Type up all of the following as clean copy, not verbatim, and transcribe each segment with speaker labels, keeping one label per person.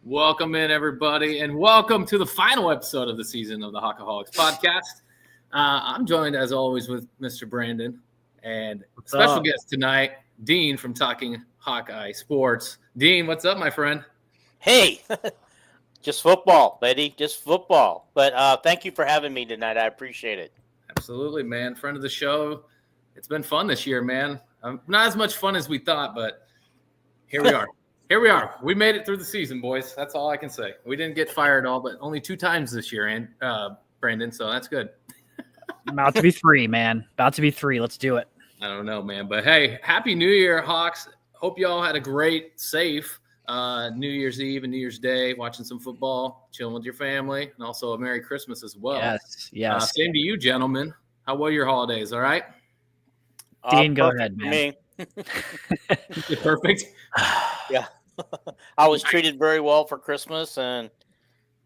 Speaker 1: Welcome in, everybody, and welcome to the final episode of the season of the Hawkaholics podcast. I'm joined, as always, with Mr. Brandon and special guest tonight, Dean from Talking Hawkeye Sports. Dean, what's up, my friend?
Speaker 2: Hey, just football, buddy, just football. But thank you for having me tonight. I appreciate it.
Speaker 1: Absolutely, man. Friend of the show. It's been fun this year, man. Not as much fun as we thought, but here we are. Here we are. We made it through the season, boys. That's all I can say. We didn't get fired all, but only 2 times this year, and Brandon, so that's good.
Speaker 3: About to be 3, man. About to be 3. Let's do it.
Speaker 1: I don't know, man. But, hey, Happy New Year, Hawks. Hope you all had a great, safe New Year's Eve and New Year's Day, watching some football, chilling with your family, and also a Merry Christmas as well.
Speaker 3: Yes.
Speaker 1: Same to you, gentlemen. How were your holidays, all right?
Speaker 3: Dean, go ahead, man.
Speaker 1: Perfect.
Speaker 2: Yeah. I was treated very well for Christmas, and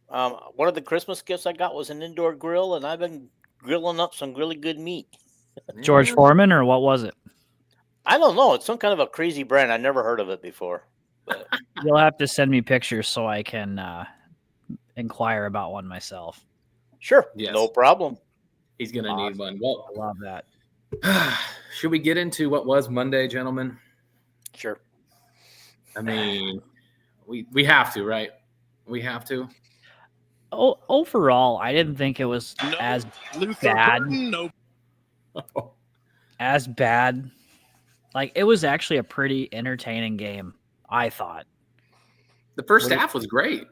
Speaker 2: one of the Christmas gifts I got was an indoor grill, and I've been grilling up some really good meat.
Speaker 3: George Foreman, or what was it?
Speaker 2: I don't know. It's some kind of a crazy brand. I never heard of it before. But...
Speaker 3: You'll have to send me pictures so I can inquire about one myself.
Speaker 2: Sure.
Speaker 1: Yes.
Speaker 2: No problem.
Speaker 1: He's going to need one. Well,
Speaker 3: I love that.
Speaker 1: Should we get into what was Monday, gentlemen?
Speaker 2: Sure.
Speaker 1: I mean, we have to, right? We have to.
Speaker 3: Oh, overall, I didn't think it was as bad. As bad. Like, it was actually a pretty entertaining game, I thought.
Speaker 1: The first half was great.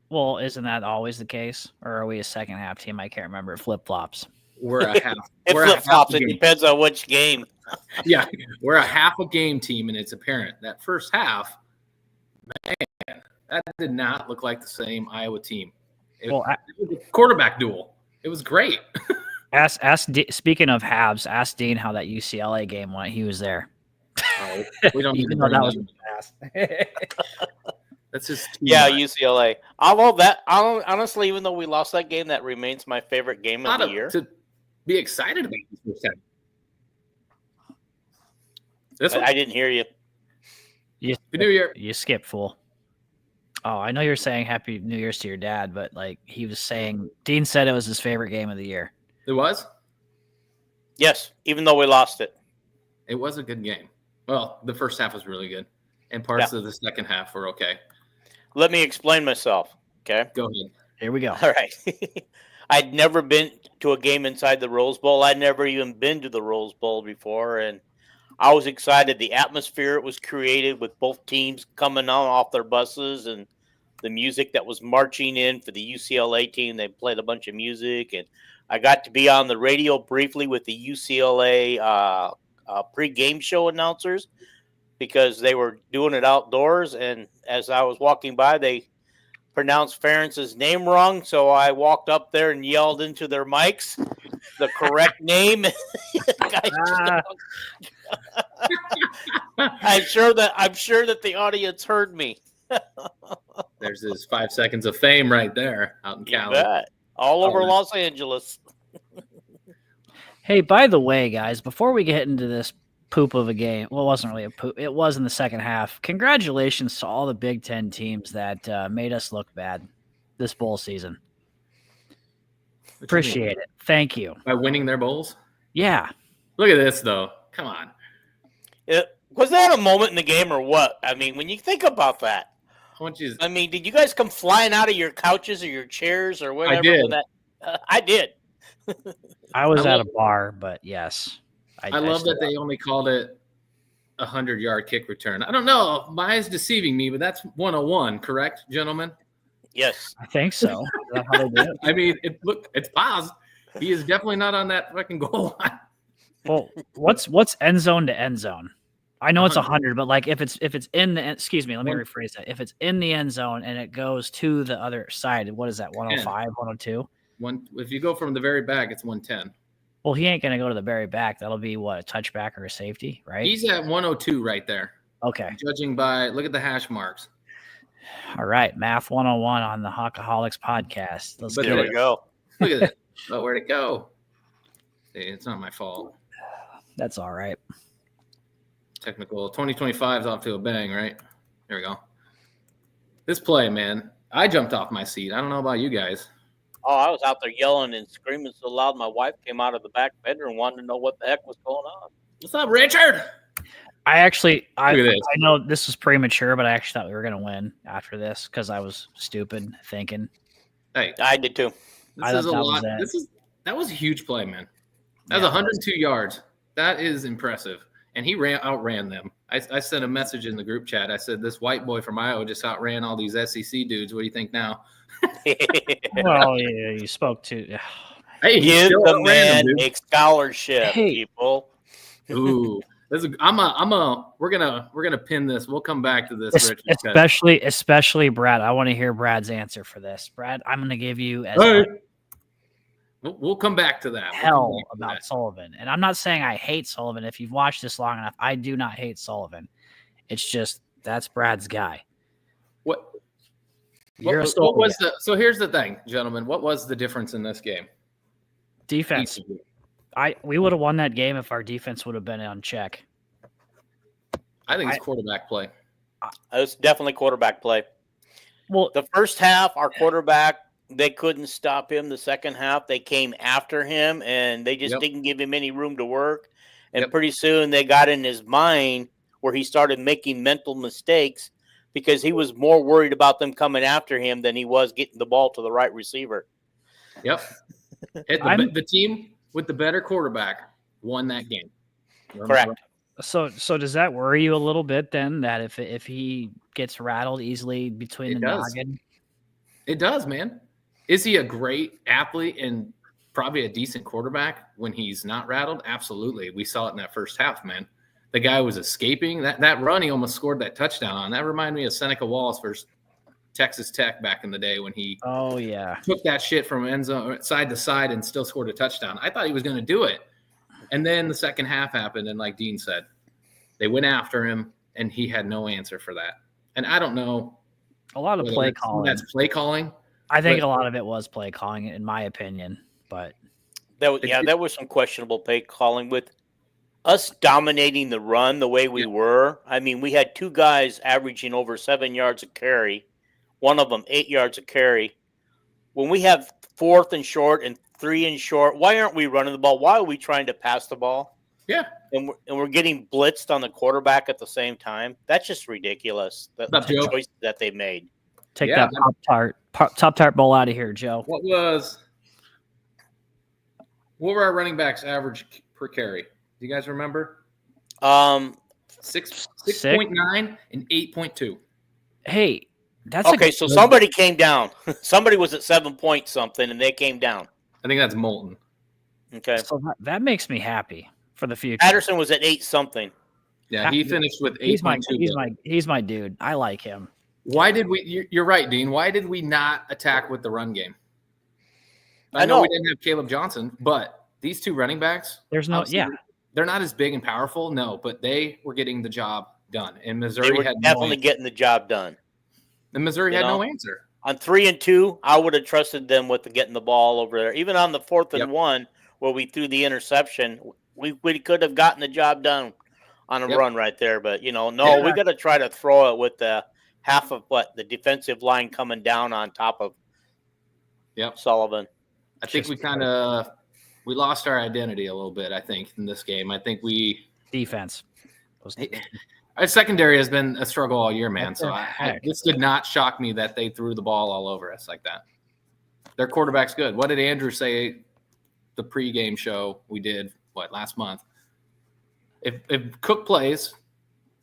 Speaker 3: Well, isn't that always the case? Or are we a second half team? I can't remember. It flip-flops.
Speaker 1: We're a half.
Speaker 2: It flip-flops. It depends on which game.
Speaker 1: Yeah, we're a half a game team, and it's apparent that first half, man, that did not look like the same Iowa team. It was a quarterback duel. It was great.
Speaker 3: Speaking of halves, ask Dean how that UCLA game went. He was there.
Speaker 1: Oh, we don't even
Speaker 3: know
Speaker 1: know
Speaker 3: that was in the past.
Speaker 1: That's just
Speaker 2: UCLA. I love that. Honestly, even though we lost that game, that remains my favorite game of the year.
Speaker 1: To be excited about this first half.
Speaker 2: I didn't hear you.
Speaker 1: Happy New Year.
Speaker 3: You skipped, fool. Oh, I know you're saying Happy New Year's to your dad, but like he was saying, Dean said it was his favorite game of the year.
Speaker 1: It was?
Speaker 2: Yes, even though we lost it.
Speaker 1: It was a good game. Well, the first half was really good, and parts of the second half were okay.
Speaker 2: Let me explain myself, okay?
Speaker 1: Go ahead.
Speaker 3: Here we go.
Speaker 2: All right. I'd never been to a game inside the Rose Bowl. I'd never even been to the Rose Bowl before, and I was excited. The atmosphere was created with both teams coming on off their buses and the music that was marching in for the UCLA team. They played a bunch of music, and I got to be on the radio briefly with the UCLA pre-game show announcers because they were doing it outdoors. And as I was walking by, they pronounced Ferentz's name wrong, so I walked up there and yelled into their mics the correct name. I'm sure that the audience heard me.
Speaker 1: There's his 5 seconds of fame right there out in Cali.
Speaker 2: Bet. All over Los Angeles.
Speaker 3: Hey, by the way, guys, before we get into this poop of a game, well, it wasn't really a poop. It was in the second half. Congratulations to all the Big Ten teams that made us look bad this bowl season. Appreciate it. Thank you.
Speaker 1: By winning their bowls?
Speaker 3: Yeah.
Speaker 1: Look at this, though. Come on.
Speaker 2: Was that a moment in the game or what? I mean, when you think about that. I mean, did you guys come flying out of your couches or your chairs or whatever?
Speaker 1: I did.
Speaker 2: I did.
Speaker 3: I was at a bar, but yes.
Speaker 1: I love that they only called it a 100-yard kick return. I don't know. My eyes deceiving me, but that's 101, correct, gentlemen?
Speaker 2: Yes.
Speaker 3: I think so. Is that how they do it?
Speaker 1: I mean, it's paused. He is definitely not on that fucking goal line.
Speaker 3: Well, what's end zone to end zone? I know it's 100, but like if it's in the excuse me, let me rephrase that. If it's in the end zone and it goes to the other side, what is that? 105, 102?
Speaker 1: If you go from the very back, it's 110.
Speaker 3: Well, he ain't gonna go to the very back. That'll be what, a touchback or a safety, right?
Speaker 1: He's at 102 right there.
Speaker 3: Okay.
Speaker 1: Judging by look at the hash marks.
Speaker 3: All right, Math 101 on the Hawkaholics podcast.
Speaker 2: There we go.
Speaker 1: Look at it. Oh, where'd it go? See, it's not my fault.
Speaker 3: That's all right.
Speaker 1: Technical 2025 is off to a bang, right? There we go. This play, man, I jumped off my seat. I don't know about you guys.
Speaker 2: Oh, I was out there yelling and screaming so loud my wife came out of the back bedroom and wanted to know what the heck was going on.
Speaker 1: What's up, Richard?
Speaker 3: I
Speaker 1: Look at this.
Speaker 3: know this was premature, but I actually thought we were going to win after this because I was stupid thinking.
Speaker 1: Hey,
Speaker 2: I did too.
Speaker 1: this is a lot. That was a huge play, man. That was 102 yards. That is impressive. And he outran them. I sent a message in the group chat. I said, this white boy from Iowa just outran all these SEC dudes. What do you think now?
Speaker 3: Well, yeah, you spoke to.
Speaker 1: Hey,
Speaker 2: give the man a scholarship, people.
Speaker 1: Ooh, we're gonna pin this. We'll come back to this,
Speaker 3: especially Brad. I want to hear Brad's answer for this. Brad, I'm going to give you
Speaker 1: We'll come back to that.
Speaker 3: About Sullivan. And I'm not saying I hate Sullivan. If you've watched this long enough, I do not hate Sullivan. It's just that's Brad's guy.
Speaker 1: So here's the thing, gentlemen. What was the difference in this game?
Speaker 3: Defense. We would have won that game if our defense would have been on check.
Speaker 1: I think it's quarterback play.
Speaker 2: It was definitely quarterback play.
Speaker 3: Well,
Speaker 2: the first half, our quarterback, they couldn't stop him. The second half, they came after him, and they just didn't give him any room to work. And pretty soon they got in his mind where he started making mental mistakes because he was more worried about them coming after him than he was getting the ball to the right receiver.
Speaker 1: Yep. The team with the better quarterback won that game.
Speaker 2: Correct.
Speaker 3: So does that worry you a little bit then that if he gets rattled easily between the noggin?
Speaker 1: It does, man. Is he a great athlete and probably a decent quarterback when he's not rattled? Absolutely. We saw it in that first half, man. The guy was escaping. That run, he almost scored that touchdown on. That reminded me of Seneca Wallace versus Texas Tech back in the day when he took that shit from end zone side to side and still scored a touchdown. I thought he was going to do it. And then the second half happened, and like Dean said, they went after him, and he had no answer for that. And I don't know.
Speaker 3: A lot of play calling.
Speaker 1: That's play calling.
Speaker 3: I think a lot of it was play calling, in my opinion. But
Speaker 2: there was some questionable play calling with us dominating the run the way we were. I mean, we had two guys averaging over 7 yards a carry, one of them 8 yards a carry. When we have 4th and short and 3 and short, why aren't we running the ball? Why are we trying to pass the ball?
Speaker 1: Yeah.
Speaker 2: And we're getting blitzed on the quarterback at the same time. That's just ridiculous. The choice that they made.
Speaker 3: Take that Pop-Tart bowl out of here, Joe.
Speaker 1: What were our running backs average per carry? Do you guys remember? 6.9 and 8.2.
Speaker 3: Hey, that's
Speaker 2: okay. So somebody came down. Somebody was at 7 point something, and they came down.
Speaker 1: I think that's Moulton.
Speaker 2: Okay,
Speaker 3: so that makes me happy for the future.
Speaker 2: Patterson was at 8 something.
Speaker 1: Yeah, he finished with 8.2.
Speaker 3: He's my dude. I like him.
Speaker 1: Why did we? You're right, Dean. Why did we not attack with the run game?
Speaker 2: I know
Speaker 1: we didn't have Caleb Johnson, but these two running backs. They're not as big and powerful, no, but they were getting the job done. And Missouri had
Speaker 2: definitely getting the job done.
Speaker 1: And Missouri had no answer.
Speaker 2: On 3 and 2, I would have trusted them with getting the ball over there. Even on the 4th and 1, where we threw the interception, we could have gotten the job done on a run right there. But we got to try to throw it with the half of the defensive line coming down on top of Sullivan.
Speaker 1: I think we lost our identity a little bit, I think, in this game. I think
Speaker 3: defense.
Speaker 1: Our secondary has been a struggle all year, man. So this did not shock me that they threw the ball all over us like that. Their quarterback's good. What did Andrew say the pregame show we did, last month? If Cook plays,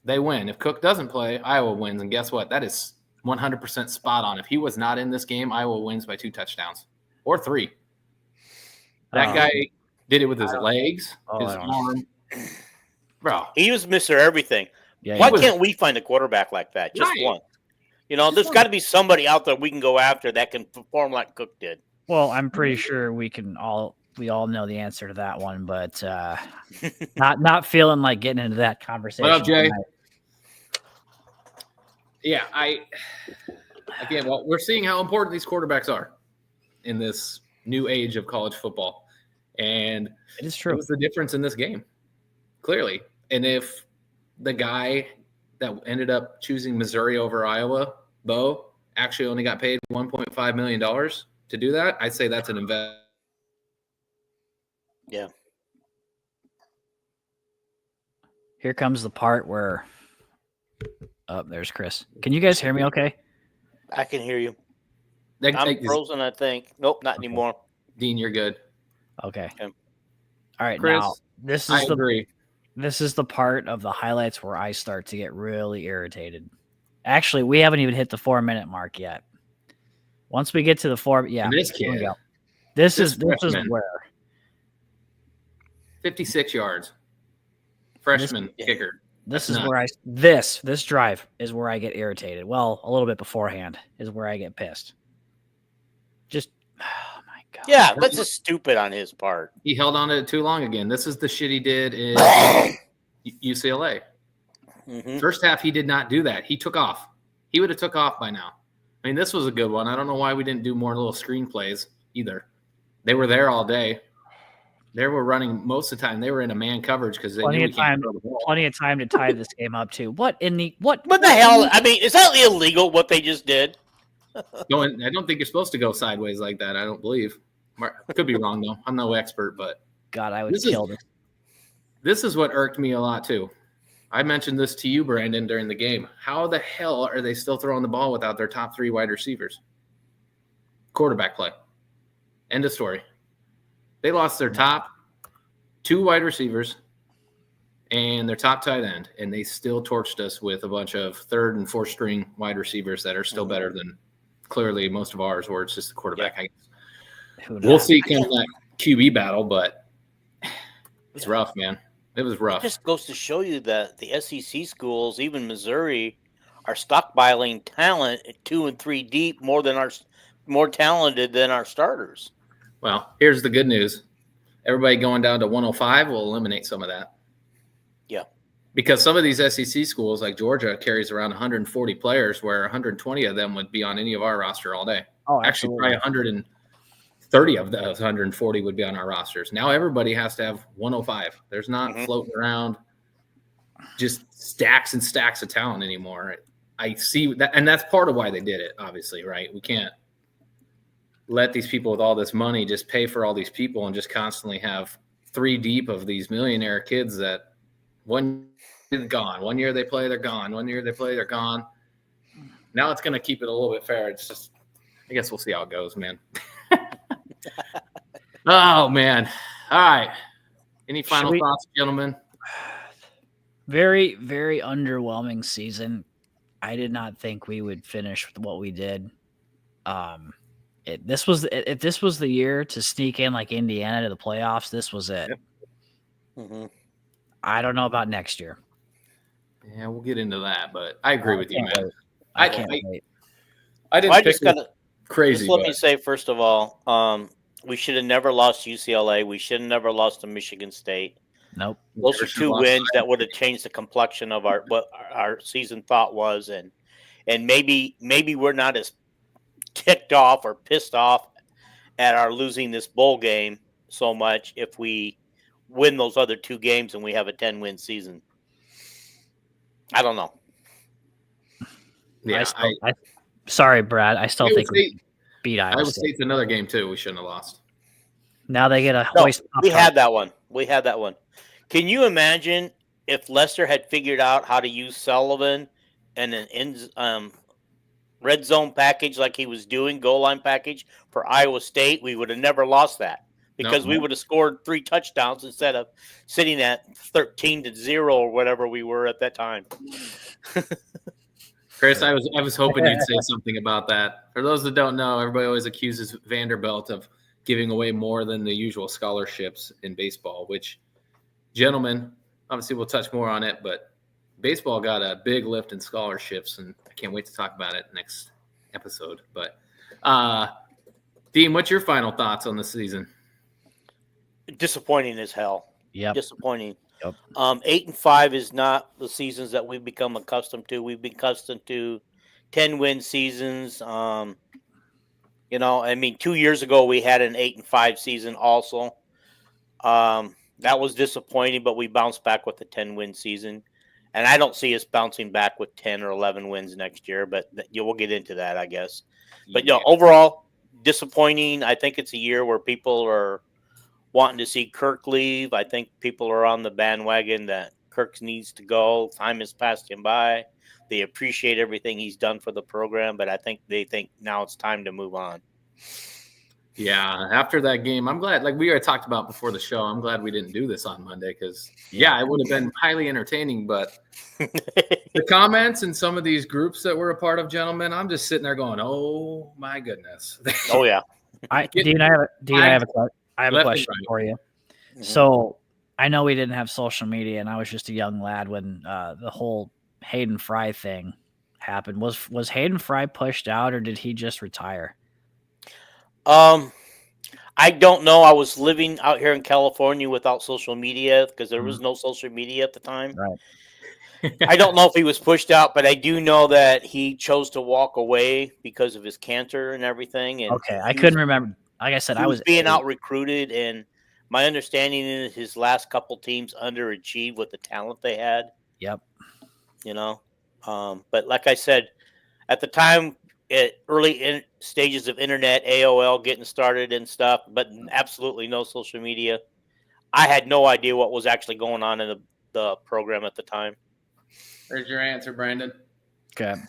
Speaker 1: they win. If Cook doesn't play, Iowa wins. And guess what? That is 100% spot on. If he was not in this game, Iowa wins by 2 touchdowns or 3. That guy did it with his legs, his arm. Bro.
Speaker 2: He was Mr. Everything. Yeah, why can't we find a quarterback like that? Just one. There's got to be somebody out there we can go after that can perform like Cook did.
Speaker 3: Well, I'm pretty sure we all know the answer to that one, but not feeling like getting into that conversation.
Speaker 1: What up, Jay? Yeah, we're seeing how important these quarterbacks are in this new age of college football. And
Speaker 3: it is true.
Speaker 1: It was the difference in this game, clearly. And if the guy that ended up choosing Missouri over Iowa, Bo, actually only got paid $1.5 million to do that, I'd say that's an investment.
Speaker 2: Yeah.
Speaker 3: Here comes the part where there's Chris. Can you guys hear me okay?
Speaker 2: I can hear you. I'm frozen, I think. Nope, not anymore.
Speaker 1: Dean, you're good.
Speaker 3: Okay. All right,
Speaker 1: Chris,
Speaker 3: now this is the part of the highlights where I start to get really irritated. Actually, we haven't even hit the 4-minute mark yet. Once we get to the 4, yeah,
Speaker 1: and this kid,
Speaker 3: this is where
Speaker 1: 56 yards, freshman kicker.
Speaker 3: This is where this drive is where I get irritated. Well, a little bit beforehand is where I get pissed. Just, oh my God.
Speaker 2: Yeah, that's just stupid on his part.
Speaker 1: He held on to it too long again. This is the shit he did in UCLA. Mm-hmm. First half, he did not do that. He took off. He would have took off by now. I mean, this was a good one. I don't know why we didn't do more little screenplays either. They were there all day. They were running most of the time. They were in a man coverage because they knew
Speaker 3: plenty of time to tie this game up too. What
Speaker 2: the hell? I mean, is that illegal what they just did?
Speaker 1: I don't think you're supposed to go sideways like that. I don't believe. I could be wrong though. I'm no expert, but
Speaker 3: God, I would kill this.
Speaker 1: This is what irked me a lot too. I mentioned this to you, Brandon, during the game. How the hell are they still throwing the ball without their top 3 wide receivers? Quarterback play. End of story. They lost their top 2 wide receivers and their top tight end, and they still torched us with a bunch of 3rd and 4th string wide receivers that are still better than clearly most of ours, where it's just the quarterback. Yeah. We'll see kind of that QB battle, but it's rough, man. It was rough.
Speaker 2: It just goes to show you that the SEC schools, even Missouri, are stockpiling talent at 2 and 3 deep, more talented than our starters.
Speaker 1: Well, here's the good news. Everybody going down to 105 will eliminate some of that.
Speaker 2: Yeah.
Speaker 1: Because some of these SEC schools, like Georgia, carries around 140 players, where 120 of them would be on any of our roster all day.
Speaker 3: Oh,
Speaker 1: actually, probably 130 of those 140 would be on our rosters. Now everybody has to have 105. There's not floating around just stacks and stacks of talent anymore. I see that, and that's part of why they did it, obviously, right? We can't let these people with all this money just pay for all these people and just constantly have 3 deep of these millionaire kids that one year gone. 1 year they play, they're gone. 1 year they play, they're gone. Now it's going to keep it a little bit fair. It's just, I guess we'll see how it goes, man. Oh, man. All right. Any final thoughts, gentlemen?
Speaker 3: Very, very underwhelming season. I did not think we would finish with what we did. If this was the year to sneak in like Indiana to the playoffs, this was it.
Speaker 1: Yep. Mm-hmm.
Speaker 3: I don't know about next year.
Speaker 1: Yeah, we'll get into that, but I agree with you, man.
Speaker 3: I can't wait.
Speaker 1: I didn't pick crazy.
Speaker 2: Let me say, first of all, we should have never lost UCLA. We should have never lost to Michigan State.
Speaker 3: Nope.
Speaker 2: Those are 2 wins that would have changed the complexion of what our season thought was, and maybe we're not as ticked off or pissed off at our losing this bowl game so much if we win those other 2 games and we have a 10-win season. I don't know.
Speaker 1: Yeah,
Speaker 3: sorry, Brad. I still think we beat Iowa State.
Speaker 1: Iowa State's another game too. We shouldn't have lost.
Speaker 3: Now they get a hoist.
Speaker 2: We had that one. Can you imagine if Lester had figured out how to use Sullivan and an red zone package like he was doing, goal line package for Iowa State? We would have never lost that because we would have scored 3 touchdowns instead of sitting at 13-0 or whatever we were at that time.
Speaker 1: Chris, I was hoping you'd say something about that. For those that don't know, everybody always accuses Vanderbilt of giving away more than the usual scholarships in baseball, which, gentlemen, obviously we'll touch more on it, but baseball got a big lift in scholarships, and I can't wait to talk about it next episode. But, Dean, what's your final thoughts on the season?
Speaker 2: Disappointing as hell.
Speaker 3: Yeah.
Speaker 2: Disappointing.
Speaker 3: Yep.
Speaker 2: 8-5 is not the seasons that we've become accustomed to. We've been accustomed to 10-win seasons. 2 years ago we had an 8-5 season also. That was disappointing, but we bounced back with a 10-win season. And I don't see us bouncing back with 10 or 11 wins next year, but we'll get into that, I guess. But, overall, disappointing. I think it's a year where people are wanting to see Kirk leave. I think people are on the bandwagon that Kirk needs to go. Time has passed him by. They appreciate everything he's done for the program, but I think they think now it's time to move on.
Speaker 1: Yeah, after that game, I'm glad, like we already talked about before the show, I'm glad we didn't do this on Monday because, it would have been highly entertaining. But the comments in some of these groups that we're a part of, gentlemen, I'm just sitting there going, oh, my goodness.
Speaker 2: Oh, yeah.
Speaker 3: Dean, I have a question for you. Mm-hmm. So I know we didn't have social media, and I was just a young lad when the whole Hayden Fry thing happened. Was Hayden Fry pushed out, or did he just retire?
Speaker 2: I don't know. I was living out here in California without social media because there was no social media at the time.
Speaker 3: Right.
Speaker 2: I don't know if he was pushed out, but I do know that he chose to walk away because of his cancer and everything. And
Speaker 3: okay, I couldn't remember. Like I said, I was
Speaker 2: being out recruited, and my understanding is his last couple teams underachieved with the talent they had.
Speaker 3: Yep.
Speaker 2: But like I said, at the time, early stages of internet, AOL getting started and stuff, but absolutely no social media. I had no idea what was actually going on in the program at the time.
Speaker 1: There's your answer, Brandon.
Speaker 3: Okay.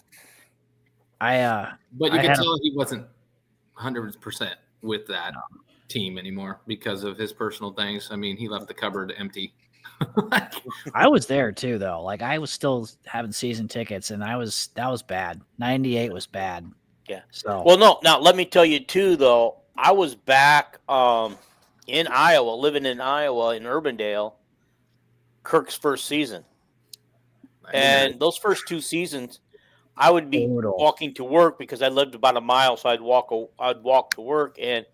Speaker 1: But you can tell he wasn't 100% with that team anymore because of his personal things. I mean, he left the cupboard empty.
Speaker 3: I was there too, though. Like I was still having season tickets, and that was bad. 98 was bad.
Speaker 2: Yeah.
Speaker 3: So
Speaker 2: no. Now let me tell you too, though. I was back in Iowa, living in Iowa in Urbandale, Kirk's first season, and those first 2 seasons, I would be walking to work because I lived about a mile, so I'd walk to work and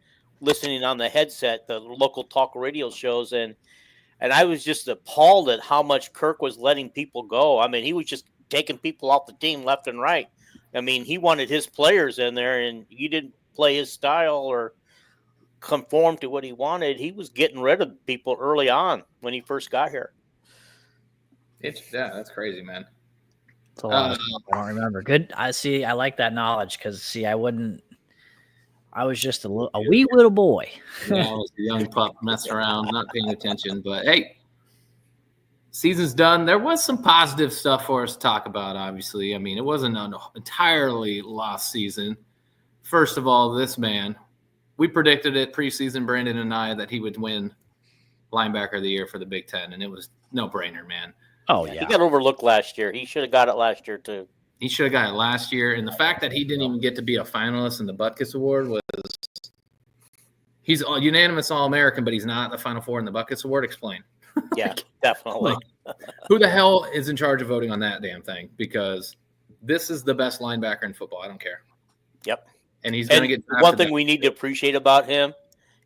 Speaker 2: listening on the headset the local talk radio shows and I was just appalled at how much Kirk was letting people go. I mean, he was just taking people off the team left and right. I mean, he wanted his players in there, and you didn't play his style or conform to what he wanted. He was getting rid of people early on when he first got here.
Speaker 1: That's crazy, man.
Speaker 3: It's a lot of stuff I don't remember. Good. I see. I like that knowledge because, I was just a wee little boy.
Speaker 1: Yeah, I was a young pup messing around, not paying attention. But, hey, season's done. There was some positive stuff for us to talk about, obviously. I mean, it wasn't an entirely lost season. First of all, this man, we predicted it preseason, Brandon and I, that he would win linebacker of the year for the Big Ten, and it was no-brainer, man.
Speaker 3: Oh, yeah.
Speaker 2: He got overlooked last year. He should have got it last year, too.
Speaker 1: He should have got it last year. And the fact that he didn't even get to be a finalist in the Butkus Award was – he's a unanimous All-American, but he's not the Final Four in the Butkus Award. Explain.
Speaker 2: Yeah, definitely.
Speaker 1: Who the hell is in charge of voting on that damn thing? Because this is the best linebacker in football. I don't care.
Speaker 2: Yep.
Speaker 1: And he's going to get –
Speaker 2: one thing we need to appreciate about him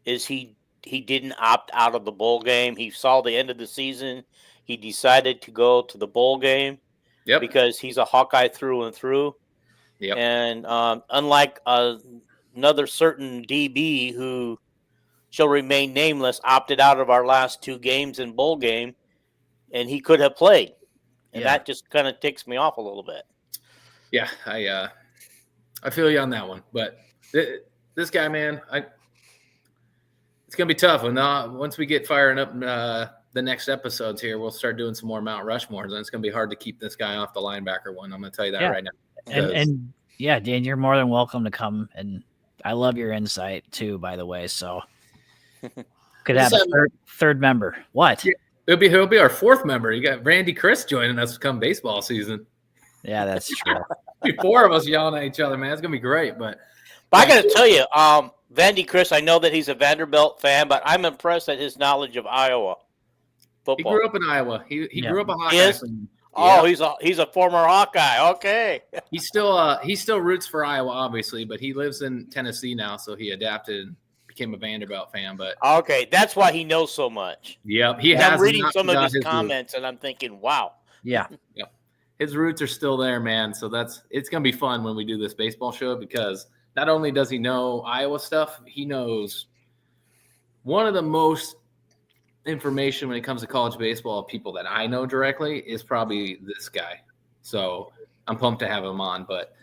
Speaker 2: is he didn't opt out of the bowl game. He saw the end of the season. He decided to go to the bowl game.
Speaker 1: Yep.
Speaker 2: Because he's a Hawkeye through and through.
Speaker 1: Yep.
Speaker 2: And unlike another certain DB who shall remain nameless, opted out of our last 2 games in bowl game, and he could have played. And that just kind of ticks me off a little bit.
Speaker 1: Yeah, I feel you on that one. But this guy, man, it's going to be tough. Once we get firing up the next episodes here, we'll start doing some more Mount Rushmores, and it's going to be hard to keep this guy off the linebacker one. I'm going to tell you that right now.
Speaker 3: And Dan, you're more than welcome to come, and I love your insight too, by the way. So could have a third member. What?
Speaker 1: He'll be our 4th member. You got Randy Chris joining us come baseball season.
Speaker 3: Yeah, that's true.
Speaker 1: 4 of us yelling at each other, man. It's going to be great. But
Speaker 2: I got to tell you, Vandy Chris, I know that he's a Vanderbilt fan, but I'm impressed at his knowledge of Iowa football.
Speaker 1: He grew up in Iowa. He grew up a Hawkeye.
Speaker 2: He's a former Hawkeye. Okay.
Speaker 1: He still roots for Iowa, obviously, but he lives in Tennessee now, so he adapted and became a Vanderbilt fan. But
Speaker 2: okay, that's why he knows so much.
Speaker 1: Yep,
Speaker 2: I'm reading some of his comments, and I'm thinking, wow.
Speaker 3: Yeah.
Speaker 1: Yep. His roots are still there, man. So it's gonna be fun when we do this baseball show because not only does he know Iowa stuff, he knows one of the most information when it comes to college baseball of people that I know directly is probably this guy. So I'm pumped to have him on. But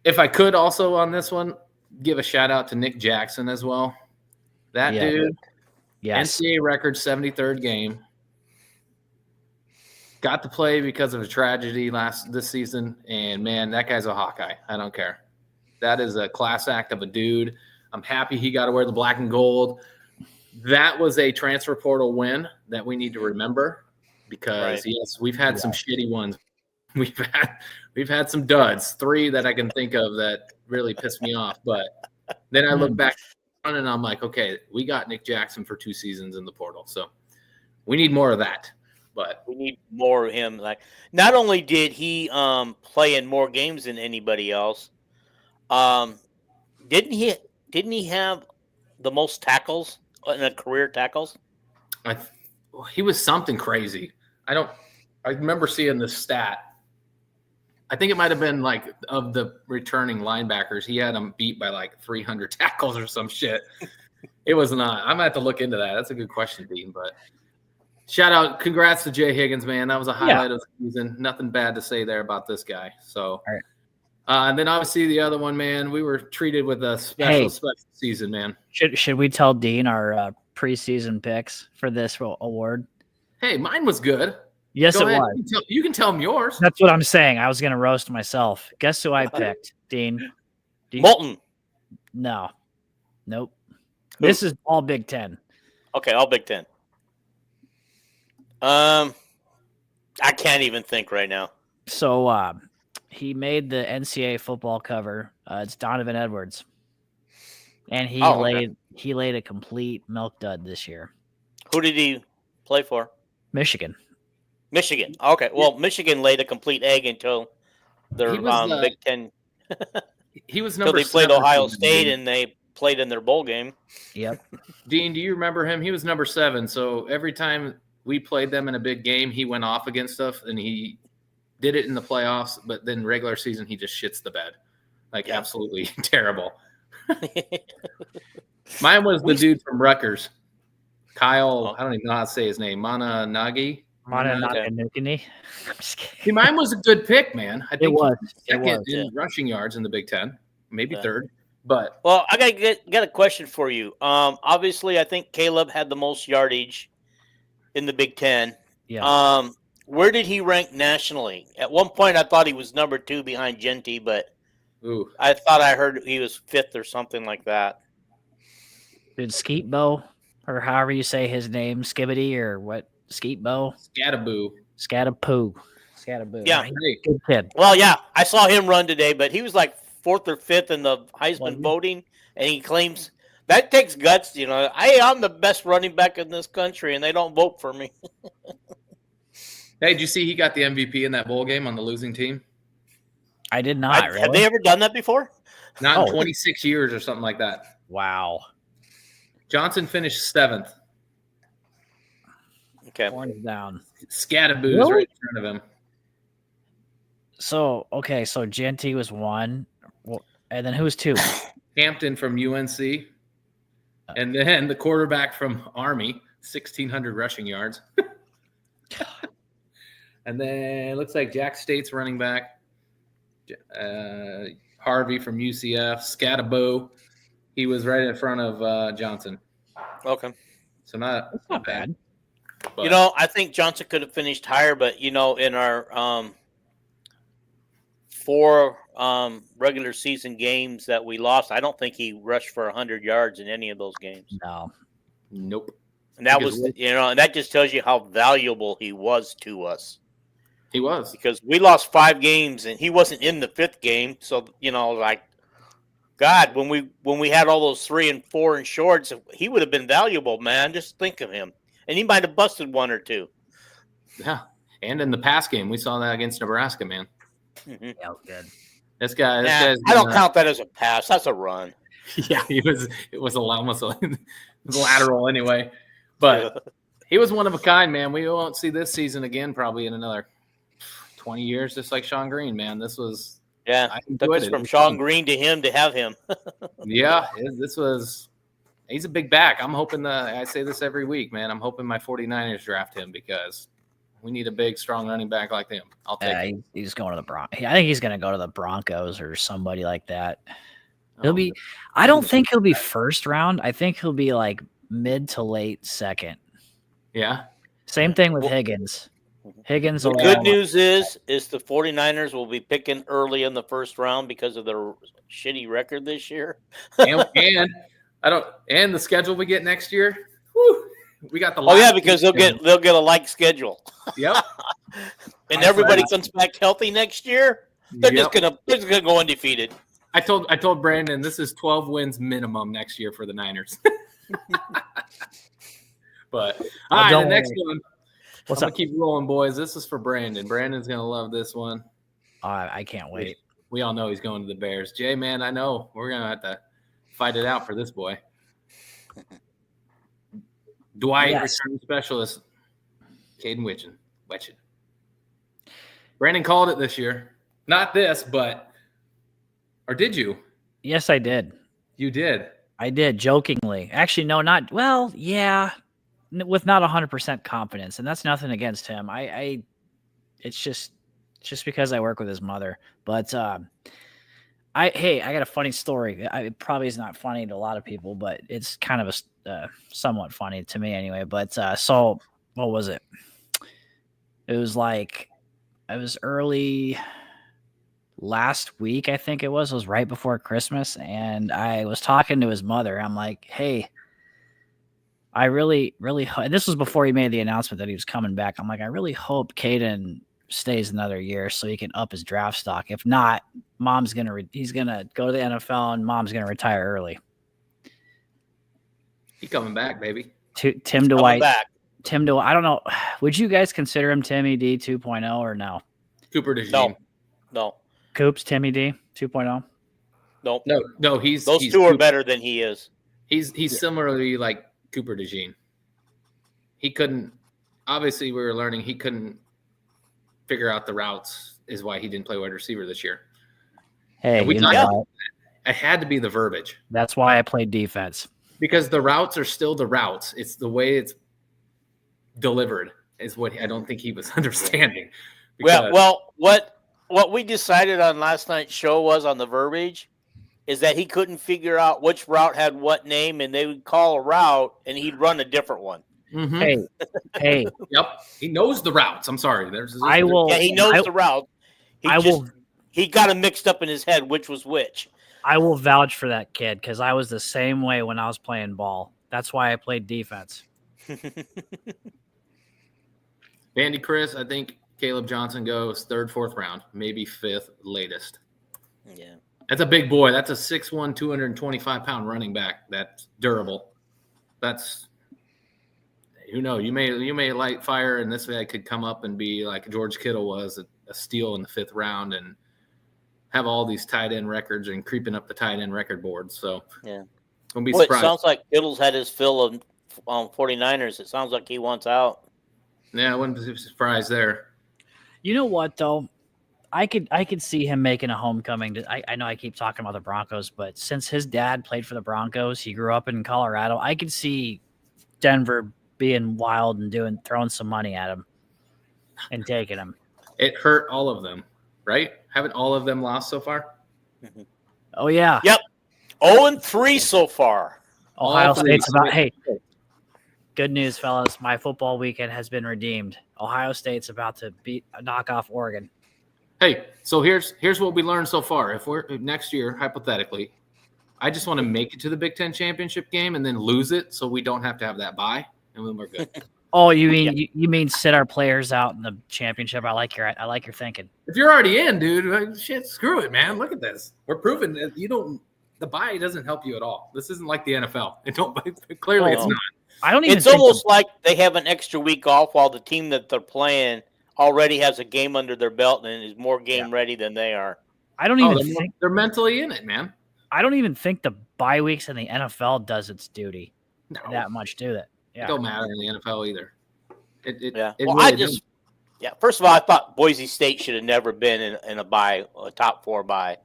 Speaker 1: if I could also on this one, give a shout out to Nick Jackson as well. That dude,
Speaker 3: yes,
Speaker 1: NCAA record 73rd game. Got to play because of a tragedy this season. And man, that guy's a Hawkeye. I don't care. That is a class act of a dude. I'm happy he got to wear the black and gold. That was a transfer portal win that we need to remember because yes, we've had some shitty ones. We've had some duds, 3 that I can think of that really pissed me off. But then I look back and I'm like, okay, we got Nick Jackson for 2 seasons in the portal, so we need more of that. But
Speaker 2: we need more of him. Like, not only did he play in more games than anybody else, didn't he have the most tackles in a career tackles?
Speaker 1: He was something crazy. I remember seeing this stat. I think it might have been like of the returning linebackers, he had them beat by like 300 tackles or some shit. It was not. I'm gonna have to look into that. That's a good question, Dean. But shout out, congrats to Jay Higgins, man. That was a highlight of the season. Nothing bad to say there about this guy. So, and then obviously the other one, man, we were treated with a special season, man.
Speaker 3: Should we tell Dean our preseason picks for this award?
Speaker 1: Hey, mine was good.
Speaker 3: Yes, it was.
Speaker 1: You can tell him yours.
Speaker 3: That's what I'm saying. I was going to roast myself. Guess who I picked, Dean?
Speaker 2: Moulton.
Speaker 3: No. Nope.
Speaker 2: Who?
Speaker 3: This is all Big Ten.
Speaker 2: Okay, all Big Ten. I can't even think right now.
Speaker 3: So he made the NCAA football cover. It's Donovan Edwards. And he laid a complete milk dud this year.
Speaker 2: Who did he play for?
Speaker 3: Michigan.
Speaker 2: Okay. Well, Michigan laid a complete egg until their Big Ten.
Speaker 1: He was number 7.
Speaker 2: They played Ohio State and they played in their bowl game.
Speaker 3: Yep.
Speaker 1: Dean, do you remember him? He was number 7. So every time we played them in a big game, he went off against stuff, and he did it in the playoffs. But then regular season, he just shits the bed, absolutely terrible. Mine was the dude from Rutgers, Kyle. I don't even know how to say his name. Mananagi.
Speaker 3: I'm just kidding.
Speaker 1: See, mine was a good pick, man. I think
Speaker 3: it was
Speaker 1: second in rushing yards in the Big Ten, maybe third. But
Speaker 2: I got a question for you. Obviously, I think Caleb had the most yardage in the Big Ten.
Speaker 3: Yeah.
Speaker 2: Where did he rank nationally? At one point, I thought he was number 2 behind Genty, but I thought I heard he was 5th or something like that.
Speaker 3: Did Skeetbo, or however you say his name, Skibbity or what? Skeetbo? Scatapoo.
Speaker 2: Yeah.
Speaker 3: Good kid.
Speaker 2: Well, yeah, I saw him run today, but he was like 4th or 5th in the Heisman voting, and he claims that takes guts. I'm the best running back in this country, and they don't vote for me.
Speaker 1: Hey, did you see he got the MVP in that bowl game on the losing team?
Speaker 3: I did not. Really?
Speaker 2: Have they ever done that before?
Speaker 1: Not in 26 years or something like that.
Speaker 3: Wow.
Speaker 1: Johnson finished 7th.
Speaker 2: Okay.
Speaker 3: Horns down.
Speaker 1: Scattaboo's right in front of him.
Speaker 3: So Genty was 1. And then who was 2?
Speaker 1: Hampton from UNC. And then the quarterback from Army, 1,600 rushing yards. And then it looks like Jack State's running back. Harvey from UCF. Scattaboo. He was right in front of Johnson.
Speaker 2: Okay.
Speaker 1: So that's
Speaker 3: not bad.
Speaker 2: But, I think Johnson could have finished higher, but, in our 4 regular season games that we lost, I don't think he rushed for 100 yards in any of those games.
Speaker 3: No.
Speaker 1: Nope.
Speaker 2: And that was, and that just tells you how valuable he was to us.
Speaker 1: He was.
Speaker 2: Because we lost 5 games, and he wasn't in the 5th game. So, God, when we had all those 3 and 4 and shorts, he would have been valuable, man. Just think of him. And he might have busted 1 or 2.
Speaker 1: Yeah. And in the pass game, we saw that against Nebraska, man.
Speaker 2: Mm-hmm.
Speaker 3: Yeah, good.
Speaker 1: This guy.
Speaker 2: I don't count that as a pass. That's a run.
Speaker 1: Yeah, it was almost lateral anyway. But he was one of a kind, man. We won't see this season again probably in another 20 years, just like Sean Green, man. This was
Speaker 2: took us from Sean Green to him to have him.
Speaker 1: Yeah, this was He's a big back. I'm hoping I say this every week, man. I'm hoping my 49ers draft him because we need a big, strong running back like him. I'll take him.
Speaker 3: He's going to the Broncos. I think he's going to go to the Broncos or somebody like that. I don't think he'll be first round. I think he'll be like mid to late second.
Speaker 1: Yeah.
Speaker 3: Same thing with Higgins. Higgins.
Speaker 2: The good news is the 49ers will be picking early in the first round because of their shitty record this year.
Speaker 1: and the schedule we get next year. Whew, we got the.
Speaker 2: Oh yeah, because they'll get a like schedule.
Speaker 1: Yep.
Speaker 2: And everybody comes back healthy next year. They're just gonna go undefeated.
Speaker 1: I told Brandon this is 12 wins minimum next year for the Niners. But all right, the next one. I'm gonna keep rolling, boys. This is for Brandon. Brandon's gonna love this one.
Speaker 3: I can't wait.
Speaker 1: We all know he's going to the Bears. Jay, man, I know we're gonna have to fight it out for this boy. Dwight, return specialist, Caden Wetchen. Brandon called it this year. Not this, but or did you?
Speaker 3: Yes, I did.
Speaker 1: You did.
Speaker 3: I did, jokingly. Actually, no, not well. Yeah, with not 100% confidence, and that's nothing against him. It's just because I work with his mother. But I got a funny story. It probably is not funny to a lot of people, but it's kind of somewhat funny to me anyway. But so what was it? It was like it was early last week, I think it was right before Christmas, and I was talking to his mother. I'm like, hey, I really, and this was before he made the announcement that he was coming back. I'm like, I really hope Caden stays another year so he can up his draft stock. If not, he's gonna go to the NFL and mom's gonna retire early.
Speaker 1: He coming back, baby.
Speaker 3: Tim Dwight. I don't know. Would you guys consider him Timmy D 2.0 or no?
Speaker 1: Cooper DeJean.
Speaker 2: No.
Speaker 3: Coops Timmy D 2.0.
Speaker 2: Nope.
Speaker 1: No. He's
Speaker 2: two
Speaker 1: Cooper.
Speaker 2: are better than he is.
Speaker 1: He's similarly like Cooper DeJean. He couldn't. Obviously, we were learning he couldn't figure out the routes. Is why he didn't play wide receiver this year.
Speaker 3: Hey,
Speaker 1: it had to be the verbiage.
Speaker 3: That's why I played defense.
Speaker 1: Because the routes are still the routes. It's the way it's delivered is what I don't think he was understanding.
Speaker 2: Well, what we decided on last night's show was on the verbiage is that he couldn't figure out which route had what name, and they would call a route, and he'd run a different one.
Speaker 1: Mm-hmm.
Speaker 3: Hey.
Speaker 1: Yep. He knows the routes. I'm sorry.
Speaker 2: He knows the route. He got them mixed up in his head, which was which.
Speaker 3: I will vouch for that kid because I was the same way when I was playing ball. That's why I played defense.
Speaker 1: Vandy Chris, I think Caleb Johnson goes 3rd, 4th round, maybe 5th latest.
Speaker 2: Yeah.
Speaker 1: That's a big boy. That's a 6'1", 225-pound running back. That's durable. That's you may light fire, and this guy could come up and be like George Kittle was, a steal in the 5th round, and have all these tight end records and creeping up the tight end record board. So
Speaker 2: yeah,
Speaker 1: don't be surprised.
Speaker 2: It sounds like Kittle's had his fill of 49ers. It sounds like he wants out.
Speaker 1: Yeah, I wouldn't be surprised there.
Speaker 3: You know what though? I could see him making a homecoming. I know I keep talking about the Broncos, but since his dad played for the Broncos, he grew up in Colorado. I could see Denver being wild and throwing some money at him and taking him.
Speaker 1: It hurt all of them, right? Haven't all of them lost so far?
Speaker 2: Mm-hmm.
Speaker 3: Oh yeah.
Speaker 2: Yep. 0-3 so far.
Speaker 3: Ohio State's good news, fellas. My football weekend has been redeemed. Ohio State's about to knock off Oregon.
Speaker 1: Hey, so here's what we learned so far. If we're next year, hypothetically, I just want to make it to the Big Ten championship game and then lose it, so we don't have to have that bye, and then we're good.
Speaker 3: Oh, you mean you mean sit our players out in the championship? I like your thinking.
Speaker 1: If you're already in, dude, shit, screw it, man. Look at this. We're proving that the bye doesn't help you at all. This isn't like the NFL. It's not.
Speaker 3: I don't even.
Speaker 2: It's almost like they have an extra week off while the team that they're playing already has a game under their belt and is more game ready than they are.
Speaker 3: I don't even think
Speaker 1: they're mentally in it, man.
Speaker 3: I don't even think the bye weeks in the NFL does its duty that much, do it? Yeah.
Speaker 1: It don't matter in the NFL either.
Speaker 2: First of all, I thought Boise State should have never been in a top 4 bye.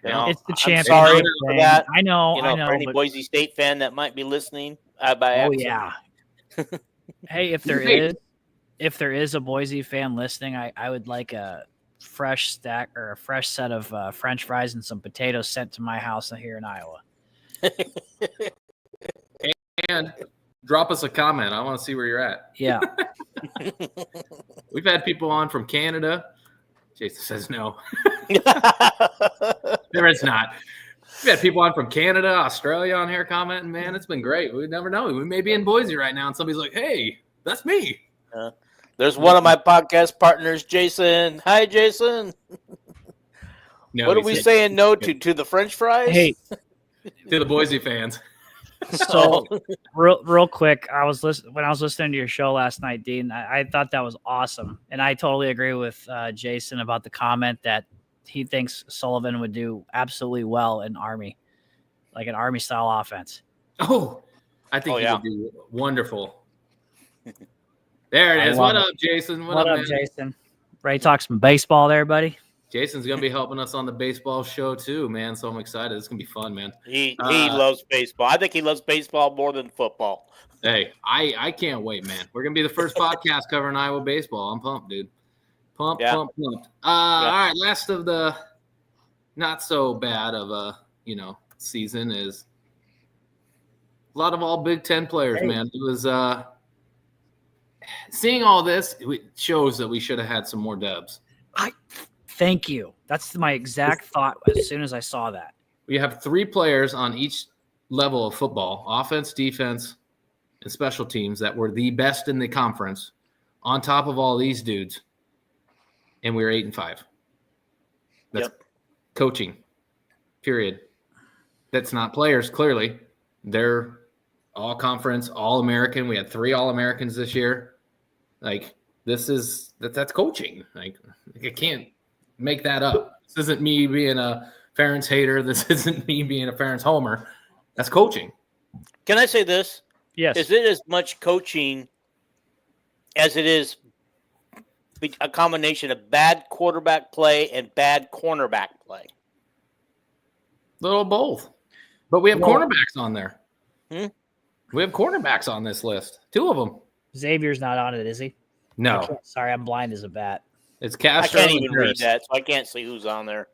Speaker 3: It's the
Speaker 2: I'm
Speaker 3: championship
Speaker 2: sorry
Speaker 3: thing.
Speaker 2: for that.
Speaker 3: I know.
Speaker 2: For any
Speaker 3: But,
Speaker 2: Boise State fan that might be listening, by accident.
Speaker 3: yeah. Hey, if there is a Boise fan listening, I would like a fresh stack or a fresh set of French fries and some potatoes sent to my house here in Iowa.
Speaker 1: And drop us a comment. I want to see where you're at.
Speaker 3: Yeah.
Speaker 1: We've had people on from Canada. Jason says no. There is not. We've had people on from Canada, Australia on here commenting. Man, it's been great. We never know. We may be in Boise right now, and somebody's like, hey, that's me.
Speaker 2: There's one of my podcast partners, Jason. Hi, Jason.
Speaker 1: No,
Speaker 2: what are we saying no to the French fries?
Speaker 3: Hey,
Speaker 1: to the Boise fans.
Speaker 3: So real quick, when I was listening to your show last night, Dean, I thought that was awesome. And I totally agree with Jason about the comment that he thinks Sullivan would do absolutely well in Army, like an Army style offense.
Speaker 1: Oh, I think he would do wonderful. There it is. What up, Jason?
Speaker 3: What up, Jason? Ready to talk some baseball there, buddy?
Speaker 1: Jason's going to be helping us on the baseball show too, man. So I'm excited. It's going to be fun, man.
Speaker 2: He loves baseball. I think he loves baseball more than football.
Speaker 1: Hey, I can't wait, man. We're going to be the first podcast covering Iowa baseball. I'm pumped, dude. Pumped. All right, last of the not so bad of a, season is a lot of all Big Ten players, man. It was seeing all this shows that we should have had some more dubs.
Speaker 3: Thank you. That's my exact thought as soon as I saw that.
Speaker 1: We have 3 players on each level of football, offense, defense, and special teams that were the best in the conference on top of all these dudes. And we were 8-5. That's coaching, period. That's not players, clearly. They're all conference, all American. We had 3 All-Americans this year. That's coaching. I can't make that up. This isn't me being a Ferentz hater. This isn't me being a Ferentz homer. That's coaching.
Speaker 2: Can I say this?
Speaker 3: Yes.
Speaker 2: Is it as much coaching as it is a combination of bad quarterback play and bad cornerback play?
Speaker 1: Little both. But we have cornerbacks on there. We have cornerbacks on this list. 2 of them.
Speaker 3: Xavier's not on it, is he?
Speaker 1: No.
Speaker 3: Sorry, I'm blind as a bat.
Speaker 1: It's Castro.
Speaker 2: I can't even read that, so I can't see who's on there.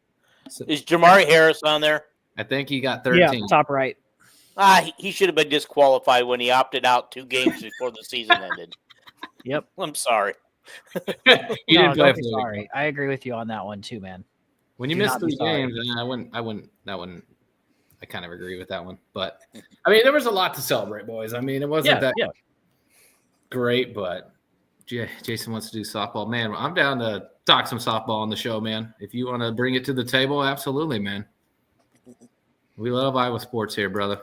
Speaker 2: Is Jamari Harris on there?
Speaker 1: I think he got 13.
Speaker 3: Yeah, top right.
Speaker 2: He should have been disqualified when he opted out 2 games before the season ended.
Speaker 3: Yep.
Speaker 2: I'm sorry.
Speaker 1: Didn't play for
Speaker 3: sorry. I agree with you on that one too, man.
Speaker 1: When you miss 3 games, I wouldn't. That one, I kind of agree with that one. But I mean, there was a lot to celebrate, boys. I mean, it wasn't that great, but Jason wants to do softball. Man, I'm down to talk some softball on the show, man. If you want to bring it to the table, absolutely, man. We love Iowa sports here, brother.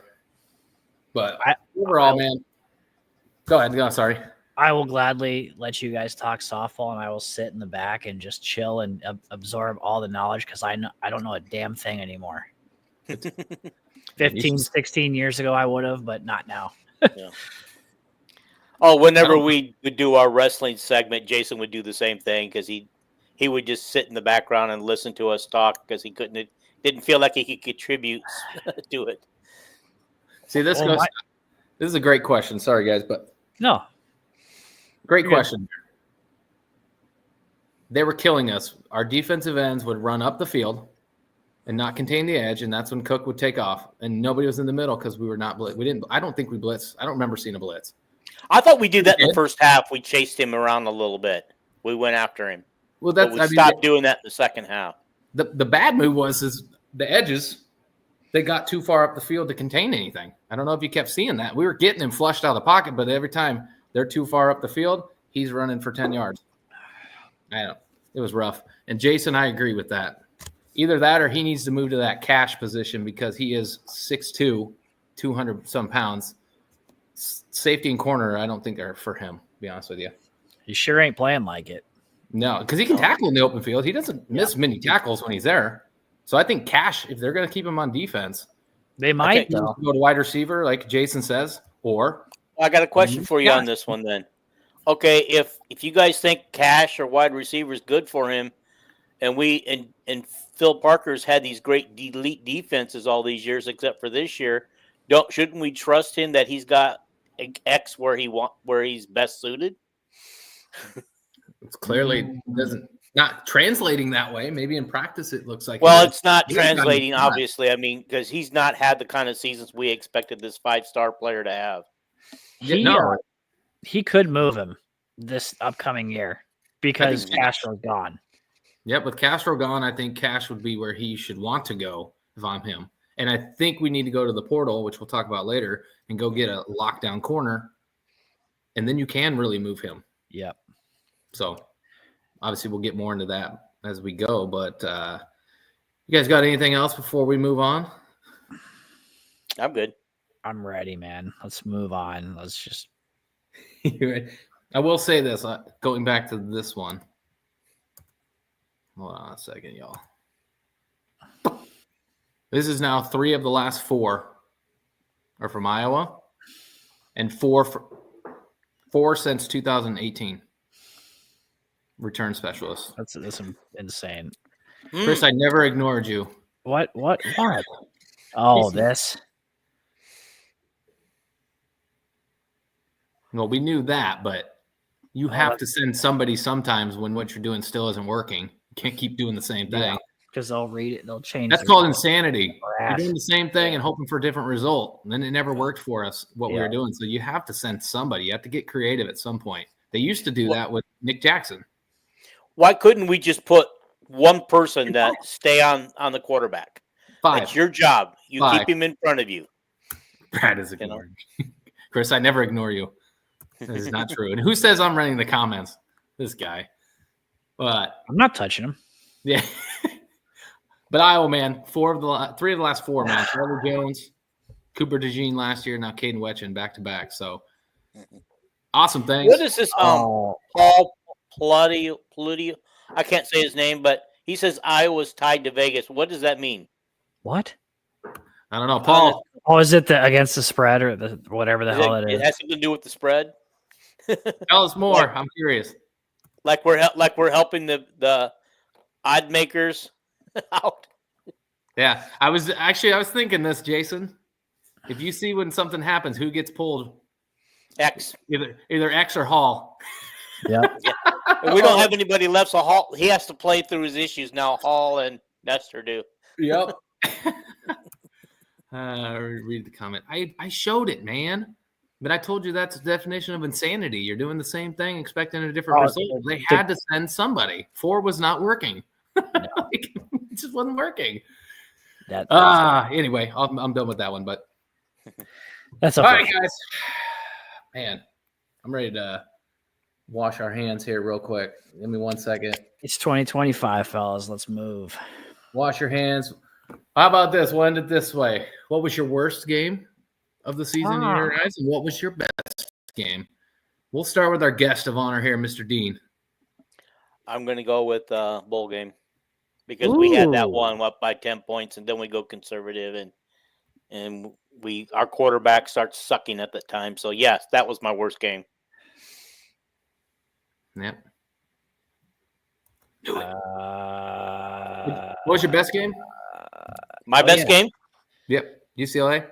Speaker 1: But overall, man, go ahead. Go. Sorry.
Speaker 3: I will gladly let you guys talk softball, and I will sit in the back and just chill and absorb all the knowledge because I don't know a damn thing anymore. 15, 16 years ago, I would have, but not now.
Speaker 2: Yeah. Oh, whenever we would do our wrestling segment, Jason would do the same thing because he would just sit in the background and listen to us talk because he didn't feel like he could contribute to it.
Speaker 1: See, this is a great question. Sorry, guys, but
Speaker 3: no.
Speaker 1: Great question. They were killing us. Our defensive ends would run up the field and not contain the edge, and that's when Cook would take off. And nobody was in the middle because we were not blitz. I don't think we blitzed. I don't remember seeing a blitz.
Speaker 2: I thought we did that in the first half. We chased him around a little bit. We went after him.
Speaker 1: Well,
Speaker 2: we stopped doing that in the second half.
Speaker 1: The bad move was the edges. They got too far up the field to contain anything. I don't know if you kept seeing that. We were getting him flushed out of the pocket, but every time they're too far up the field, he's running for 10 yards. I know. It was rough. And Jason, I agree with that. Either that or he needs to move to that cash position because he is 6'2", 200-some pounds. Safety and corner, I don't think are for him, to be honest with you.
Speaker 3: He sure ain't playing like it.
Speaker 1: No, because he can tackle in the open field. He doesn't miss many tackles when he's there. So I think cash, if they're going to keep him on defense,
Speaker 3: they might
Speaker 1: go to wide receiver, like Jason says, or
Speaker 2: I got a question for you on this one then. Okay, if you guys think cash or wide receiver is good for him, and Phil Parker's had these great elite defenses all these years, except for this year. Shouldn't we trust him that he's got X where he's best suited?
Speaker 1: It's clearly not translating that way. Maybe in practice it looks like.
Speaker 2: Well, it's not translating, obviously. I mean, because he's not had the kind of seasons we expected this 5-star player to have.
Speaker 3: He could move him this upcoming year because Castro's gone.
Speaker 1: Yep, with Castro gone, I think Cash would be where he should want to go if I'm him. And I think we need to go to the portal, which we'll talk about later, and go get a lockdown corner. And then you can really move him.
Speaker 3: Yep.
Speaker 1: So obviously we'll get more into that as we go. But you guys got anything else before we move on?
Speaker 2: I'm good.
Speaker 3: I'm ready, man. Let's move on. Let's just.
Speaker 1: I will say this, going back to this one. Hold on a second, y'all. This is now 3 of the last 4 are from Iowa, and 4 since 2018. Return specialist.
Speaker 3: That's insane.
Speaker 1: Chris, I never ignored you.
Speaker 3: What? Oh, this.
Speaker 1: Well, we knew that, but you have to send somebody sometimes when what you're doing still isn't working. You can't keep doing the same thing.
Speaker 3: Because they'll read it, they'll change.
Speaker 1: That's called insanity. You're doing the same thing and hoping for a different result. And then it never worked for us, what we were doing. So you have to send somebody. You have to get creative at some point. They used to do that with Nick Jackson.
Speaker 2: Why couldn't we just put one person that stay on the quarterback?
Speaker 1: 5.
Speaker 2: That's your job. You
Speaker 1: 5.
Speaker 2: keep him in front of you.
Speaker 1: Brad is ignoring me. Chris, I never ignore you. That is not true. And who says I'm running the comments? This guy. But
Speaker 3: I'm not touching him.
Speaker 1: Yeah. But Iowa, man, 3 of the last 4, man. Trevor Jones, Cooper DeJean last year, now Caden Wetchen back-to-back. So awesome things.
Speaker 2: What is this? Paul Paludio? I can't say his name, but he says Iowa's tied to Vegas. What does that mean?
Speaker 3: What?
Speaker 1: I don't know, Paul.
Speaker 3: Is it against the spread or the whatever the hell it is?
Speaker 2: It has something to do with the spread.
Speaker 1: Tell us more. I'm curious.
Speaker 2: Like we're helping the odd makers out.
Speaker 1: Yeah, I was thinking this, Jason. If you see when something happens, who gets pulled?
Speaker 2: X.
Speaker 1: Either X or Hall.
Speaker 3: Yeah.
Speaker 2: And we don't have anybody left, so Hall he has to play through his issues now. Hall and Nestor do.
Speaker 1: Yep. Read the comment. I showed it, man. But I told you that's the definition of insanity. You're doing the same thing, expecting a different result. They had to send somebody. 4 was not working. It just wasn't working. Anyway, I'm done with that one. But
Speaker 3: that's
Speaker 1: okay. All right, guys. Man, I'm ready to wash our hands here real quick. Give me 1 second.
Speaker 3: It's 2025, fellas. Let's move.
Speaker 1: Wash your hands. How about this? We'll end it this way. What was your worst game of the season in your eyes, and what was your best game? We'll start with our guest of honor here, Mr. Dean.
Speaker 2: I'm going to go with bowl game because we had that one up by 10 points, and then we go conservative, and our quarterback starts sucking at the time. So yes, that was my worst game.
Speaker 1: Yep. What was your best game?
Speaker 2: My best game?
Speaker 1: Yep. UCLA.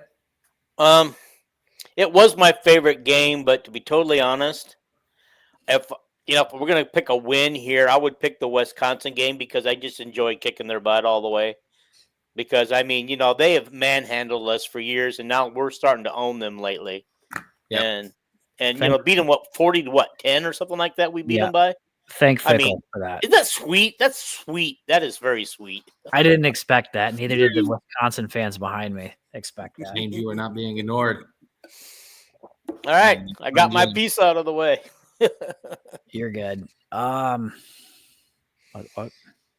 Speaker 2: It was my favorite game, but to be totally honest, if we're gonna pick a win here, I would pick the Wisconsin game because I just enjoy kicking their butt all the way. Because they have manhandled us for years, and now we're starting to own them lately. Yep. And beat them 40 to 10 or something like that. We beat them by.
Speaker 3: Thank Fickle for that.
Speaker 2: Isn't that sweet? That's sweet. That is very sweet.
Speaker 3: I didn't expect that. Neither did the Wisconsin fans behind me expect that.
Speaker 1: James, you are not being ignored.
Speaker 2: All right. I got my piece out of the way.
Speaker 3: You're good.
Speaker 1: What?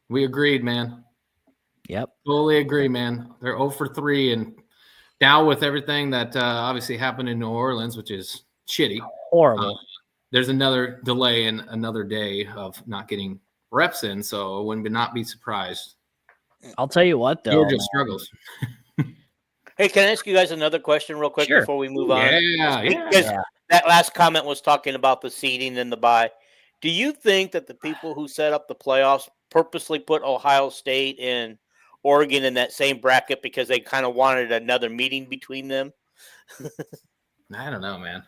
Speaker 1: We agreed, man.
Speaker 3: Yep.
Speaker 1: Totally agree, man. They're 0 for 3. And now with everything that obviously happened in New Orleans, which is shitty.
Speaker 3: Horrible.
Speaker 1: There's another delay and another day of not getting reps in, so I would not be surprised.
Speaker 3: I'll tell you what, though.
Speaker 1: Georgia struggles.
Speaker 2: Hey, can I ask you guys another question real quick before we move on?
Speaker 1: Yeah.
Speaker 2: That last comment was talking about the seeding and the bye. Do you think that the people who set up the playoffs purposely put Ohio State and Oregon in that same bracket because they kind of wanted another meeting between them?
Speaker 1: I don't know, man.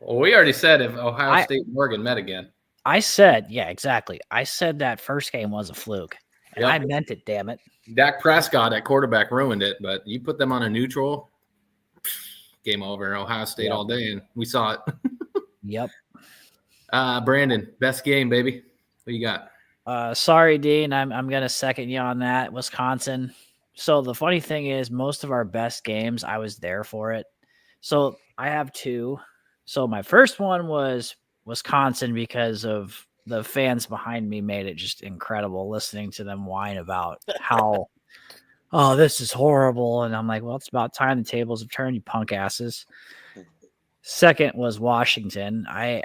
Speaker 1: Well, we already said if Ohio State and Oregon met again.
Speaker 3: I said, yeah, exactly. I said that first game was a fluke. And I meant it, damn it.
Speaker 1: Dak Prescott at quarterback ruined it, but you put them on a neutral, game over. Ohio State all day, and we saw it.
Speaker 3: Yep.
Speaker 1: Brandon, best game, baby. What you got?
Speaker 3: Sorry, Dean. I'm gonna second you on that. Wisconsin. So the funny thing is, most of our best games, I was there for it. So I have two. So my first one was Wisconsin because of the fans behind me made it just incredible listening to them whine about how, oh, this is horrible. And I'm like, well, it's about time the tables have turned, you punk asses. Second was Washington. I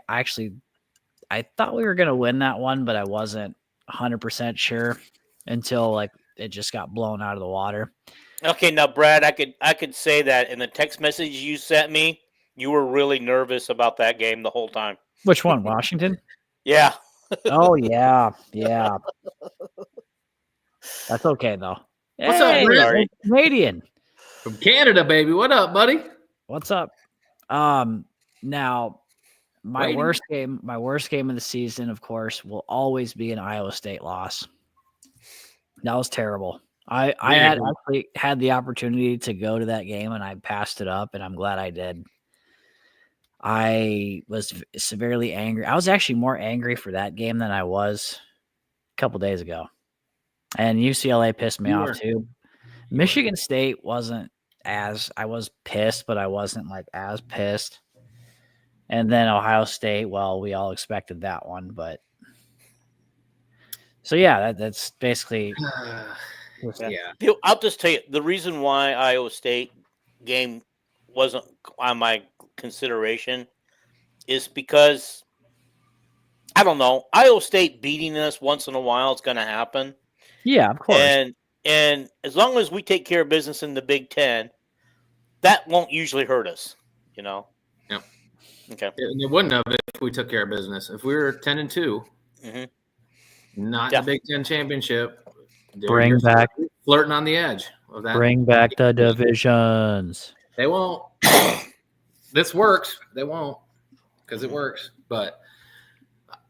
Speaker 3: thought we were going to win that one, but I wasn't 100% sure until like it just got blown out of the water.
Speaker 2: Okay, now Brad, I could say that in the text message you sent me, you were really nervous about that game the whole time.
Speaker 3: Which one, Washington?
Speaker 2: Yeah.
Speaker 3: Oh yeah. That's okay though.
Speaker 1: What's up, Brad?
Speaker 3: Canadian
Speaker 1: from Canada, baby? What up, buddy?
Speaker 3: What's up? Now my worst game of the season, of course, will always be an Iowa State loss. That was terrible. I had actually had the opportunity to go to that game and I passed it up, and I'm glad I did. I was severely angry. I was actually more angry for that game than I was a couple days ago. And UCLA pissed me off too. Michigan State wasn't as, I was pissed, but I wasn't like as pissed. And then Ohio State, well, we all expected that one, but so yeah, that's basically
Speaker 2: yeah. I'll just tell you the reason why Iowa State game wasn't on my consideration is because I don't know, Iowa State beating us once in a while is going to happen.
Speaker 3: Yeah, of course.
Speaker 2: And as long as we take care of business in the Big Ten, that won't usually hurt us, you know.
Speaker 1: Yeah.
Speaker 2: Okay.
Speaker 1: And it wouldn't have if we took care of business. If we were 10-2, not the Big Ten championship,
Speaker 3: bring back
Speaker 1: flirting on the edge of that.
Speaker 3: Bring back the divisions.
Speaker 1: They won't. This works. They won't because it works. But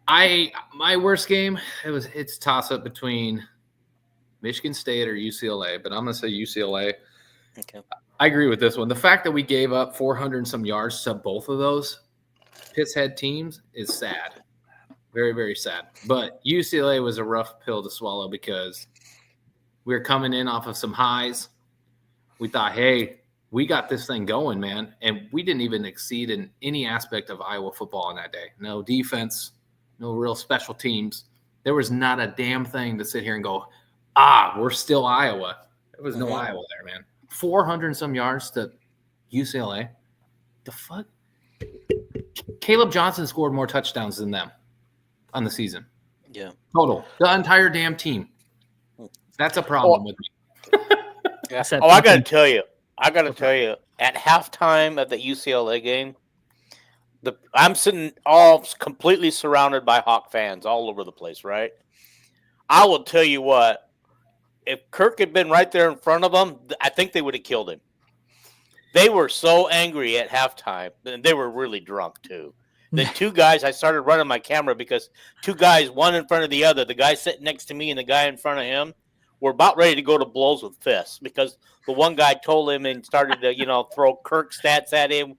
Speaker 1: my worst game, it's toss up between Michigan State or UCLA, but I'm gonna say UCLA.
Speaker 2: Okay.
Speaker 1: I agree with this one. The fact that we gave up 400 and some yards to both of those Pitt's head teams is sad. Very, very sad. But UCLA was a rough pill to swallow because we were coming in off of some highs. We thought, hey, we got this thing going, man. And we didn't even exceed in any aspect of Iowa football on that day. No defense, no real special teams. There was not a damn thing to sit here and go, we're still Iowa. There was no Iowa there, man. 400 and some yards to UCLA. The fuck? Caleb Johnson scored more touchdowns than them on the season.
Speaker 2: Yeah.
Speaker 1: Total. The entire damn team. That's a problem with me.
Speaker 2: I got to tell you. At halftime at the UCLA game, I'm sitting all completely surrounded by Hawk fans all over the place, right? I will tell you what, if Kirk had been right there in front of them, I think they would have killed him. They were so angry at halftime, and they were really drunk too. The two guys, I started running my camera because two guys, one in front of the other, the guy sitting next to me and the guy in front of him, were about ready to go to blows with fists because the one guy told him and started to, throw Kirk stats at him,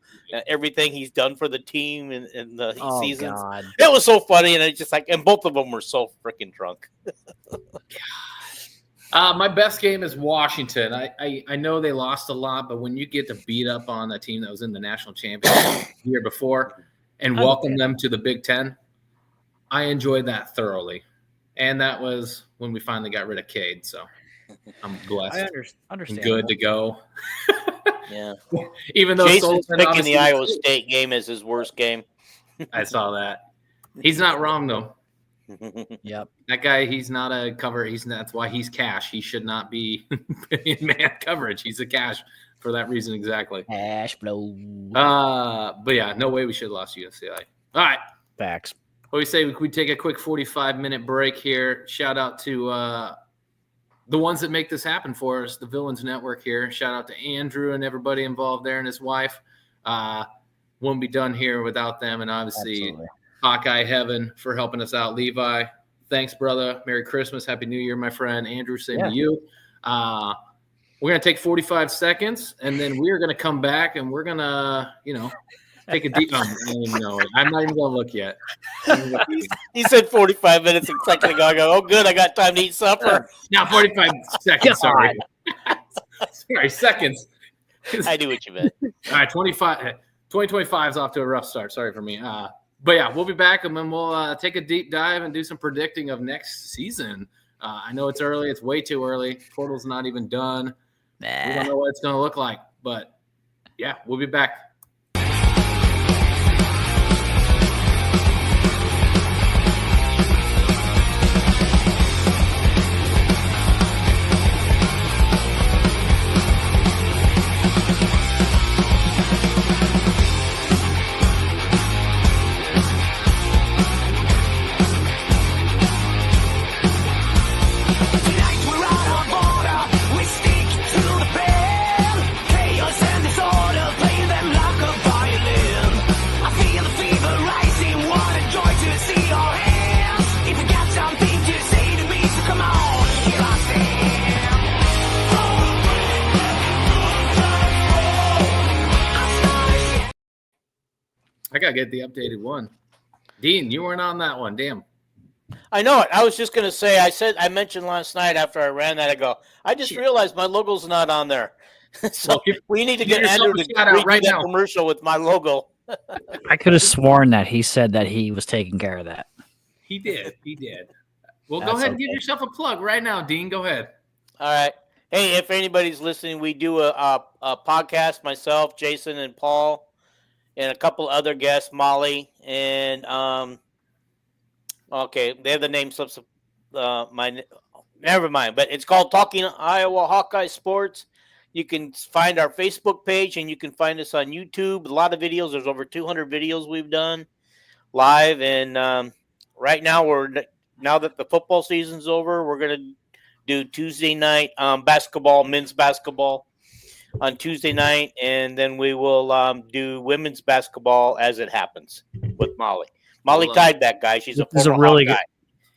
Speaker 2: everything he's done for the team in the seasons. God. It was so funny, and it's just like, and both of them were so freaking drunk.
Speaker 1: My best game is Washington. I know they lost a lot, but when you get to beat up on a team that was in the national championship the year before and welcome them to the Big Ten, I enjoyed that thoroughly. And that was when we finally got rid of Cade. So I'm blessed.
Speaker 3: I understand.
Speaker 1: Good to go.
Speaker 2: Yeah.
Speaker 1: Even though
Speaker 2: Jason's picking the Iowa State game as his worst game.
Speaker 1: I saw that. He's not wrong though.
Speaker 3: Yep.
Speaker 1: That guy, he's not a cover. That's why he's cash. He should not be in man coverage. He's a cash for that reason exactly.
Speaker 3: Cash flow.
Speaker 1: But yeah, no way we should have lost UCLA. All right.
Speaker 3: Facts.
Speaker 1: we say we take a quick 45-minute break here. Shout out to the ones that make this happen for us, the Villains Network here. Shout out to Andrew and everybody involved there and his wife. Won't be done here without them. And obviously,
Speaker 3: Absolutely.
Speaker 1: Hawkeye Heaven for helping us out. Levi, thanks, brother. Merry Christmas. Happy New Year, my friend. Andrew, same to you. We're going to take 45 seconds, and then we're going to come back, and we're going to, take a deep – I'm not even going to look yet.
Speaker 2: He said 45 minutes a second ago. I go, oh, good, I got time to eat supper.
Speaker 1: Now 45 seconds, sorry. Sorry, seconds.
Speaker 2: I knew what you meant.
Speaker 1: All right, 2025 is off to a rough start. Sorry for me. But, yeah, we'll be back, and then we'll take a deep dive and do some predicting of next season. I know it's early. It's way too early. Portal's not even done. We don't know what it's going to look like. But, yeah, we'll be back. I got to get the updated one. Dean, you weren't on that one. Damn.
Speaker 2: I know it. I was just going to say, I mentioned last night after I ran that, I go, I just realized my logo's not on there. So we need to get Andrew to redo
Speaker 1: right
Speaker 2: that
Speaker 1: now.
Speaker 2: commercial with my logo.
Speaker 3: I could have sworn that he said that he was taking care of that.
Speaker 1: He did. Well, go ahead and give yourself a plug right now, Dean. Go ahead.
Speaker 2: All right. Hey, if anybody's listening, we do a podcast, myself, Jason, and Paul, and a couple other guests, Molly, and okay, they have the name slips. Never mind. But it's called Talking Iowa Hawkeye Sports. You can find our Facebook page, and you can find us on YouTube. A lot of videos. There's over 200 videos we've done live, and right now now that the football season's over, we're gonna do Tuesday night basketball, men's basketball on Tuesday night, and then we will do women's basketball as it happens with Molly. Molly tied that guy. She's a
Speaker 3: really good.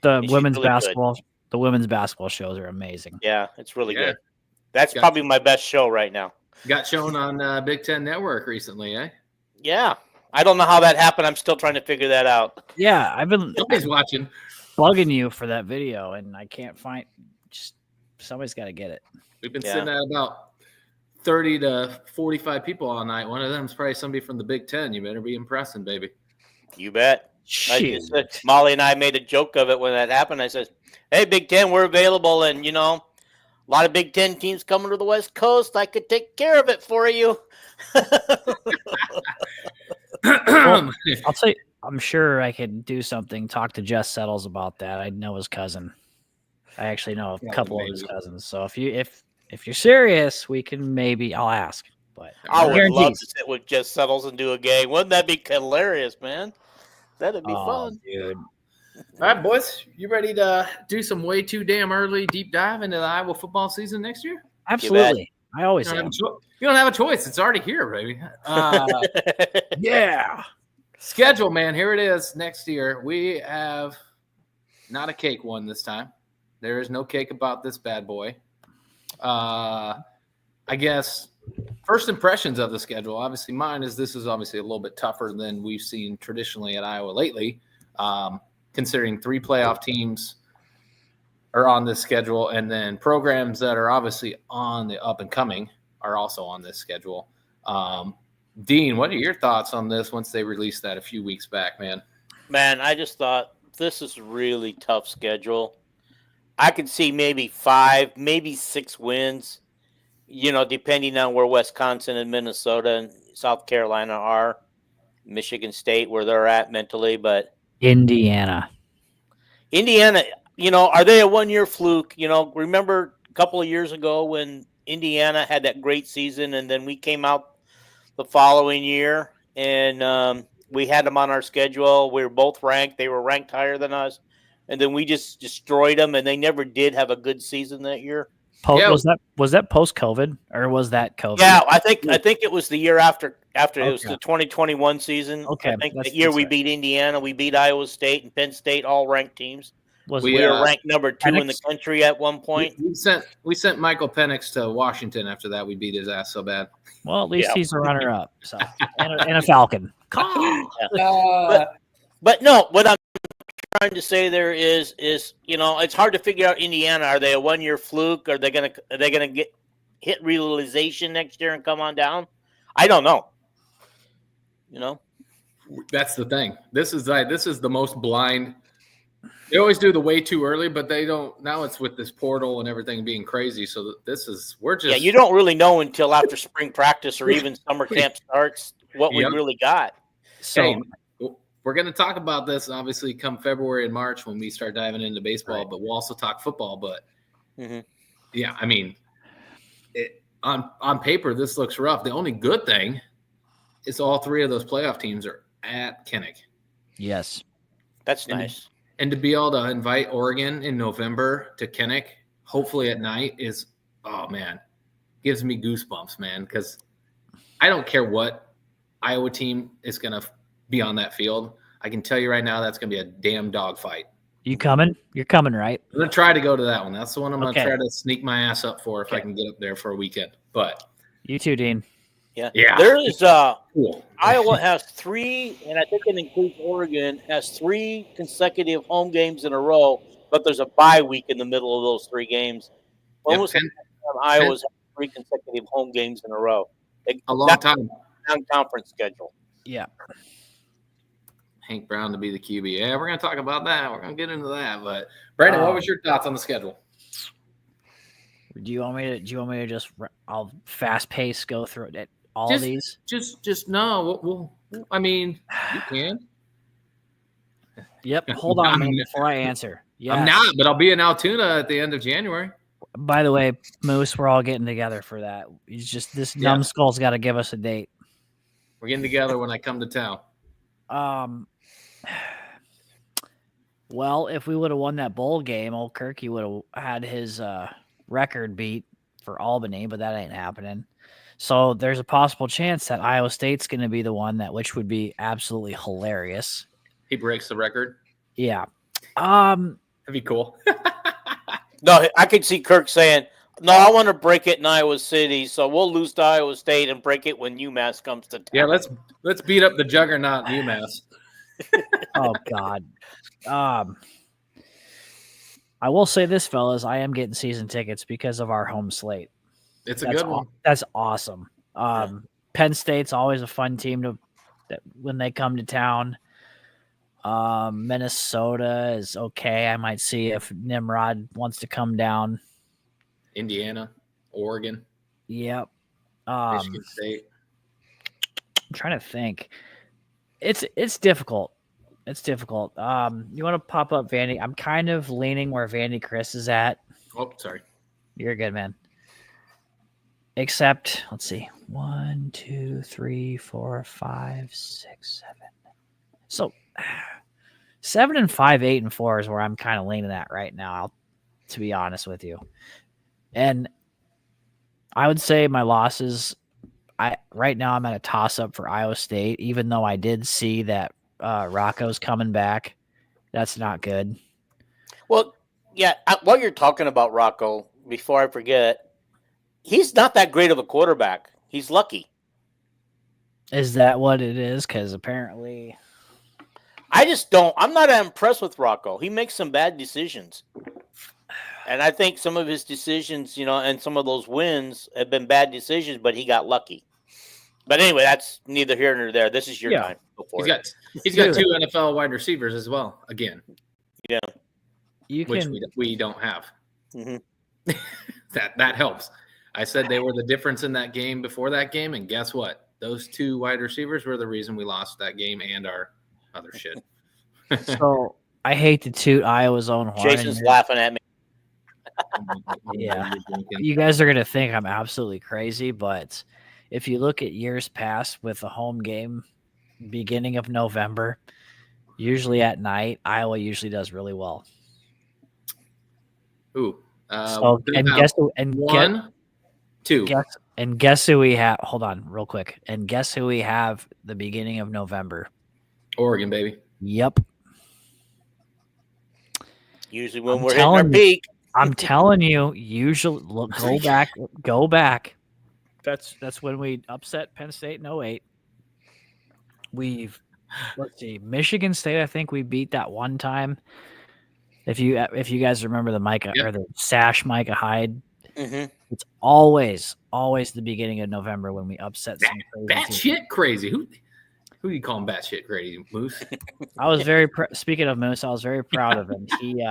Speaker 2: The
Speaker 3: women's basketball. Good. The women's basketball shows are amazing.
Speaker 2: Yeah, it's really good. That's probably my best show right now.
Speaker 1: Got shown on Big Ten Network recently, eh?
Speaker 2: Yeah, I don't know how that happened. I'm still trying to figure that out.
Speaker 3: Yeah, I've been
Speaker 1: watching,
Speaker 3: bugging you for that video, and I can't find. Just somebody's got to get it.
Speaker 1: We've been sitting at about 30 to 45 people all night. One of them is probably somebody from the Big Ten. You better be impressing, baby.
Speaker 2: You bet. Molly and I made a joke of it when that happened. I said, hey, Big Ten, we're available. And, a lot of Big Ten teams coming to the West Coast. I could take care of it for you.
Speaker 3: Well, I'll tell you, I'm sure I could do something, talk to Jess Settles about that. I know his cousin. I actually know a couple of his cousins. So if you're serious, we can I'll ask. But
Speaker 2: I would love to sit with Jess Settles and do a game. Wouldn't that be hilarious, man? That'd be fun.
Speaker 3: Dude.
Speaker 1: All right, boys. You ready to do some way too damn early deep dive into the Iowa football season next year?
Speaker 3: Absolutely. I always
Speaker 1: am. You don't have a choice. It's already here, baby.
Speaker 3: Yeah.
Speaker 1: Schedule, man. Here it is next year. We have not a cake one this time. There is no cake about this bad boy. I guess first impressions of the schedule. Obviously, mine is this is obviously a little bit tougher than we've seen traditionally at Iowa lately, considering 3 playoff teams are on this schedule, and then programs that are obviously on the up and coming are also on this schedule. Dean, what are your thoughts on this once they released that a few weeks back, man?
Speaker 2: Man, I just thought this is a really tough schedule. I could see maybe 5, maybe 6 wins, depending on where Wisconsin and Minnesota and South Carolina are, Michigan State, where they're at mentally. But
Speaker 3: Indiana,
Speaker 2: are they a one-year fluke? Remember a couple of years ago when Indiana had that great season, and then we came out the following year and We had them on our schedule. We were both ranked. They were ranked higher than us. And then we just destroyed them, and they never did have a good season that year.
Speaker 3: Was that post COVID or was that COVID?
Speaker 2: Yeah, I think it was the year after it was the 2021 season.
Speaker 3: Okay,
Speaker 2: I think that year we beat Indiana, we beat Iowa State and Penn State, all ranked teams. We were ranked number 2 in the country at one point.
Speaker 1: We sent Michael Penix to Washington after that. We beat his ass so bad.
Speaker 3: Well, at least he's a runner-up, so and a Falcon.
Speaker 2: But no, what I'm trying to say there is it's hard to figure out Indiana. Are they a 1-year fluke? Are they gonna get hit realization next year and come on down? I don't know.
Speaker 1: That's the thing. This is the most blind. They always do the way too early, but they don't. Now it's with this portal and everything being crazy. So you
Speaker 2: don't really know until after spring practice or even summer camp starts what we really got.
Speaker 1: So we're going to talk about this obviously come February and March when we start diving into baseball, right. But we'll also talk football. But yeah, I mean, on paper this looks rough. The only good thing is all 3 of those playoff teams are at Kinnick.
Speaker 3: Yes,
Speaker 2: that's nice.
Speaker 1: And to be able to invite Oregon in November to Kinnick, hopefully at night, gives me goosebumps, man. Because I don't care what Iowa team is going to be on that field. I can tell you right now that's going to be a damn dogfight.
Speaker 3: You coming? You're coming, right?
Speaker 1: I'm going to try to go to that one. That's the one I'm going to try to sneak my ass up for if I can get up there for a weekend. But
Speaker 3: you too, Dean.
Speaker 2: Yeah. There is cool. Iowa has 3, and I think it includes Oregon, has 3 consecutive home games in a row, but there's a bye week in the middle of those 3 games. Almost Iowa's had 3 consecutive home games in a row.
Speaker 1: A long time.
Speaker 2: Non-conference schedule.
Speaker 3: Yeah.
Speaker 1: Hank Brown to be the QB. Yeah, we're going to talk about that. We're going to get into that. But Brandon, what was your thoughts on the schedule?
Speaker 3: Do you want me to just I'll fast pace go through it? These?
Speaker 1: Just no. I mean, you can.
Speaker 3: Yep. Hold on a minute before I answer.
Speaker 1: Yes. I'm not, but I'll be in Altoona at the end of January.
Speaker 3: By the way, Moose, we're all getting together for that. It's just this numbskull's got to give us a date.
Speaker 1: We're getting together when I come to town.
Speaker 3: Well, if we would have won that bowl game, old Kirky would have had his record beat for Albany, but that ain't happening. So there's a possible chance that Iowa State's going to be the one which would be absolutely hilarious.
Speaker 1: He breaks the record.
Speaker 3: Yeah.
Speaker 1: That'd be cool.
Speaker 2: No, I could see Kirk saying, "No, I want to break it in Iowa City, so we'll lose to Iowa State and break it when UMass comes to town."
Speaker 1: Yeah, let's beat up the juggernaut UMass.
Speaker 3: Oh God. I will say this, fellas, I am getting season tickets because of our home slate.
Speaker 1: It's a good one.
Speaker 3: That's awesome. Penn State's always a fun team when they come to town. Minnesota is okay. I might see if Nimrod wants to come down.
Speaker 1: Indiana, Oregon.
Speaker 3: Yep.
Speaker 1: Michigan State.
Speaker 3: I'm trying to think. It's difficult. It's difficult. You want to pop up Vandy? I'm kind of leaning where Vandy Chris is at.
Speaker 1: Oh, sorry.
Speaker 3: You're good, man. Except, let's see. 1, 2, 3, 4, 5, 6, 7. So 7 and 5, 8 and 4 is where I'm kind of leaning at right now, to be honest with you. And I would say my losses, right now I'm at a toss-up for Iowa State, even though I did see that Rocco's coming back. That's not good.
Speaker 2: Well, yeah, while you're talking about Rocco, before I forget, he's not that great of a quarterback. He's lucky.
Speaker 3: Is that what it is? Because apparently...
Speaker 2: I'm not impressed with Rocco. He makes some bad decisions. And I think some of his decisions, and some of those wins have been bad decisions, but he got lucky. But anyway, that's neither here nor there. This is your time.
Speaker 1: He's got 2 NFL wide receivers as well, again.
Speaker 2: Yeah.
Speaker 1: Which we don't have.
Speaker 2: Mm-hmm.
Speaker 1: That helps. I said they were the difference in that game before that game, and guess what? Those 2 wide receivers were the reason we lost that game and our other shit.
Speaker 3: So I hate to toot Iowa's own horn.
Speaker 2: Jason's laughing at me.
Speaker 3: Yeah. You guys are going to think I'm absolutely crazy, but if you look at years past with a home game beginning of November, usually at night, Iowa usually does really well.
Speaker 1: Ooh.
Speaker 3: So guess who we have. Hold on, real quick. And guess who we have the beginning of November?
Speaker 1: Oregon, baby.
Speaker 3: Yep.
Speaker 2: Usually when we're hitting our peak.
Speaker 3: I'm telling you, usually go back. That's when we upset Penn State in 08. Let's see, Michigan State, I think we beat that one time. If you guys remember the Micah or the Sash Micah Hyde, it's always the beginning of November when we upset some
Speaker 1: batshit crazy. Who do you call him batshit crazy? Moose?
Speaker 3: I was speaking of Moose, I was very proud of him. He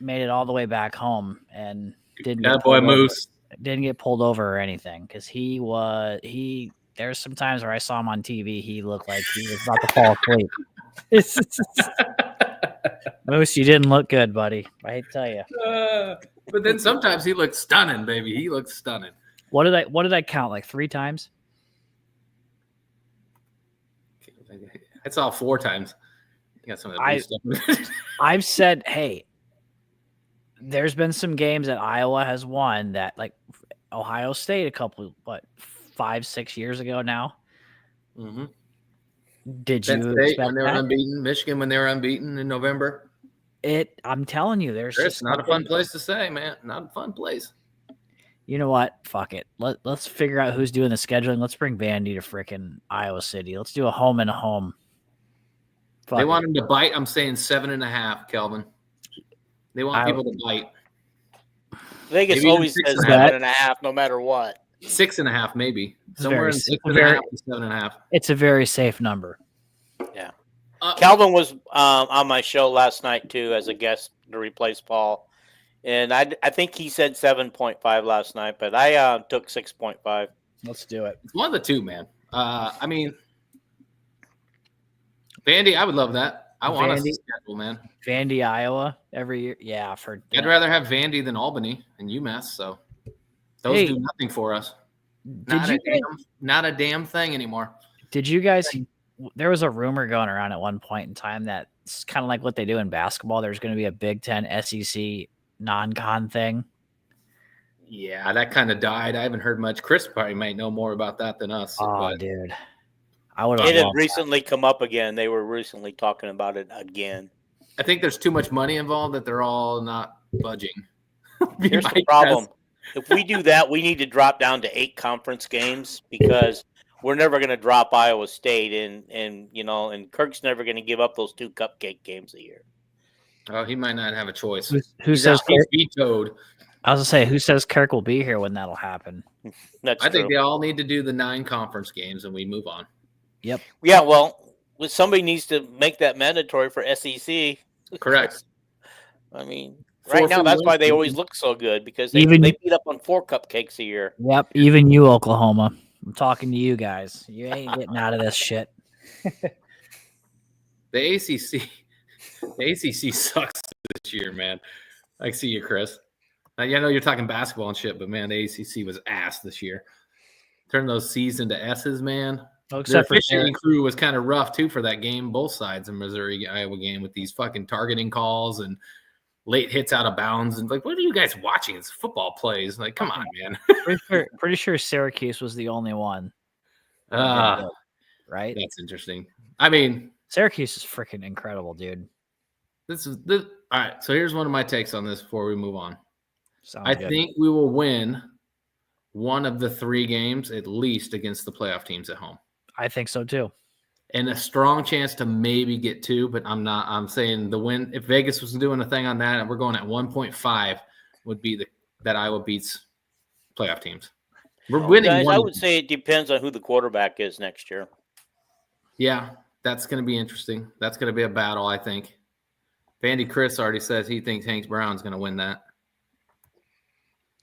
Speaker 3: made it all the way back home and didn't get pulled over or anything because there's some times where I saw him on TV, he looked like he was about to fall asleep. Moose, you didn't look good, buddy. I hate to tell you.
Speaker 1: But then sometimes he looked stunning, baby. He looked stunning.
Speaker 3: What did I count? Like 3 times?
Speaker 1: I saw 4 times. You got some of
Speaker 3: the I've said, hey, there's been some games that Iowa has won that, like Ohio State, a couple, 5-6 years ago now.
Speaker 1: Mm-hmm.
Speaker 3: Did
Speaker 1: Penn
Speaker 3: you
Speaker 1: State
Speaker 3: expect
Speaker 1: when they were unbeaten? Michigan when they were unbeaten in November?
Speaker 3: I'm telling you,
Speaker 1: it's not a fun place to say, man. Not a fun place.
Speaker 3: You know what? Fuck it. Let's figure out who's doing the scheduling. Let's bring Vandy to frickin' Iowa City. Let's do a home and a home.
Speaker 1: They want him to bite. I'm saying 7.5, Kelvin. They want people to bite.
Speaker 2: Vegas always says 7.5, no matter what.
Speaker 1: 6.5, maybe. Somewhere in 6.5 to 7.5.
Speaker 3: It's a very safe number.
Speaker 2: Yeah. Calvin was on my show last night too as a guest to replace Paul, and I think he said 7.5 last night, but I took 6.5.
Speaker 3: Let's do it.
Speaker 1: It's one of the two, man. I mean, Vandy, I would love that. I want us to schedule, man.
Speaker 3: Vandy, Iowa, every year. Yeah,
Speaker 1: I'd rather have Vandy than Albany and UMass. So those do nothing for us. Not a damn thing anymore.
Speaker 3: Did you guys? There was a rumor going around at one point in time that it's kind of like what they do in basketball. There's going to be a Big Ten SEC non-con thing.
Speaker 1: Yeah, that kind of died. I haven't heard much. Chris probably might know more about that than us.
Speaker 3: Dude.
Speaker 2: It had recently come up again. They were recently talking about it again.
Speaker 1: I think there's too much money involved that they're all not budging.
Speaker 2: Here's the problem. If we do that, we need to drop down to 8 conference games because we're never going to drop Iowa State, and Kirk's never going to give up those 2 cupcake games a year.
Speaker 1: Oh, he might not have a choice.
Speaker 3: Who says
Speaker 1: he's vetoed?
Speaker 3: I was going to say, who says Kirk will be here when that'll happen?
Speaker 1: I think they all need to do the 9 conference games, and we move on.
Speaker 3: Yep.
Speaker 2: Yeah, well, somebody needs to make that mandatory for SEC.
Speaker 1: Correct.
Speaker 2: I mean, right now, that's why they always look so good, because they beat up on 4 cupcakes a year.
Speaker 3: Yep, even you, Oklahoma. I'm talking to you guys. You ain't getting out of this shit.
Speaker 1: The ACC sucks this year, man. I see you, Chris. I know you're talking basketball and shit, but man, the ACC was ass this year. Turn those C's into S's, man.
Speaker 3: Well,
Speaker 1: the officiating crew was kind of rough too for that game, both sides of Missouri-Iowa game, with these fucking targeting calls and late hits out of bounds, and like, what are you guys watching? It's football plays. Like, come on, man.
Speaker 3: pretty sure Syracuse was the only one.
Speaker 1: Right? That's interesting. I mean,
Speaker 3: Syracuse is freaking incredible, dude.
Speaker 1: All right. So here's one of my takes on this before we move on.
Speaker 3: I
Speaker 1: think we will win one of the 3 games at least against the playoff teams at home.
Speaker 3: I think so too.
Speaker 1: And a strong chance to maybe get 2, but I'm saying the win. If Vegas was doing a thing on that, and we're going at 1.5, would be that Iowa beats playoff teams. We're winning.
Speaker 2: Guys, I would say it depends on who the quarterback is next year.
Speaker 1: Yeah, that's going to be interesting. That's going to be a battle, I think. Vandy Chris already says he thinks Hank Brown's going to win that.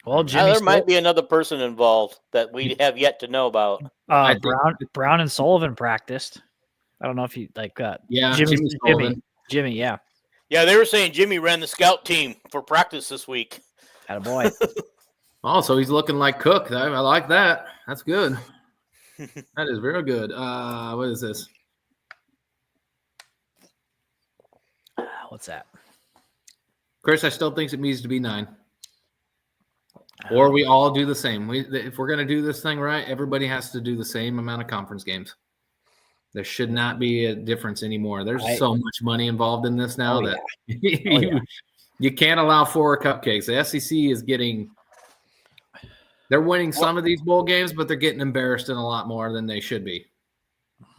Speaker 3: Well, Jimmy,
Speaker 2: there might be another person involved that we have yet to know about.
Speaker 3: Brown and Sullivan practiced. I don't know if you like.
Speaker 1: Yeah,
Speaker 3: Jimmy. Yeah.
Speaker 2: Yeah, they were saying Jimmy ran the scout team for practice this week.
Speaker 3: Attaboy.
Speaker 1: Oh, so he's looking like Cook. I like that. That's good. That is very good. What is this?
Speaker 3: What's that?
Speaker 1: Chris, I still think it needs to be 9. Or we all do the same. If we're going to do this thing right, everybody has to do the same amount of conference games. There should not be a difference anymore. There's so much money involved in this now that you can't allow 4 cupcakes. The SEC is getting – they're winning some of these bowl games, but they're getting embarrassed in a lot more than they should be.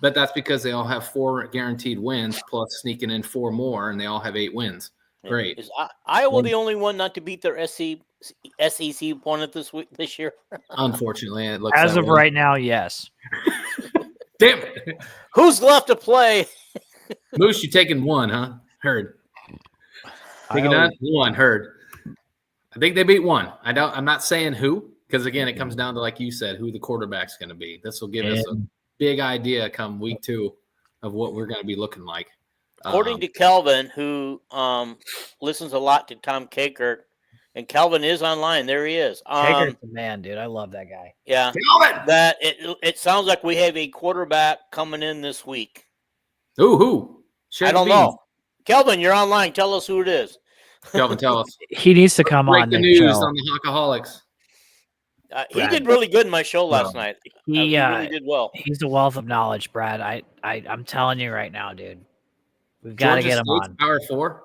Speaker 1: But that's because they all have 4 guaranteed wins plus sneaking in 4 more, and they all have 8 wins. Great.
Speaker 2: Is Iowa the only one not to beat their SEC opponent this year?
Speaker 1: Unfortunately, it looks
Speaker 3: as of
Speaker 1: way.
Speaker 3: right now, yes.
Speaker 1: Damn it.
Speaker 2: Who's left to play?
Speaker 1: Moose, you taking 1, huh? Heard. Taking 1, heard. I think they beat 1. I'm not saying who, because again, it comes down to, like you said, who the quarterback's going to be. This will give us a big idea come week 2 of what we're going to be looking like.
Speaker 2: According to Kelvin, who listens a lot to Tom Kaker, and Kelvin is online. There he is.
Speaker 3: Kaker's the man, dude. I love that guy.
Speaker 2: Yeah.
Speaker 1: Kelvin!
Speaker 2: That it sounds like we have a quarterback coming in this week.
Speaker 1: Ooh, who?
Speaker 2: I don't know. Kelvin, you're online. Tell us who it is.
Speaker 1: Kelvin, tell us.
Speaker 3: He needs to come on
Speaker 1: the
Speaker 3: the
Speaker 1: news
Speaker 3: show.
Speaker 1: on the Hawkaholics.
Speaker 2: He did really good in my show last night. He really did well.
Speaker 3: He's a wealth of knowledge, Brad. I'm telling you right now, dude. We've got to get him on.
Speaker 1: Power 4?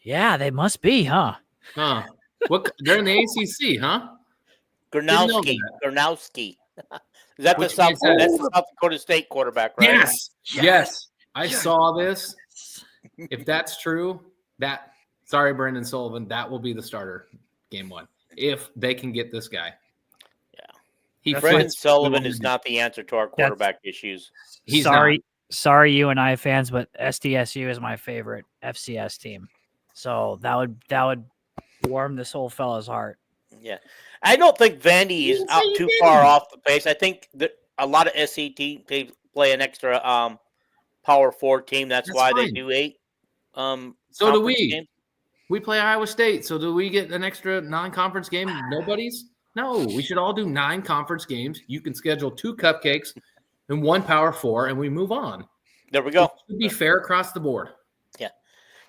Speaker 3: Yeah, they must be, huh?
Speaker 1: Huh. They're in the ACC, huh?
Speaker 2: Gronowski. Is that the South Dakota State quarterback, right?
Speaker 1: Yes. I saw this. If that's true, sorry, Brendan Sullivan, that will be the starter game 1. If they can get this guy.
Speaker 2: Yeah. Brendan Sullivan is not the answer to our quarterback issues.
Speaker 3: Sorry, UNI fans, but SDSU is my favorite FCS team. So that would warm this whole fella's heart.
Speaker 2: Yeah. I don't think Vandy is out too far off the pace. I think that a lot of SEC teams play an extra Power 4 team. That's why fine. They do 8
Speaker 1: so do we.
Speaker 2: Games.
Speaker 1: We play Iowa State. So do we get an extra non-conference game? Nobody's? No, we should all do 9 conference games. You can schedule 2 cupcakes and 1 Power 4, and we move on.
Speaker 2: There we go.
Speaker 1: It should be fair across the board.
Speaker 2: Yeah.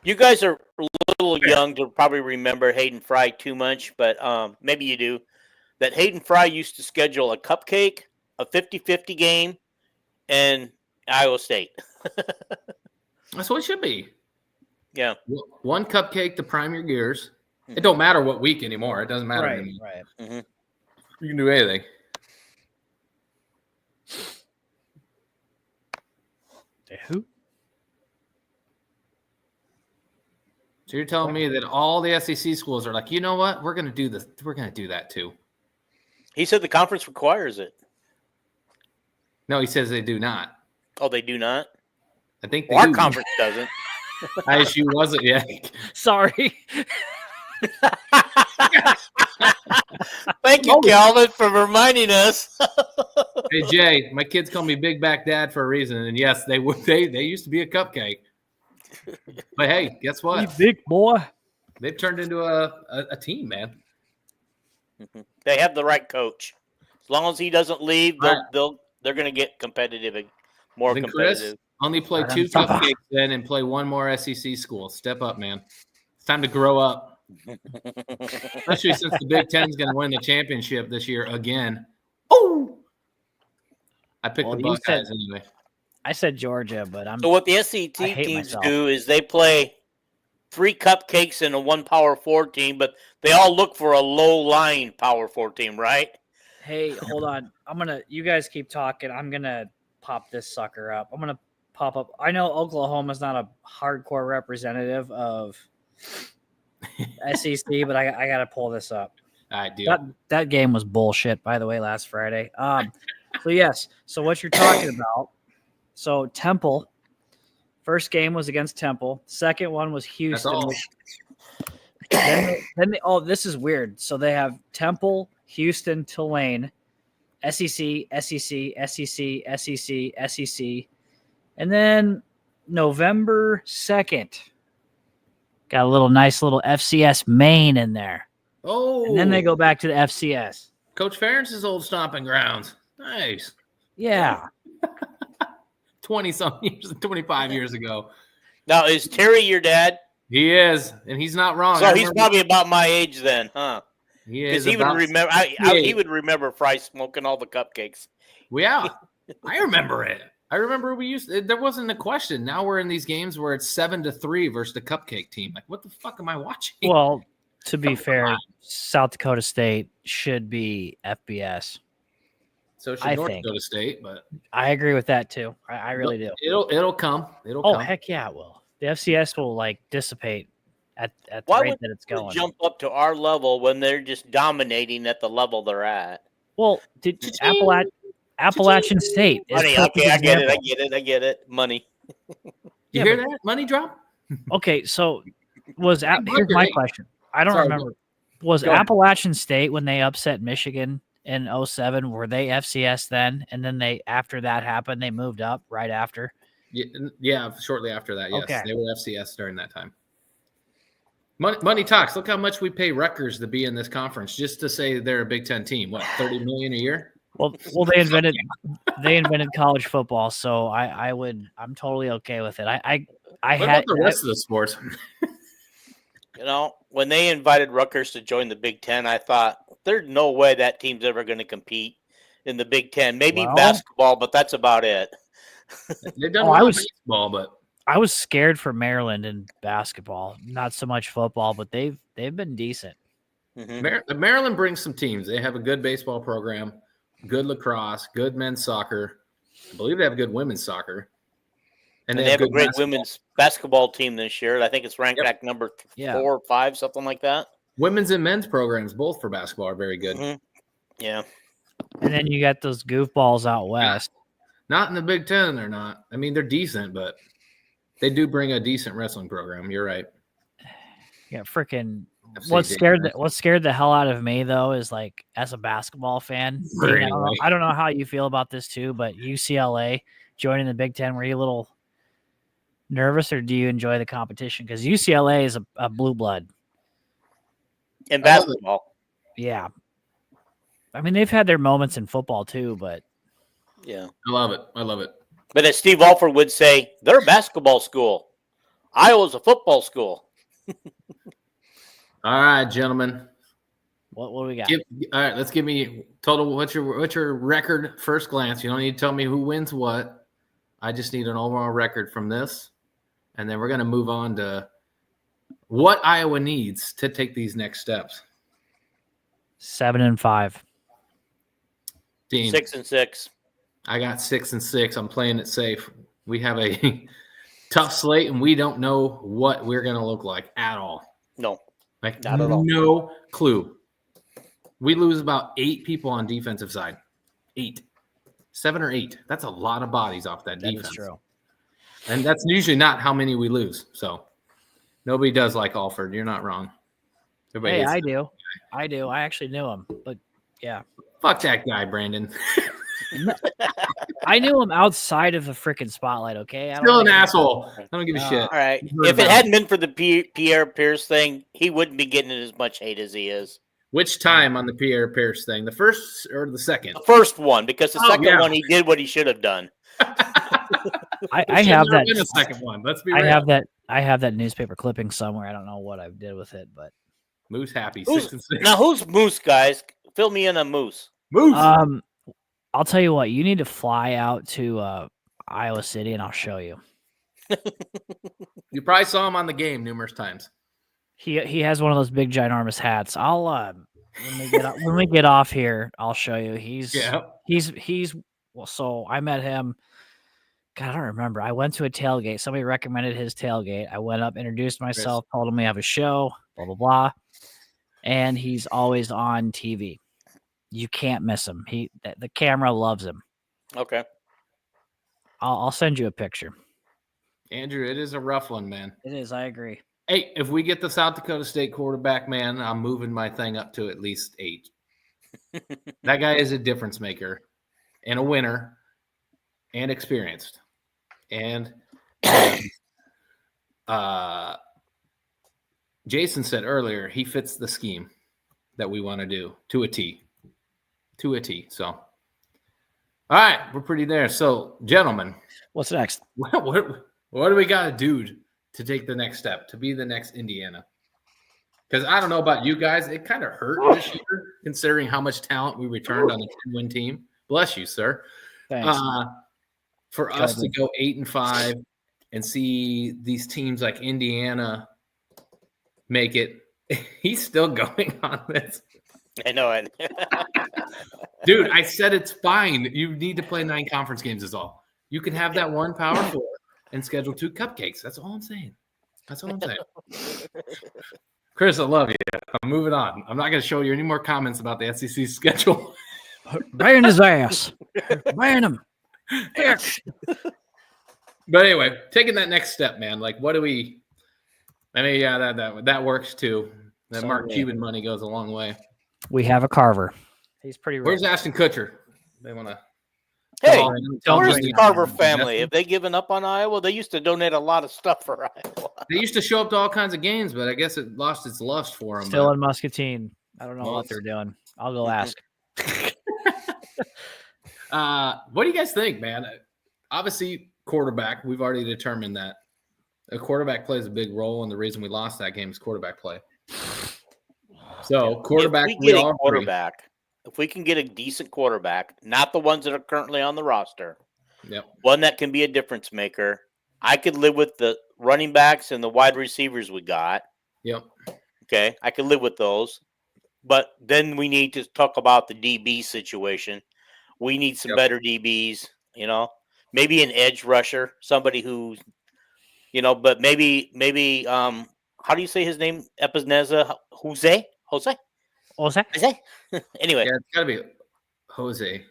Speaker 2: You guys are a little young to probably remember Hayden Fry too much, but maybe you do. That Hayden Fry used to schedule a cupcake, a 50-50 game, and Iowa State.
Speaker 1: That's what it should be.
Speaker 2: Yeah.
Speaker 1: 1 cupcake to prime your gears. It don't matter what week anymore. It doesn't matter anymore.
Speaker 3: Right.
Speaker 2: Mm-hmm.
Speaker 1: You can do anything.
Speaker 3: Who?
Speaker 1: So you're telling me that all the SEC schools are like, you know what? We're going to do this. We're going to do that too.
Speaker 2: He said the conference requires it.
Speaker 1: No, he says they do not.
Speaker 2: Oh, they do not?
Speaker 1: I think
Speaker 2: our conference doesn't.
Speaker 1: ISU wasn't yet.
Speaker 3: Sorry.
Speaker 2: Thank you, Calvin, for reminding us.
Speaker 1: Hey, Jay, my kids call me Big Back Dad for a reason. And yes, they used to be a cupcake. But hey, guess what?
Speaker 3: You big boy.
Speaker 1: They've turned into a team, man.
Speaker 2: Mm-hmm. They have the right coach. As long as he doesn't leave, they're going to get competitive, more competitive.
Speaker 1: Chris, only play 2 cupcakes then and play 1 more SEC school. Step up, man. It's time to grow up. Especially since the Big Ten's going to win the championship this year again. Oh! I picked the Buckeyes anyway.
Speaker 3: I said Georgia, but
Speaker 2: So what the SEC teams do is they play 3 cupcakes and a 1 Power 4 team, but they all look for a low-lying Power 4 team, right?
Speaker 3: Hey, hold on. You guys keep talking. I'm going to pop this sucker up. I'm going to pop up. I know Oklahoma's not a hardcore representative of SEC, but I got to pull this up.
Speaker 1: I do.
Speaker 3: That game was bullshit, by the way, last Friday. So yes. So what you're talking about. So Temple, first game was against Temple. Second one was Houston. This is weird. So they have Temple, Houston, Tulane, SEC, and then November 2nd, got a nice little FCS Maine in there.
Speaker 1: Oh,
Speaker 3: and then they go back to the FCS.
Speaker 1: Coach Ferentz's old stomping grounds. Nice.
Speaker 3: Yeah.
Speaker 1: 20-some years, 25 years ago.
Speaker 2: Now, is Terry your dad?
Speaker 1: He is, and he's not wrong.
Speaker 2: So he's probably about my age then, huh?
Speaker 1: He
Speaker 2: Because
Speaker 1: is
Speaker 2: he would
Speaker 1: about
Speaker 2: remember. He would remember Fry smoking all the cupcakes.
Speaker 1: Well, yeah, I remember it. I remember there wasn't a question. Now we're in these games where it's 7-3 versus the cupcake team. Like, what the fuck am I watching?
Speaker 3: Well, to be fair, South Dakota State should be FBS.
Speaker 1: So should North Dakota State, but
Speaker 3: I agree with that too. I really do.
Speaker 1: It'll come. It'll come.
Speaker 3: Heck yeah, it will. The FCS will like dissipate at the
Speaker 2: Why
Speaker 3: rate
Speaker 2: would
Speaker 3: that it's going.
Speaker 2: Jump up to our level when they're just dominating at the level they're at.
Speaker 3: Well, Appalachian State.
Speaker 2: Money. Okay, I get it. Money.
Speaker 1: You hear that? Money drop?
Speaker 3: Okay, so here's my question. I don't remember. Was Appalachian State when they upset Michigan in 2007, were they FCS then? And then after that happened, they moved up right after?
Speaker 1: Yeah, shortly after that, yes.
Speaker 3: Okay.
Speaker 1: They were FCS during that time. Money talks. Look how much we pay Rutgers to be in this conference just to say they're a Big Ten team. What, $30 million a year?
Speaker 3: Well, they invented college football, so I'm totally okay with it.
Speaker 1: What about the rest of the sports?
Speaker 2: When they invited Rutgers to join the Big Ten, I thought there's no way that team's ever going to compete in the Big Ten. Maybe basketball, but that's about it.
Speaker 1: They've done baseball, but
Speaker 3: I was scared for Maryland in basketball. Not so much football, but they've been decent.
Speaker 1: Mm-hmm. Maryland brings some teams. They have a good baseball program, good lacrosse, good men's soccer. I believe they have good women's soccer.
Speaker 2: And they have a great women's basketball team this year. I think it's ranked at number 4 or 5, something like that.
Speaker 1: Women's and men's programs, both for basketball, are very good.
Speaker 2: Mm-hmm. Yeah.
Speaker 3: And then you got those goofballs out west.
Speaker 1: Not in the Big Ten, they're not. I mean, they're decent, but they do bring a decent wrestling program. You're right.
Speaker 3: Yeah, freaking. What scared the hell out of me though is like as a basketball fan. I don't know how you feel about this too, but UCLA joining the Big Ten, were you a little nervous, or do you enjoy the competition? Because UCLA is a blue blood
Speaker 2: in basketball.
Speaker 3: Yeah, I mean they've had their moments in football too, but
Speaker 2: yeah,
Speaker 1: I love it.
Speaker 2: But as Steve Alford would say, they're a basketball school. Iowa's a football school.
Speaker 1: All right, gentlemen.
Speaker 3: What do we got?
Speaker 1: All right, let's give me total. What's your record first glance? You don't need to tell me who wins what. I just need an overall record from this, and then we're going to move on to what Iowa needs to take these next steps.
Speaker 3: 7-5.
Speaker 1: Dean,
Speaker 2: 6-6.
Speaker 1: I got 6-6. I'm playing it safe. We have a tough slate, and we don't know what we're going to look like at all.
Speaker 2: No.
Speaker 1: Like,
Speaker 2: not at all.
Speaker 1: No clue. We lose about 8 people on defensive side. 8. 7 or 8. That's a lot of bodies off that defense.
Speaker 3: That's true.
Speaker 1: And that's usually not how many we lose. So nobody does like Alford. You're not wrong.
Speaker 3: Hey, I do. I actually knew him. But, yeah.
Speaker 1: Fuck that guy, Brandon.
Speaker 3: I knew him outside of the freaking spotlight, okay?
Speaker 1: Still an asshole. I don't give a shit.
Speaker 2: All right. If it hadn't been for the Pierre Pierce thing, he wouldn't be getting as much hate as he is.
Speaker 1: Which time on the Pierre Pierce thing? The first or the second?
Speaker 2: The first one, because the second one he did what he should have done.
Speaker 3: I have that.
Speaker 1: The second one. Let's be real.
Speaker 3: I have that newspaper clipping somewhere. I don't know what I did with it, but
Speaker 1: Moose happy. 6-6.
Speaker 2: Now who's Moose, guys? Fill me in on Moose.
Speaker 1: Moose.
Speaker 3: I'll tell you what. You need to fly out to Iowa City, and I'll show you.
Speaker 1: You probably saw him on the game numerous times.
Speaker 3: He has one of those big ginormous hats. I'll when we get off here, I'll show you. He's well. So I met him. God, I don't remember. I went to a tailgate. Somebody recommended his tailgate. I went up, introduced myself, told him we have a show, blah blah blah, and he's always on TV. You can't miss him. The camera loves him.
Speaker 2: Okay.
Speaker 3: I'll send you a picture.
Speaker 1: Andrew, it is a rough one, man.
Speaker 3: It is. I agree.
Speaker 1: Hey, if we get the South Dakota State quarterback, man, I'm moving my thing up to at least 8. That guy is a difference maker and a winner and experienced. And Jason said earlier he fits the scheme that we want to do to a T. To a T. So, all right, we're pretty there. So, gentlemen.
Speaker 3: What's next?
Speaker 1: What do we got to do to take the next step, to be the next Indiana. Because I don't know about you guys, it kind of hurt this year, considering how much talent we returned on a 10-win team. Bless you, sir.
Speaker 3: Thanks.
Speaker 1: For us to go 8-5 and see these teams like Indiana make it. He's still going on this.
Speaker 2: I know it.
Speaker 1: Dude, I said it's fine. You need to play 9 conference games is all. You can have that one Power 4 and schedule 2 cupcakes. That's all I'm saying. Chris, I love you. I'm moving on. I'm not going to show you any more comments about the SEC schedule.
Speaker 3: Ban his ass. Ban him.
Speaker 1: Here. But anyway, taking that next step, man. Like, what do we? I mean, yeah, that works too. That Mark Cuban money goes a long way.
Speaker 3: We have a Carver. He's pretty rich.
Speaker 1: Where's Ashton Kutcher? They want to.
Speaker 2: Hey, where's the Carver family? Have they given up on Iowa? They used to donate a lot of stuff for Iowa.
Speaker 1: They used to show up to all kinds of games, but I guess it lost its lust for them.
Speaker 3: Still in Muscatine. I don't know what they're doing. I'll go ask.
Speaker 1: What do you guys think, man? Obviously, quarterback. We've already determined that a quarterback plays a big role, and the reason we lost that game is quarterback play. So, quarterback.
Speaker 2: If we can get a decent quarterback, not the ones that are currently on the roster,
Speaker 1: yep,
Speaker 2: one that can be a difference maker, I could live with the running backs and the wide receivers we got.
Speaker 1: Yep.
Speaker 2: Okay, I could live with those. But then we need to talk about the DB situation. We need some better DBs, maybe an edge rusher, somebody who's, but maybe, how do you say his name? Epineza? Jose? Anyway.
Speaker 1: Yeah, it's got to be Jose.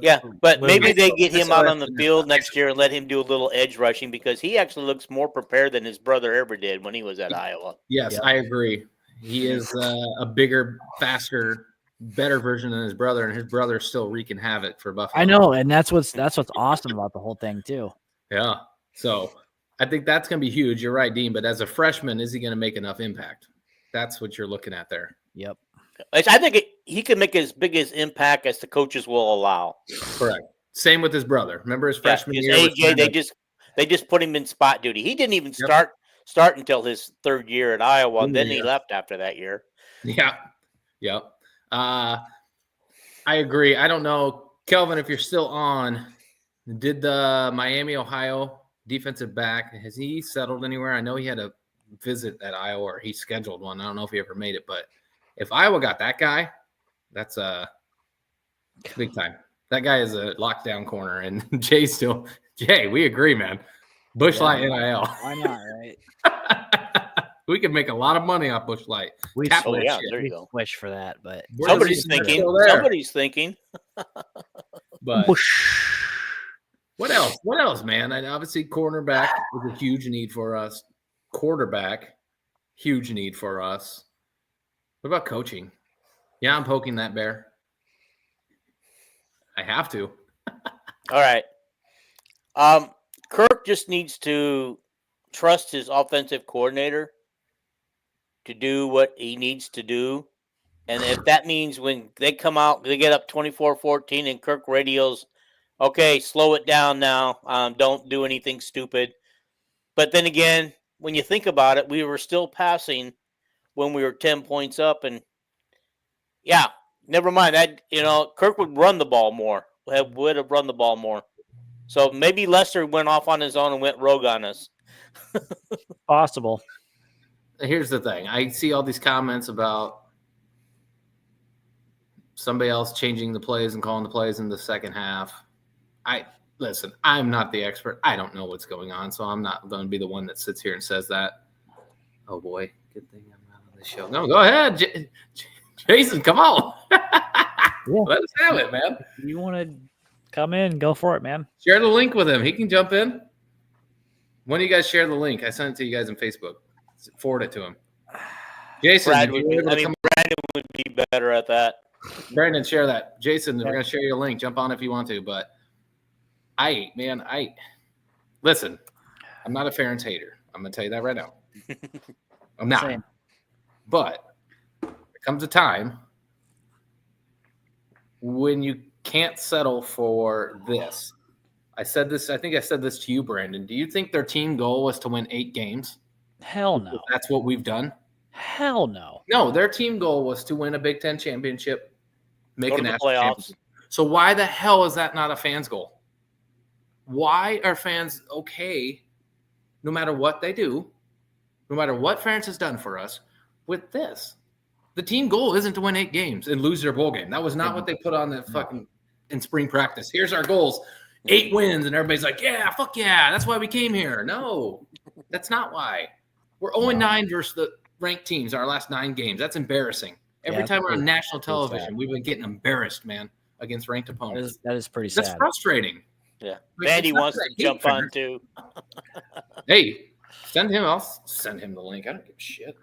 Speaker 2: Yeah, but maybe they get him out on the field next year and let him do a little edge rushing because he actually looks more prepared than his brother ever did when he was at Iowa.
Speaker 1: Yes, I agree. He is a bigger, faster, better version than his brother, and his brother's still wreaking havoc for Buffalo.
Speaker 3: I know, and that's what's awesome about the whole thing too.
Speaker 1: Yeah. So I think that's going to be huge. You're right, Dean. But as a freshman, is he going to make enough impact? That's what you're looking at there.
Speaker 3: Yep.
Speaker 2: I think he can make as big as impact as the coaches will allow.
Speaker 1: Correct. Same with his brother. Remember his freshman year?
Speaker 2: AJ, they just put him in spot duty. He didn't even start until his 3rd year at Iowa, and then he left after that year.
Speaker 1: Yeah. Yep. I agree. I don't know, Kelvin, if you're still on. Did the Miami, Ohio defensive back, has he settled anywhere? I know he had a visit at Iowa, or he scheduled one. I don't know if he ever made it, but if Iowa got that guy, that's big time. That guy is a lockdown corner, and Jay, we agree, man. Bush Light NIL.
Speaker 3: Why not, right?
Speaker 1: We could make a lot of money off Bush Light.
Speaker 2: There you go.
Speaker 3: Wish for that, but
Speaker 2: somebody's thinking.
Speaker 1: But what else, man? And obviously, cornerback is a huge need for us. Quarterback, huge need for us. What about coaching? Yeah, I'm poking that bear. I have to.
Speaker 2: All right. Kirk just needs to trust his offensive coordinator to do what he needs to do. And if that means when they come out, they get up 24-14 and Kirk radios, okay, slow it down now. Don't do anything stupid. But then again, when you think about it, we were still passing when we were 10 points up. And, yeah, never mind. Kirk would run the ball more, would have run the ball more. So maybe Lester went off on his own and went rogue on us.
Speaker 3: Possible.
Speaker 1: Here's the thing. I see all these comments about somebody else changing the plays and calling the plays in the second half. Listen, I'm not the expert. I don't know what's going on, so I'm not going to be the one that sits here and says that. Oh, boy. Good thing I'm not on this show. No, go ahead. Jason, come on. Let us have it, man.
Speaker 3: You want to come in, go for it, man.
Speaker 1: Share the link with him. He can jump in. When do you guys share the link? I sent it to you guys on Facebook. Forward it to him. Jason,
Speaker 2: Brandon would be better at that.
Speaker 1: Brandon, share that. Jason, we're going to share your link. Jump on if you want to, but listen, I'm not a Ferentz hater. I'm going to tell you that right now. I'm not.
Speaker 3: Same.
Speaker 1: But there comes a time when you can't settle for this. I think I said this to you, Brandon. Do you think their team goal was to win 8 games?
Speaker 3: Hell no.
Speaker 1: That's what we've done?
Speaker 3: Hell no.
Speaker 1: No, their team goal was to win a Big Ten championship, make a national
Speaker 2: playoffs.
Speaker 1: championship. So why the hell is that not a fan's goal? Why are fans okay, no matter what they do, no matter what France has done for us, with this? The team goal isn't to win 8 games and lose their bowl game. That was not what they put on the fucking in spring practice. Here's our goals, 8 wins, and everybody's like, yeah, fuck yeah, that's why we came here. No, that's not why. We're 0-9 versus the ranked teams in our last 9 games. That's embarrassing. Every time we're on national television, we've been getting embarrassed, man, against ranked opponents.
Speaker 3: That is pretty sad.
Speaker 1: That's frustrating.
Speaker 2: Yeah.
Speaker 1: Like,
Speaker 2: Vandy wants to jump on too.
Speaker 1: Hey, send him. I'll send him the link. I don't give a shit.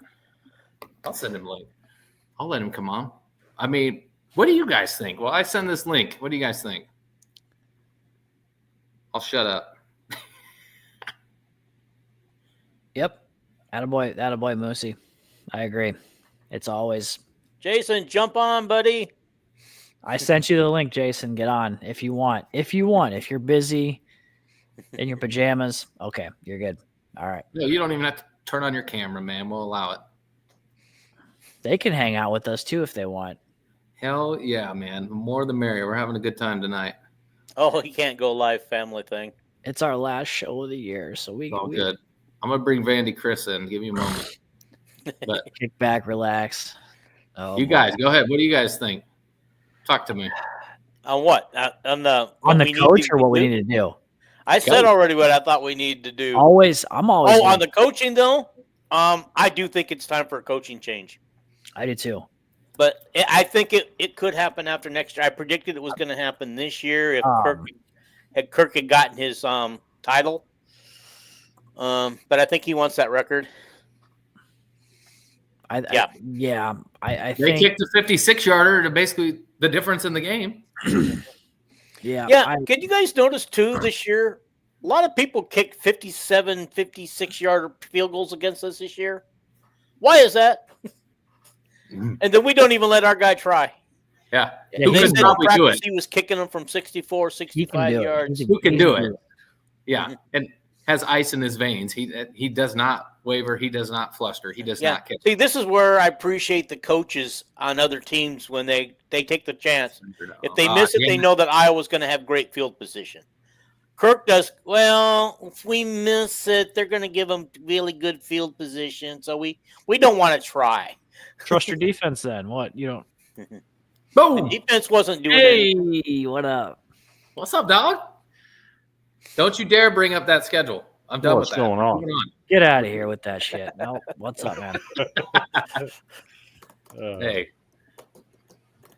Speaker 1: I'll send him the link. I'll let him come on. I mean, what do you guys think? Well, I send this link. What do you guys think? I'll shut up.
Speaker 3: Yep. Attaboy, Moosey. I agree. It's always.
Speaker 2: Jason, jump on, buddy.
Speaker 3: I sent you the link, Jason. Get on if you want. If you're busy in your pajamas, okay, you're good. All right.
Speaker 1: No, you don't even have to turn on your camera, man. We'll allow it.
Speaker 3: They can hang out with us too if they want.
Speaker 1: Hell yeah, man. The more the merrier. We're having a good time tonight.
Speaker 2: Oh, he can't go live family thing.
Speaker 3: It's our last show of the year, so we
Speaker 1: all good. I'm gonna bring Vandy Chris in. Give me a moment. But
Speaker 3: kick back, relax. Oh,
Speaker 1: you guys, go ahead. What do you guys think? Talk to me.
Speaker 2: On what? On the
Speaker 3: coach or what we need to do?
Speaker 2: I said already what I thought we needed to do.
Speaker 3: I'm always.
Speaker 2: Oh, on the coaching though, I do think it's time for a coaching change.
Speaker 3: I do too.
Speaker 2: But I think it could happen after next year. I predicted it was going to happen this year if Kirk had gotten his title. But I think he wants that record.
Speaker 3: I think
Speaker 1: they kicked the 56-yarder to basically the difference in the game.
Speaker 3: Yeah.
Speaker 2: Can you guys notice too this year? A lot of people kicked 57, 56-yard field goals against us this year. Why is that? And then we don't even let our guy try.
Speaker 1: Yeah.
Speaker 2: Who can probably do it? He was kicking them from 64, 65 yards.
Speaker 1: Who can do it? Yeah. And has ice in his veins. He does not waver. He does not fluster. He does not kick.
Speaker 2: See, this is where I appreciate the coaches on other teams when they take the chance. If they miss it, they know that Iowa's going to have great field position. Kirk does, well, if we miss it, they're going to give them really good field position. So we don't want to try.
Speaker 3: Trust your defense then. What? You don't.
Speaker 1: Boom.
Speaker 2: The defense wasn't doing anything.
Speaker 3: Hey, what up?
Speaker 1: What's up, dog? Don't you dare bring up that schedule. I'm done with that.
Speaker 4: What's going on?
Speaker 3: Get out of here with that shit. No, what's up, man?
Speaker 1: Hey.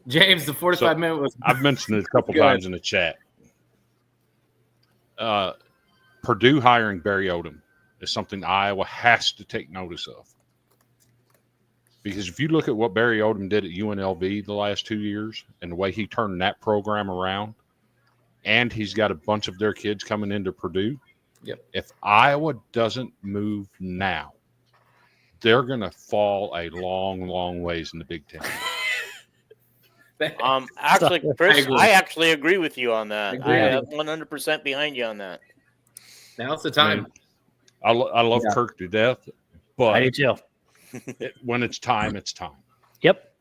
Speaker 1: James, the 45-minute was...
Speaker 4: I've mentioned it a couple times in the chat. Purdue hiring Barry Odom is something Iowa has to take notice of. Because if you look at what Barry Odom did at UNLV the last 2 years and the way he turned that program around, and he's got a bunch of their kids coming into Purdue, if Iowa doesn't move now, they're going to fall a long, long ways in the Big Ten.
Speaker 2: Actually, Chris, I actually agree with you on that. I am 100% behind you on that.
Speaker 1: Now's the time.
Speaker 4: I love Kirk to death, but
Speaker 3: I do too.
Speaker 4: When it's time, it's time.
Speaker 3: Yep.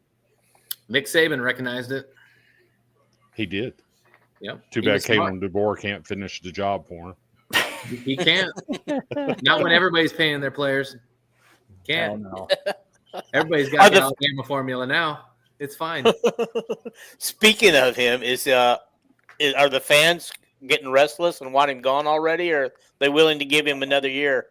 Speaker 1: Nick Saban recognized it.
Speaker 4: He did.
Speaker 1: Yep.
Speaker 4: Too bad Kalen DeBoer can't finish the job for him.
Speaker 1: He can't. Not when everybody's paying their players. Can't.
Speaker 3: Oh, no.
Speaker 1: Everybody's got the Alabama formula now. It's fine.
Speaker 2: Speaking of him, are the fans getting restless and want him gone already, or are they willing to give him another year?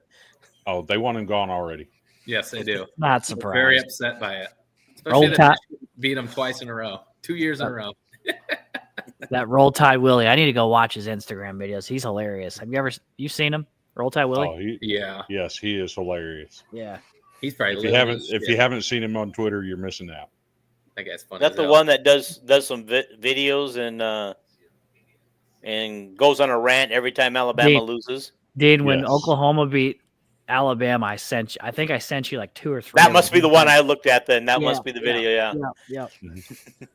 Speaker 4: Oh, they want him gone already.
Speaker 1: Yes, they do.
Speaker 3: Not surprised.
Speaker 1: They're very upset by it. Especially that beat them twice in a row. 2 years in a row.
Speaker 3: That Roll Tide Willie. I need to go watch his Instagram videos. He's hilarious. Have you seen him? Roll Tide Willie?
Speaker 4: Oh, yes, he is hilarious.
Speaker 3: Yeah.
Speaker 1: He's probably
Speaker 4: if you haven't seen him on Twitter, you're missing out.
Speaker 1: That guy's funny.
Speaker 2: That's the one that does some videos and goes on a rant every time Alabama loses.
Speaker 3: Dean, when Oklahoma beat Alabama, I think I sent you like 2 or 3.
Speaker 2: That must be the one I looked at then. That must be the video,
Speaker 3: Yeah.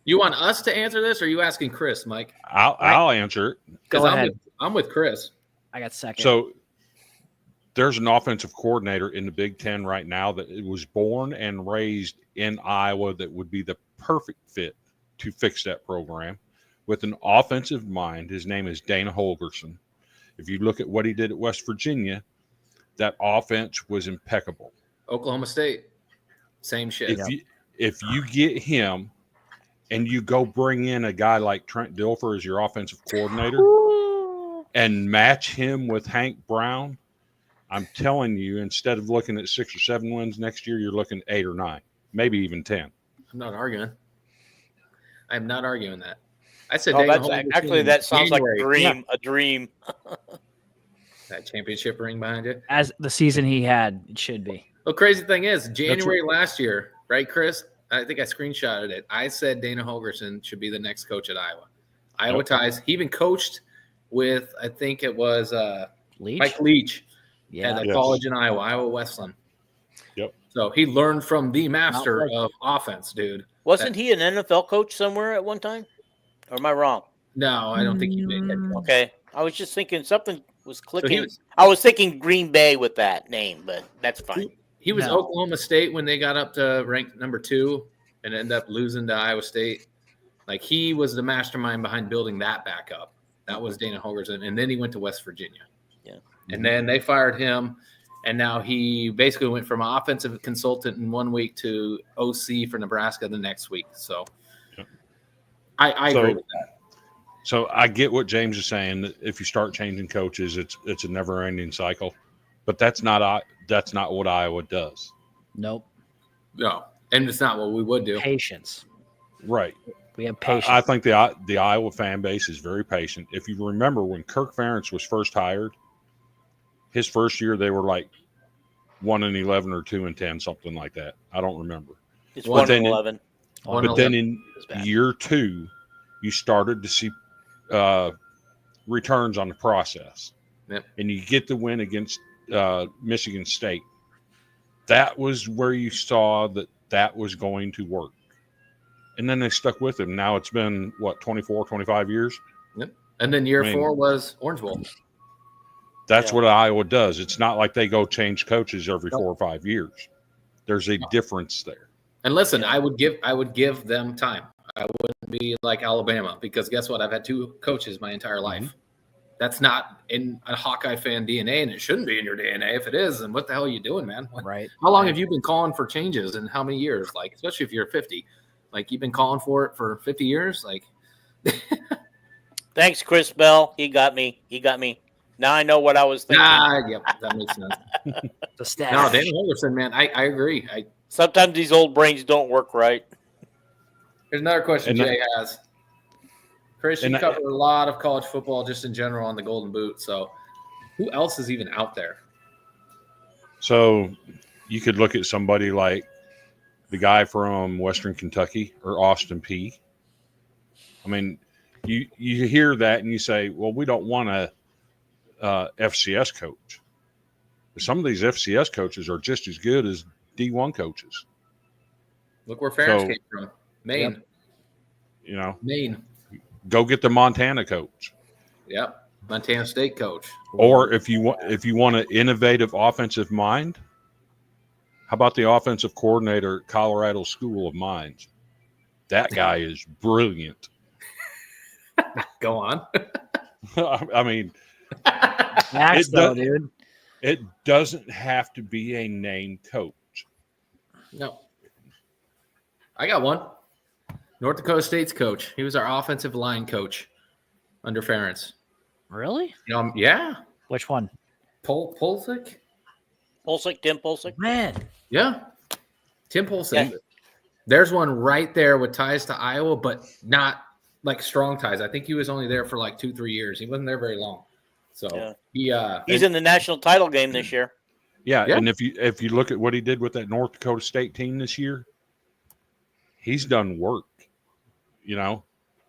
Speaker 1: You want us to answer this, or are you asking Chris, Mike?
Speaker 4: I'll answer it.
Speaker 1: Because I'm with Chris.
Speaker 3: I got second.
Speaker 4: So there's an offensive coordinator in the Big Ten right now that was born and raised in Iowa that would be the perfect fit to fix that program with an offensive mind. His name is Dana Holgorsen. If you look at what he did at West Virginia, that offense was impeccable.
Speaker 1: Oklahoma State, same shit.
Speaker 4: If you get him and you go bring in a guy like Trent Dilfer as your offensive coordinator and match him with Hank Brown, I'm telling you, instead of looking at 6 or 7 wins next year, you're looking at 8 or 9, maybe even 10.
Speaker 1: I'm not arguing. I'm not arguing that. I said
Speaker 2: that sounds like a dream.
Speaker 1: Yeah.
Speaker 2: A dream.
Speaker 1: That championship ring behind you.
Speaker 3: As the season he had, it should be.
Speaker 1: The crazy thing is, January last year, right, Chris? I think I screenshotted it. I said Dana Holgorsen should be the next coach at Iowa. Iowa ties. He even coached with, I think it was Mike Leach at a college in Iowa Westland.
Speaker 4: Yep.
Speaker 1: So he learned from the master of offense, dude.
Speaker 2: Wasn't he an NFL coach somewhere at one time? Or am I wrong?
Speaker 1: No, I don't think he did.
Speaker 2: Okay. I was just thinking something was clicking. I was thinking Green Bay with that name, but that's fine.
Speaker 1: He was Oklahoma State when they got up to rank number 2 and ended up losing to Iowa State. Like, he was the mastermind behind building that back up. That was Dana Holgorsen. And then he went to West Virginia. Yeah. And then they fired him. And now he basically went from offensive consultant in 1 week to OC for Nebraska the next week. So I agree with that.
Speaker 4: So I get what James is saying. That if you start changing coaches, it's a never-ending cycle. But that's not what Iowa does.
Speaker 3: Nope.
Speaker 1: No, and it's not what we would do.
Speaker 3: Patience.
Speaker 4: Right.
Speaker 3: We have patience.
Speaker 4: I think the Iowa fan base is very patient. If you remember when Kirk Ferentz was first hired, his first year they were like 1-11 or 2-10, something like that. I don't remember.
Speaker 2: It's 1-11.
Speaker 4: But then in year 2, you started to see returns on the process.
Speaker 1: Yep.
Speaker 4: And you get the win against Michigan State. That was where you saw that was going to work. And then they stuck with him. Now it's been, 24, 25 years?
Speaker 1: Yep. And then year 4 was Orange Bowl.
Speaker 4: That's what Iowa does. It's not like they go change coaches every 4 or 5 years. There's a difference there.
Speaker 1: And listen, I would give them time. I wouldn't be like Alabama because guess what? I've had 2 coaches my entire life. Mm-hmm. That's not in a Hawkeye fan DNA, and it shouldn't be in your DNA. If it is, then what the hell are you doing, man?
Speaker 3: Right.
Speaker 1: How long have you been calling for changes and how many years? Like, especially if you're 50. Like, you've been calling for it for 50 years? Like,
Speaker 2: thanks, Chris Bell. He got me. Now I know what I was thinking.
Speaker 1: Yep, that makes sense.
Speaker 3: The stats.
Speaker 1: No, Dana Holgorsen, man, I agree.
Speaker 2: Sometimes these old brains don't work right.
Speaker 1: Here's another question Jay has. Chris, you covered a lot of college football just in general on the Golden Boot. So who else is even out there?
Speaker 4: So you could look at somebody like the guy from Western Kentucky or Austin Peay. I mean, you hear that and you say, well, we don't want a FCS coach. But some of these FCS coaches are just as good as D1 coaches.
Speaker 1: Look where Ferentz came from. Maine.
Speaker 4: Maine. Go get the Montana coach.
Speaker 1: Yep, Montana State coach.
Speaker 4: Or if you want an innovative offensive mind, how about the offensive coordinator at Colorado School of Mines? That guy is brilliant.
Speaker 1: Go on.
Speaker 4: I mean,
Speaker 3: dude.
Speaker 4: It doesn't have to be a named coach.
Speaker 1: No. I got one. North Dakota State's coach. He was our offensive line coach under Ferentz.
Speaker 3: Really?
Speaker 1: Yeah.
Speaker 3: Which one?
Speaker 1: Pulsick?
Speaker 2: Tim Pulsick?
Speaker 3: Man.
Speaker 1: Yeah. Tim Pulsick. Yeah. There's one right there with ties to Iowa, but not like strong ties. I think he was only there for like 2-3 years. He wasn't there very long. So
Speaker 2: he's in the national title game this year.
Speaker 4: Yeah. And if you look at what he did with that North Dakota State team this year, he's done work.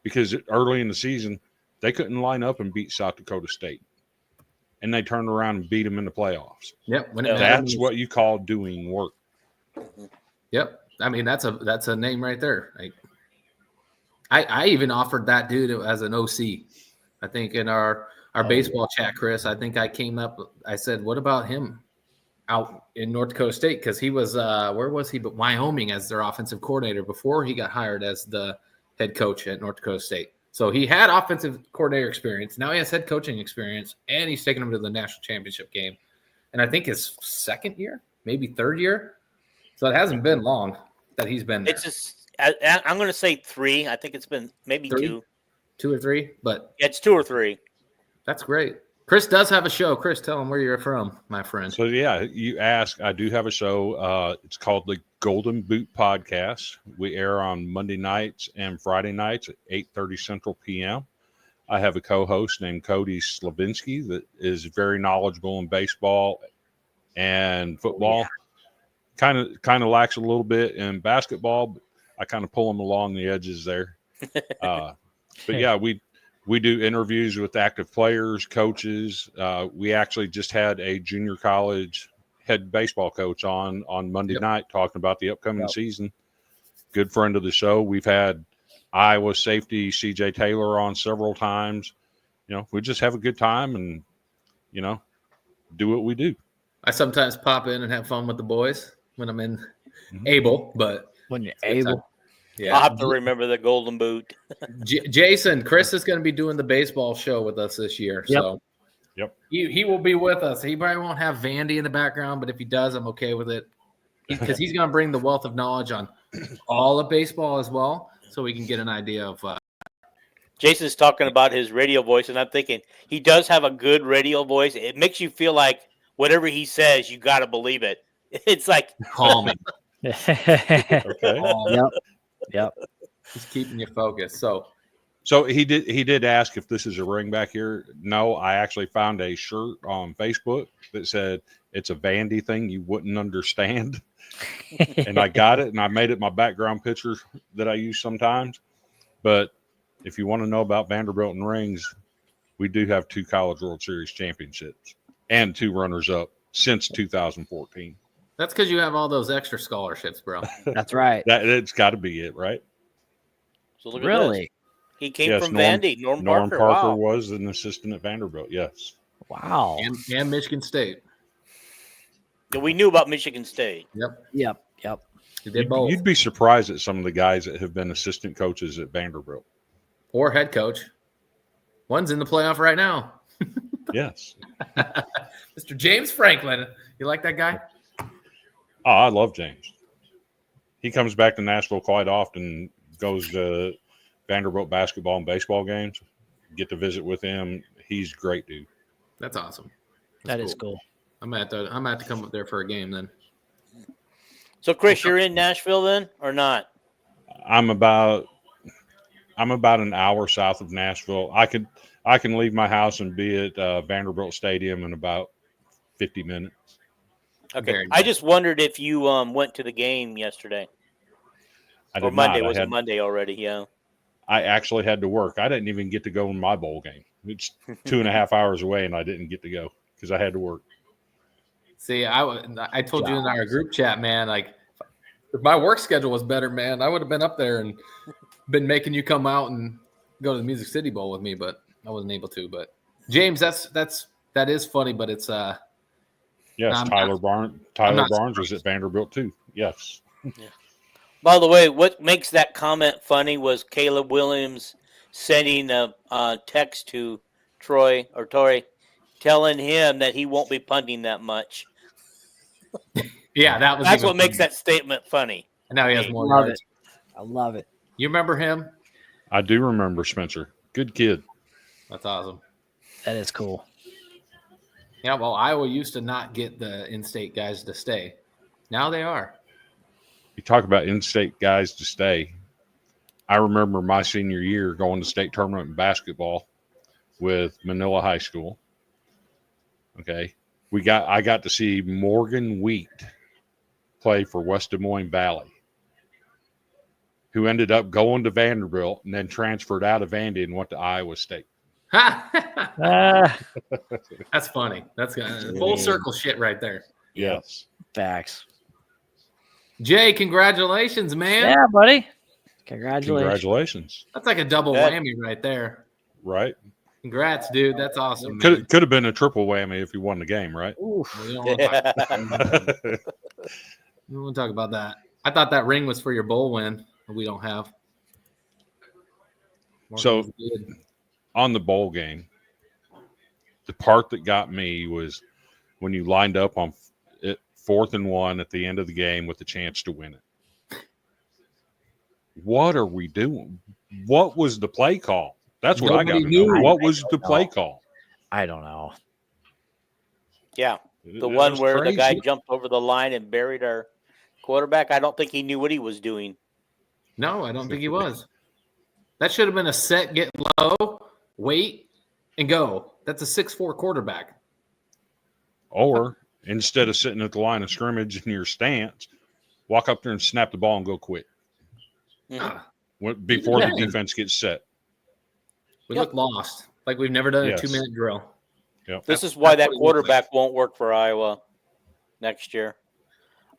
Speaker 4: Because early in the season, they couldn't line up and beat South Dakota State. And they turned around and beat them in the playoffs.
Speaker 1: Yep.
Speaker 4: That's what you call doing work.
Speaker 1: Yep. I mean, that's a name right there. I even offered that dude as an OC. I think in our our baseball chat, Chris. I think I said, what about him out in North Dakota State? Because he was, where was he? But Wyoming as their offensive coordinator before he got hired as the head coach at North Dakota State. So he had offensive coordinator experience. Now he has head coaching experience, and he's taken him to the national championship game. And I think his second year, maybe third year. So it hasn't been long that he's been there.
Speaker 2: It's just, I'm going to say 3. I think it's been maybe 2.
Speaker 1: 2 or 3, but
Speaker 2: it's 2 or 3.
Speaker 1: That's great. Chris does have a show. Chris, tell him where you're from, my friend.
Speaker 4: So, yeah, you ask. I do have a show. It's called the Golden Boot Podcast. We air on Monday nights and Friday nights at 8:30 Central p.m. I have a co-host named Cody Slavinsky that is very knowledgeable in baseball and football. Kind of lacks a little bit in basketball, but I kind of pull him along the edges there. But, yeah, we do interviews with active players, coaches. We actually just had a junior college head baseball coach on Monday night talking about the upcoming season. Good friend of the show. We've had Iowa safety CJ Taylor on several times. We just have a good time and, do what we do.
Speaker 1: I sometimes pop in and have fun with the boys when I'm able, but
Speaker 3: when you're able.
Speaker 1: Yeah.
Speaker 2: I'll have to remember the Golden Boot.
Speaker 1: Jason, Chris is going to be doing the baseball show with us this year. So he will be with us. He probably won't have Vandy in the background, but if he does, I'm okay with it. Because he's going to bring the wealth of knowledge on all of baseball as well, so we can get an idea of
Speaker 2: Jason's talking about his radio voice, and I'm thinking he does have a good radio voice. It makes you feel like whatever he says, you got to believe it. It's like
Speaker 1: calming.
Speaker 4: Okay.
Speaker 3: Yep.
Speaker 1: He's keeping you focused. So
Speaker 4: he did ask if this is a ring back here. No, I actually found a shirt on Facebook that said it's a Vandy thing you wouldn't understand. And I got it, and I made it my background picture that I use sometimes. But if you want to know about Vanderbilt and rings, we do have 2 College World Series championships and 2 runners-up since 2014.
Speaker 1: That's because you have all those extra scholarships, bro.
Speaker 3: That's right.
Speaker 4: It's got to be it, right?
Speaker 2: So look at this. He came from Vandy. Norm Parker
Speaker 4: wow. Was an assistant at Vanderbilt. Yes.
Speaker 3: Wow.
Speaker 1: And Michigan State.
Speaker 2: Yeah, we knew about Michigan State.
Speaker 3: Yep.
Speaker 1: You did both.
Speaker 4: You'd be surprised at some of the guys that have been assistant coaches at Vanderbilt
Speaker 1: or head coach. One's in the playoff right now.
Speaker 4: Yes.
Speaker 1: Mr. James Franklin. You like that guy?
Speaker 4: Oh, I love James. He comes back to Nashville quite often, goes to Vanderbilt basketball and baseball games, get to visit with him. He's a great dude.
Speaker 1: That's awesome.
Speaker 3: That is cool.
Speaker 1: I'm gonna have to come up there for a game then.
Speaker 2: So Chris, you're in Nashville then or not?
Speaker 4: I'm about an hour south of Nashville. I can leave my house and be at Vanderbilt Stadium in about 50 minutes.
Speaker 2: Okay. I just wondered if you went to the game yesterday.
Speaker 4: Or
Speaker 2: Monday. Was it Monday already? Yeah.
Speaker 4: I actually had to work. I didn't even get to go in my bowl game. It's 2.5 hours away, and I didn't get to go because I had to work.
Speaker 1: See, I told you in our group chat, man, like if my work schedule was better, man, I would have been up there and been making you come out and go to the Music City Bowl with me, but I wasn't able to. But James, that is funny, but it's
Speaker 4: yes, Tyler Barnes was at Vanderbilt too. Yes.
Speaker 2: Yeah. By the way, what makes that comment funny was Caleb Williams sending a text to Troy telling him that he won't be punting that much.
Speaker 1: Yeah,
Speaker 2: that's what makes that statement funny.
Speaker 1: And now he has more.
Speaker 3: I love it.
Speaker 1: You remember him?
Speaker 4: I do remember Spencer. Good kid.
Speaker 1: That's awesome.
Speaker 3: That is cool.
Speaker 1: Yeah, well, Iowa used to not get the in-state guys to stay. Now they are.
Speaker 4: You talk about in-state guys to stay. I remember my senior year going to state tournament in basketball with Manila High School. Okay. I got to see Morgan Wheat play for West Des Moines Valley, who ended up going to Vanderbilt and then transferred out of Vandy and went to Iowa State.
Speaker 1: That's funny. That's full circle shit right there.
Speaker 4: Yes.
Speaker 3: Facts.
Speaker 1: Jay, congratulations, man.
Speaker 3: Yeah, buddy. Congratulations.
Speaker 1: That's like a double whammy right there.
Speaker 4: Right.
Speaker 1: Congrats, dude. That's awesome.
Speaker 4: Could have been a triple whammy if you won the game, right?
Speaker 1: We don't want to talk about that. I thought that ring was for your bowl win that we don't have.
Speaker 4: So on the bowl game, the part that got me was when you lined up on 4th and 1 at the end of the game with the chance to win it. What are we doing? What was the play call? That's what I got to know. What was the play call?
Speaker 3: I don't know.
Speaker 2: Yeah. The one where the guy jumped over the line and buried our quarterback. I don't think he knew what he was doing.
Speaker 1: No, I don't think he was. That should have been a set, get low, wait, and go. That's a 6'4" quarterback.
Speaker 4: Or instead of sitting at the line of scrimmage in your stance, walk up there and snap the ball and go quick. Before the defense gets set.
Speaker 1: We look lost. Like we've never done a 2-minute drill.
Speaker 4: Yep.
Speaker 2: This is why that quarterback won't work for Iowa next year.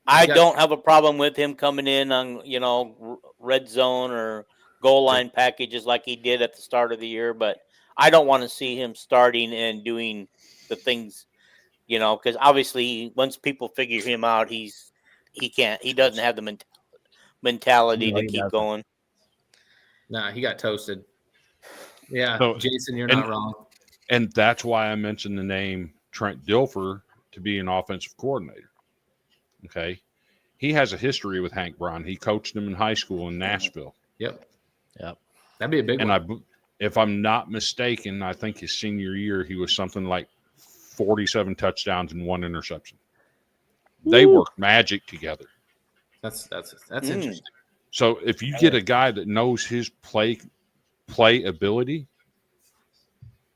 Speaker 2: I don't have a problem with him coming in on, red zone or goal line packages like he did at the start of the year, but I don't want to see him starting and doing the things, because obviously once people figure him out, he doesn't have the mentality to keep going.
Speaker 1: Nah, he got toasted. Yeah,
Speaker 4: so,
Speaker 1: Jason, you're not wrong.
Speaker 4: And that's why I mentioned the name Trent Dilfer to be an offensive coordinator. Okay. He has a history with Hank Brown. He coached him in high school in Nashville.
Speaker 1: Yep. That'd be a big one.
Speaker 4: And if I'm not mistaken, I think his senior year, he was something like 47 touchdowns and 1 interception. They worked magic together.
Speaker 1: That's interesting.
Speaker 4: So if you get a guy that knows his play ability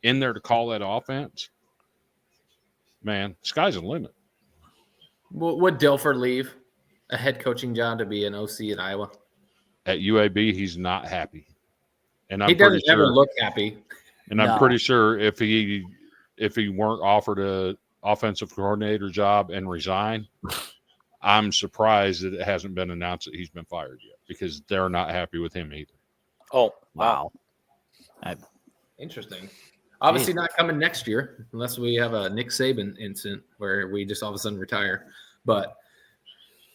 Speaker 4: in there to call that offense, man, sky's the limit.
Speaker 1: Would Dilfer leave a head coaching job to be an OC in Iowa?
Speaker 4: At UAB, he's not happy. And
Speaker 1: he doesn't ever look happy.
Speaker 4: And I'm pretty sure if he weren't offered a offensive coordinator job and resign, I'm surprised that it hasn't been announced that he's been fired yet because they're not happy with him either.
Speaker 2: Oh, wow.
Speaker 1: Interesting. Obviously not coming next year unless we have a Nick Saban incident where we just all of a sudden retire. But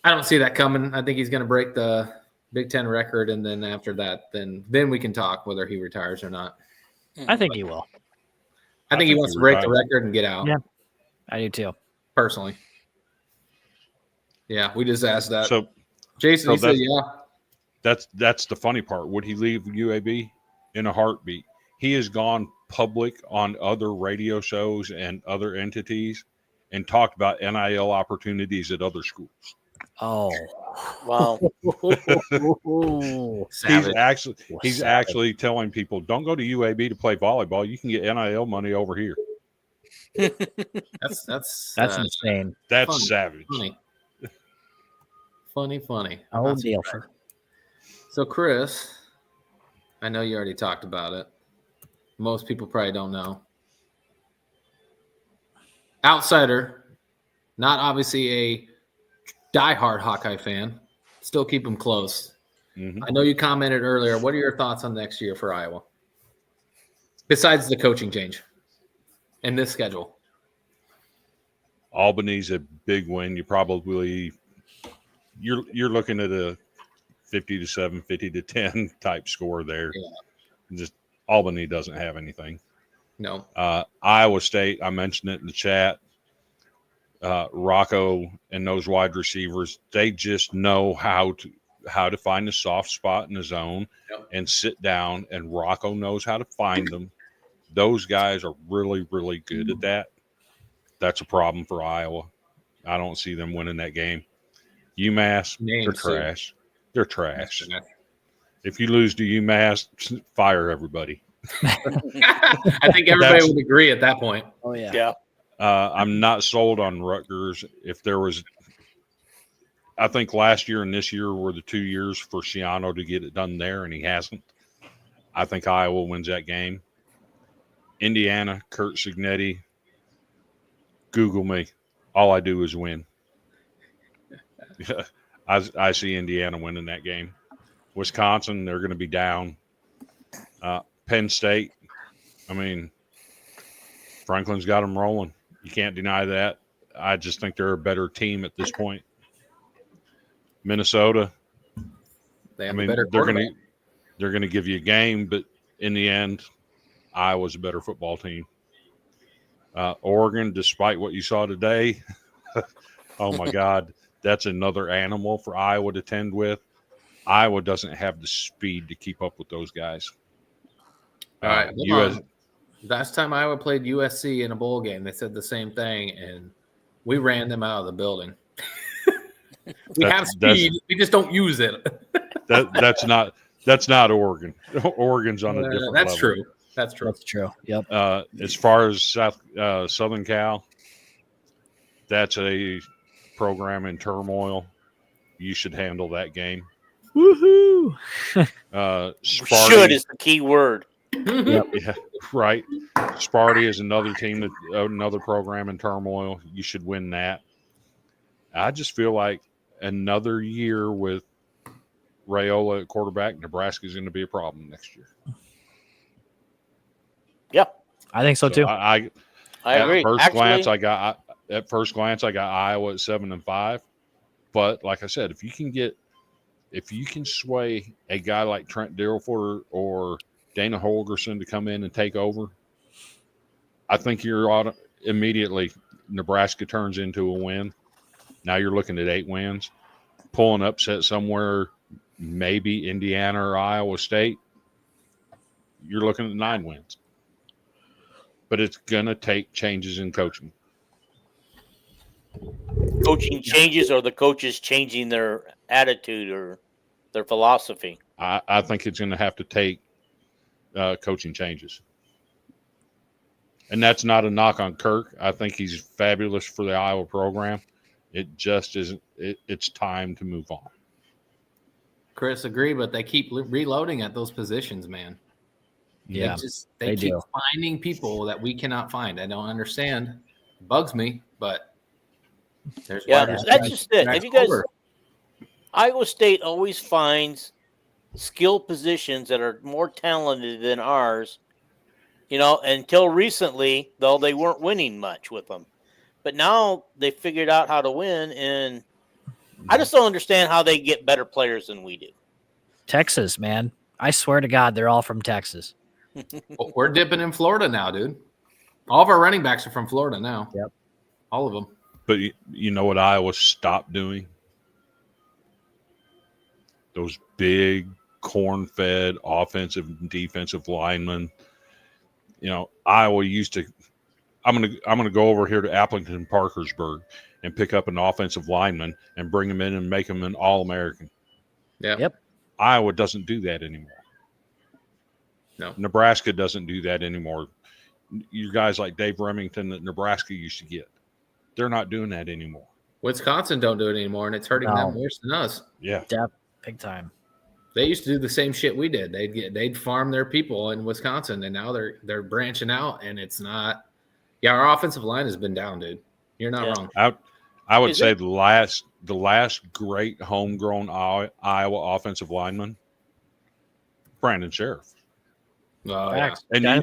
Speaker 1: I don't see that coming. I think he's going to break the Big Ten record, and then after that, then we can talk whether he retires or not.
Speaker 3: I think he will.
Speaker 1: I think he wants to break the record and get out.
Speaker 3: Yeah, I do too.
Speaker 1: Personally. Yeah, we just asked that.
Speaker 4: So,
Speaker 1: Jason, he said, yeah.
Speaker 4: That's the funny part. Would he leave UAB? In a heartbeat. He has gone public on other radio shows and other entities and talked about NIL opportunities at other schools.
Speaker 3: Oh,
Speaker 2: wow.
Speaker 4: He's actually telling people, don't go to UAB to play volleyball. You can get NIL money over here.
Speaker 1: That's
Speaker 3: insane.
Speaker 4: That's
Speaker 1: funny,
Speaker 4: savage.
Speaker 1: Funny.
Speaker 3: Oh, deal.
Speaker 1: So, Chris, I know you already talked about it. Most people probably don't know. Outsider, not obviously a diehard Hawkeye fan. Still keep them close. Mm-hmm. I know you commented earlier. What are your thoughts on next year for Iowa? Besides the coaching change and this schedule.
Speaker 4: Albany's a big win. You're looking at a 50-7, 50-10 type score there.
Speaker 1: Yeah.
Speaker 4: Just Albany doesn't have anything.
Speaker 1: No.
Speaker 4: Iowa State, I mentioned it in the chat. Rocco and those wide receivers, they just know how to find a soft spot in the zone and sit down, and Rocco knows how to find them. Those guys are really, really good at that. That's a problem for Iowa. I don't see them winning that game. UMass, they're trash. They're trash. If you lose to UMass, fire everybody.
Speaker 1: I think everybody would agree at that point.
Speaker 3: Oh, yeah.
Speaker 2: Yeah.
Speaker 4: I'm not sold on Rutgers. I think last year and this year were the 2 years for Schiano to get it done there, and he hasn't. I think Iowa wins that game. Indiana, Kurt Signetti. Google me. All I do is win. I see Indiana winning that game. Wisconsin, they're going to be down. Penn State, I mean, Franklin's got them rolling. You can't deny that. I just think they're a better team at this point. Minnesota,
Speaker 1: They
Speaker 4: I
Speaker 1: have
Speaker 4: mean,
Speaker 1: a better
Speaker 4: they're
Speaker 1: quarterback.
Speaker 4: going to give you a game, but in the end, Iowa's a better football team. Oregon, despite what you saw today, oh my God, that's another animal for Iowa to tend with. Iowa doesn't have the speed to keep up with those guys.
Speaker 1: All right, hold
Speaker 4: US,
Speaker 1: on. Last time Iowa played USC in a bowl game, they said the same thing, and we ran them out of the building. We have speed, we just don't use it.
Speaker 4: that's not Oregon. Oregon's on a different
Speaker 1: that's
Speaker 4: level.
Speaker 1: true. That's true.
Speaker 3: That's true. Yep.
Speaker 4: As far as Southern Cal, that's a program in turmoil. You should handle that game.
Speaker 3: Woohoo!
Speaker 4: Sparty,
Speaker 2: Should is the key word.
Speaker 3: Yep.
Speaker 4: Yeah, right. Sparty is another team another program in turmoil. You should win that. I just feel like another year with Raiola at quarterback, Nebraska is going to be a problem next year.
Speaker 2: Yeah,
Speaker 3: I think so too.
Speaker 2: I agree.
Speaker 4: At first glance, I got Iowa at 7-5. But like I said, if you can sway a guy like Trent Dilfer or Dana Holgerson to come in and take over, I think you're immediately Nebraska turns into a win. Now you're looking at 8 wins, pulling upset somewhere, maybe Indiana or Iowa State. You're looking at 9 wins. But it's going to take changes in coaching.
Speaker 2: Coaching changes, or the coaches changing their attitude or their philosophy?
Speaker 4: I think it's going to have to take coaching changes. And that's not a knock on Kirk. I think he's fabulous for the Iowa program. It just isn't. It's time to move on.
Speaker 1: Chris, agree, but they keep reloading at those positions, man.
Speaker 3: Yeah,
Speaker 1: they keep
Speaker 3: do.
Speaker 1: finding people that we cannot find. I don't understand. It bugs me, but there's
Speaker 2: that's just it. Have you guys? Iowa State always finds skill positions that are more talented than ours. You know, until recently, though, they weren't winning much with them. But now they figured out how to win, and I just don't understand how they get better players than we do.
Speaker 3: Texas, man. I swear to God, they're all from Texas.
Speaker 1: We're dipping in Florida now, dude. All of our running backs are from Florida now.
Speaker 3: Yep.
Speaker 1: All of them.
Speaker 4: But you know what Iowa stopped doing? Those big corn-fed offensive and defensive linemen. You know, Iowa used to. I'm gonna go over here to Appleton Parkersburg and pick up an offensive lineman and bring him in and make him an All-American.
Speaker 1: Yeah.
Speaker 3: Yep.
Speaker 4: Iowa doesn't do that anymore.
Speaker 1: No.
Speaker 4: Nebraska doesn't do that anymore. You guys like Dave Remington that Nebraska used to get, they're not doing that anymore.
Speaker 1: Wisconsin don't do it anymore, and it's hurting them worse than us.
Speaker 4: Yeah.
Speaker 3: Big time.
Speaker 1: They used to do the same shit we did. They'd farm their people in Wisconsin, and now they're branching out, and it's not. Yeah, our offensive line has been down, dude. You're not wrong.
Speaker 4: I would say the last great homegrown Iowa offensive lineman, Brandon Sheriff.
Speaker 1: Yeah.
Speaker 4: And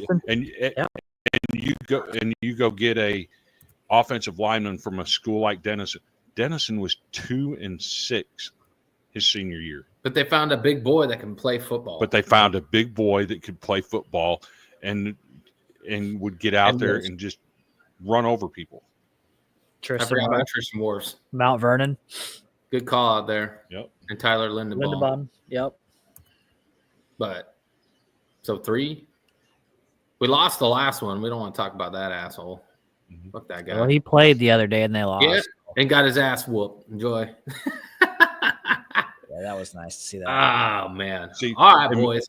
Speaker 4: you go get a offensive lineman from a school like Denison. Denison was 2-6 his senior year.
Speaker 1: But they found a big boy that can play football.
Speaker 4: But they found a big boy that could play football and would get out there and just run over people.
Speaker 1: I forgot about Tristan Wars.
Speaker 3: Mount Vernon.
Speaker 1: Good call out there.
Speaker 4: Yep.
Speaker 1: And Tyler Lindenbaum.
Speaker 3: Yep.
Speaker 1: But so 3. We lost the last one. We don't want to talk about that asshole.
Speaker 4: Mm-hmm.
Speaker 1: Fuck that guy.
Speaker 3: Well, he played the other day and they lost.
Speaker 1: Yeah, and got his ass whooped. Enjoy.
Speaker 3: Yeah, that was nice to see that.
Speaker 1: Oh, man.
Speaker 4: See,
Speaker 1: all right, boys.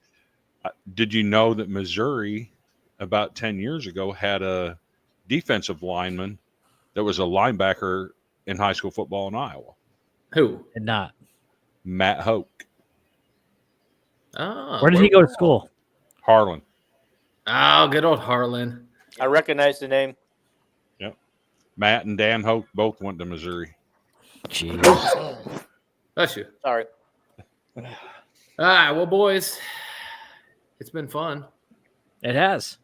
Speaker 4: Did you know that Missouri about 10 years ago had a defensive lineman that was a linebacker in high school football in Iowa?
Speaker 1: Who?
Speaker 3: Did not.
Speaker 4: Matt Hoke.
Speaker 1: Oh,
Speaker 3: Where did he go to school?
Speaker 4: Harlan.
Speaker 1: Oh, good old Harlan.
Speaker 2: I recognize the name.
Speaker 4: Yep. Matt and Dan Hoke both went to Missouri.
Speaker 3: Jeez.
Speaker 1: Bless you.
Speaker 2: Sorry.
Speaker 1: All right, well, boys, it's been fun.
Speaker 3: It has.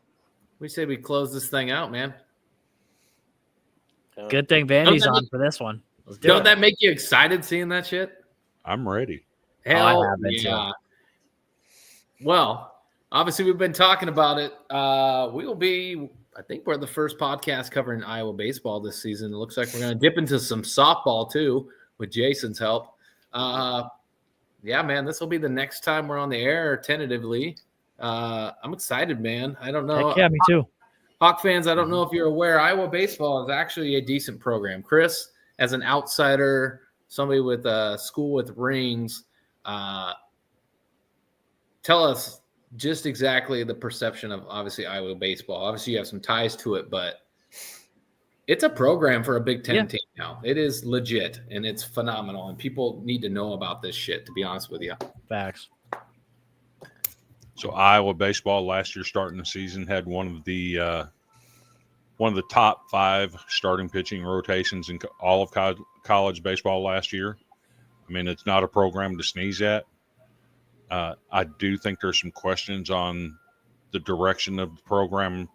Speaker 1: We say we close this thing out, man.
Speaker 3: Good thing Vandy's on for this one. Let's do
Speaker 1: Don't
Speaker 3: it.
Speaker 1: that make you excited seeing that shit?
Speaker 4: I'm ready.
Speaker 1: Hell
Speaker 3: I have been
Speaker 1: yeah. Well, obviously we've been talking about it. We will be, I think we're the first podcast covering Iowa baseball this season. It looks like we're going to dip into some softball too with Jason's help. Yeah, man, this will be the next time we're on the air tentatively. I'm excited, man. I don't know.
Speaker 3: Heck yeah, me too.
Speaker 1: Hawk fans, I don't know if you're aware, Iowa baseball is actually a decent program. Chris, as an outsider, somebody with a school with rings, tell us just exactly the perception of obviously Iowa baseball. Obviously, you have some ties to it, but it's a program for a Big Ten team now. It is legit, and it's phenomenal, and people need to know about this shit, to be honest with you.
Speaker 3: Facts.
Speaker 4: So Iowa baseball last year, starting the season, had one of the top 5 starting pitching rotations in all of college baseball last year. I mean, it's not a program to sneeze at. I do think there's some questions on the direction of the program,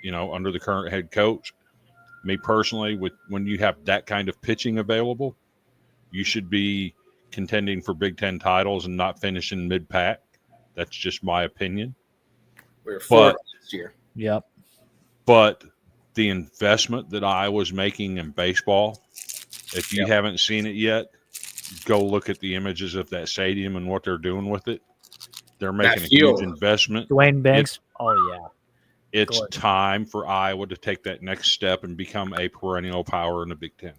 Speaker 4: under the current head coach. Me personally, when you have that kind of pitching available, you should be contending for Big Ten titles and not finishing mid-pack. That's just my opinion.
Speaker 1: We were 4th last year.
Speaker 3: Yep.
Speaker 4: But the investment that Iowa's making in baseball, if you haven't seen it yet, go look at the images of that stadium and what they're doing with it. They're making a huge investment.
Speaker 3: Dwayne Banks.
Speaker 4: It's time for Iowa to take that next step and become a perennial power in the Big Ten.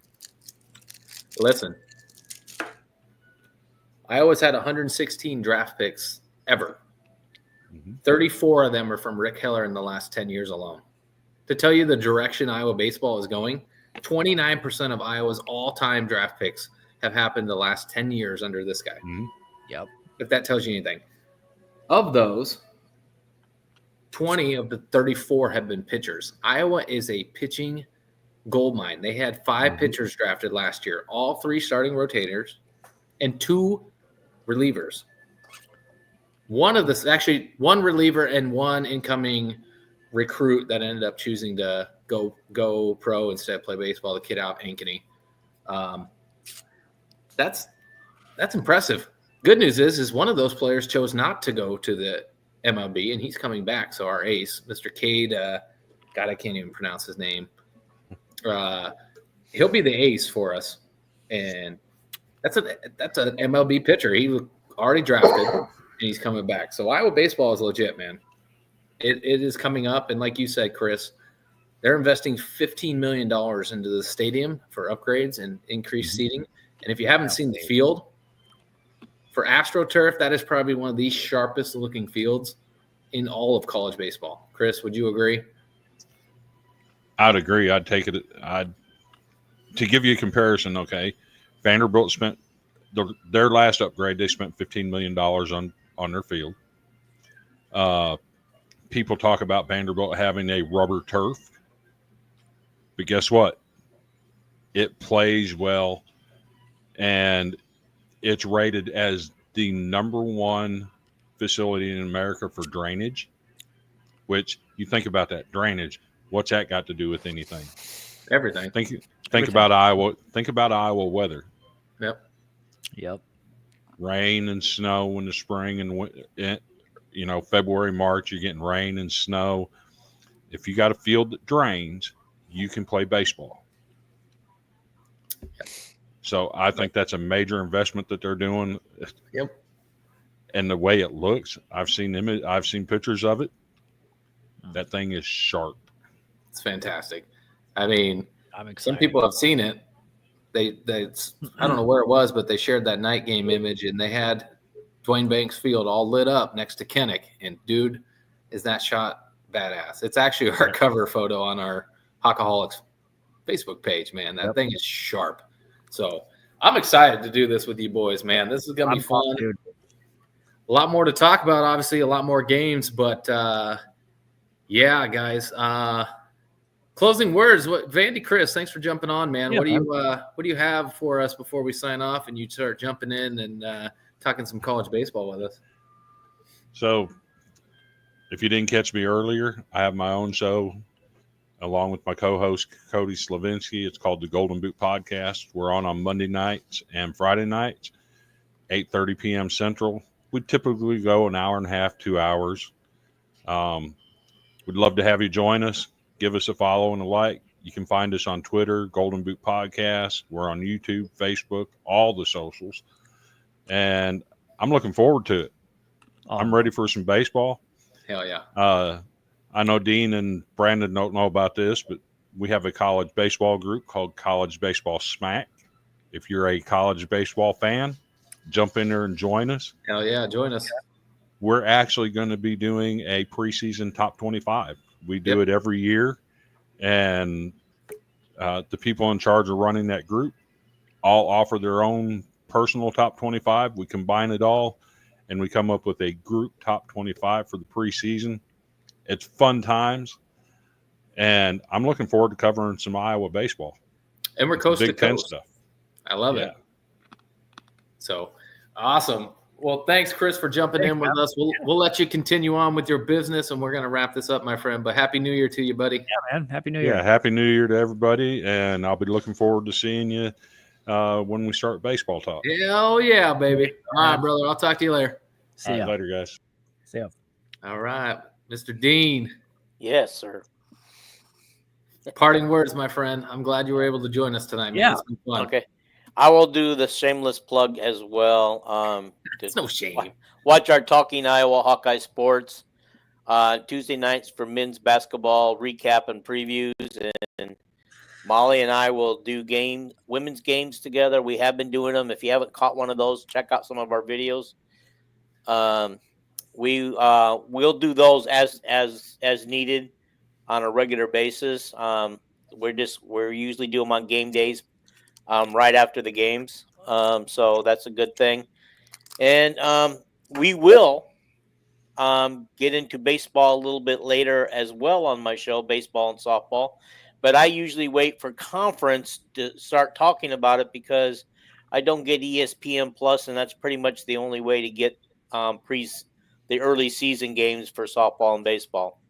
Speaker 1: Listen, Iowa's had 116 draft picks ever. 34 of them are from Rick Heller in the last 10 years alone. To tell you the direction Iowa baseball is going, 29% of Iowa's all-time draft picks have happened the last 10 years under this guy.
Speaker 3: Yep.
Speaker 1: If that tells you anything. Of those, 20 of the 34 have been pitchers. Iowa is a pitching goldmine. They had 5 pitchers drafted last year, all 3 starting rotators and 2 relievers. One reliever and 1 incoming recruit that ended up choosing to go pro instead of play baseball, the kid out Ankeny. That's impressive. Good news is one of those players chose not to go to the MLB, and he's coming back. So our ace, Mr. Cade, God, I can't even pronounce his name. He'll be the ace for us, and that's an MLB pitcher. He was already drafted, and he's coming back. So Iowa baseball is legit, man. It is coming up, and like you said, Chris, they're investing $15 million into the stadium for upgrades and increased seating. And if you haven't seen the field, for AstroTurf, that is probably one of the sharpest looking fields in all of college baseball. Chris, would you agree?
Speaker 4: I'd agree. I'd take it. To give you a comparison, okay, Vanderbilt spent their last upgrade. They spent $15 million on their field. People talk about Vanderbilt having a rubber turf, but guess what? It plays well, and it's rated as the #1 facility in America for drainage, which you think about that drainage. What's that got to do with anything?
Speaker 1: Everything.
Speaker 4: Think about Iowa. Think about Iowa weather.
Speaker 3: Yep.
Speaker 4: Rain and snow in the spring and February, March, you're getting rain and snow. If you got a field that drains, you can play baseball. So I think that's a major investment that they're doing.
Speaker 1: Yep.
Speaker 4: And the way it looks, I've seen pictures of it. That thing is sharp.
Speaker 1: It's fantastic. I mean,
Speaker 3: I'm excited.
Speaker 1: some people have seen it. They I don't know where it was, but they shared that night game image, and they had Dwayne Banks Field all lit up next to Kennick. And dude, is that shot badass? It's actually our cover photo on our Hawkaholics Facebook page, man. That thing is sharp. So I'm excited to do this with you boys, man. This is going to be fun.
Speaker 3: Dude.
Speaker 1: A lot more to talk about, obviously, a lot more games. But, yeah, guys. Closing words. Vandy, Chris, thanks for jumping on, man.
Speaker 3: Yeah,
Speaker 1: what do you have for us before we sign off and you start jumping in and talking some college baseball with us?
Speaker 4: So If you didn't catch me earlier, I have my own show along with my co-host Cody Slavinsky. It's called the Golden Boot Podcast. We're on Monday nights and Friday nights, 8:30 p.m. Central. We typically go an hour and a half, 2 hours. We'd love to have you join us. Give us a follow and a like. You can find us on Twitter, Golden Boot Podcast. We're on YouTube, Facebook, all the socials. And I'm looking forward to it. I'm ready for some baseball.
Speaker 1: Hell yeah.
Speaker 4: I know Dean and Brandon don't know about this, but we have a college baseball group called College Baseball Smack. If you're a college baseball fan, jump in there and join us.
Speaker 1: Hell yeah, join us.
Speaker 4: We're actually going to be doing a preseason top 25. We do it every year, and the people in charge of running that group all offer their own personal top 25. We combine it all, and we come up with a group top 25 for the preseason. It's fun times, and I'm looking forward to covering some Iowa baseball.
Speaker 1: And we're coast to
Speaker 4: Big Ten
Speaker 1: coast.
Speaker 4: stuff.
Speaker 1: I love it. So awesome. Well, thanks, Chris, for jumping in with us. We'll let you continue on with your business, and we're going to wrap this up, my friend. But Happy New Year to you, buddy.
Speaker 3: Yeah, man. Happy New Year.
Speaker 4: Yeah, Happy New Year to everybody, and I'll be looking forward to seeing you when we start baseball talk.
Speaker 1: Hell yeah, baby. All right, brother. I'll talk to you later.
Speaker 3: See ya.
Speaker 4: Later, guys.
Speaker 3: See ya.
Speaker 1: All right, Mr. Dean.
Speaker 2: Yes, sir.
Speaker 1: Parting words, my friend. I'm glad you were able to join us tonight, man.
Speaker 3: Yeah.
Speaker 1: It's been fun.
Speaker 2: Okay. I will do the shameless plug as well.
Speaker 1: It's no shame.
Speaker 2: Watch our Talking Iowa Hawkeye Sports Tuesday nights for men's basketball recap and previews. And Molly and I will do women's games together. We have been doing them. If you haven't caught one of those, check out some of our videos. We'll do those as needed on a regular basis. We're usually do them on game days. Right after the games. So that's a good thing. And we will get into baseball a little bit later as well on my show, baseball and softball. But I usually wait for conference to start talking about it because I don't get ESPN Plus, and that's pretty much the only way to get the early season games for softball and baseball.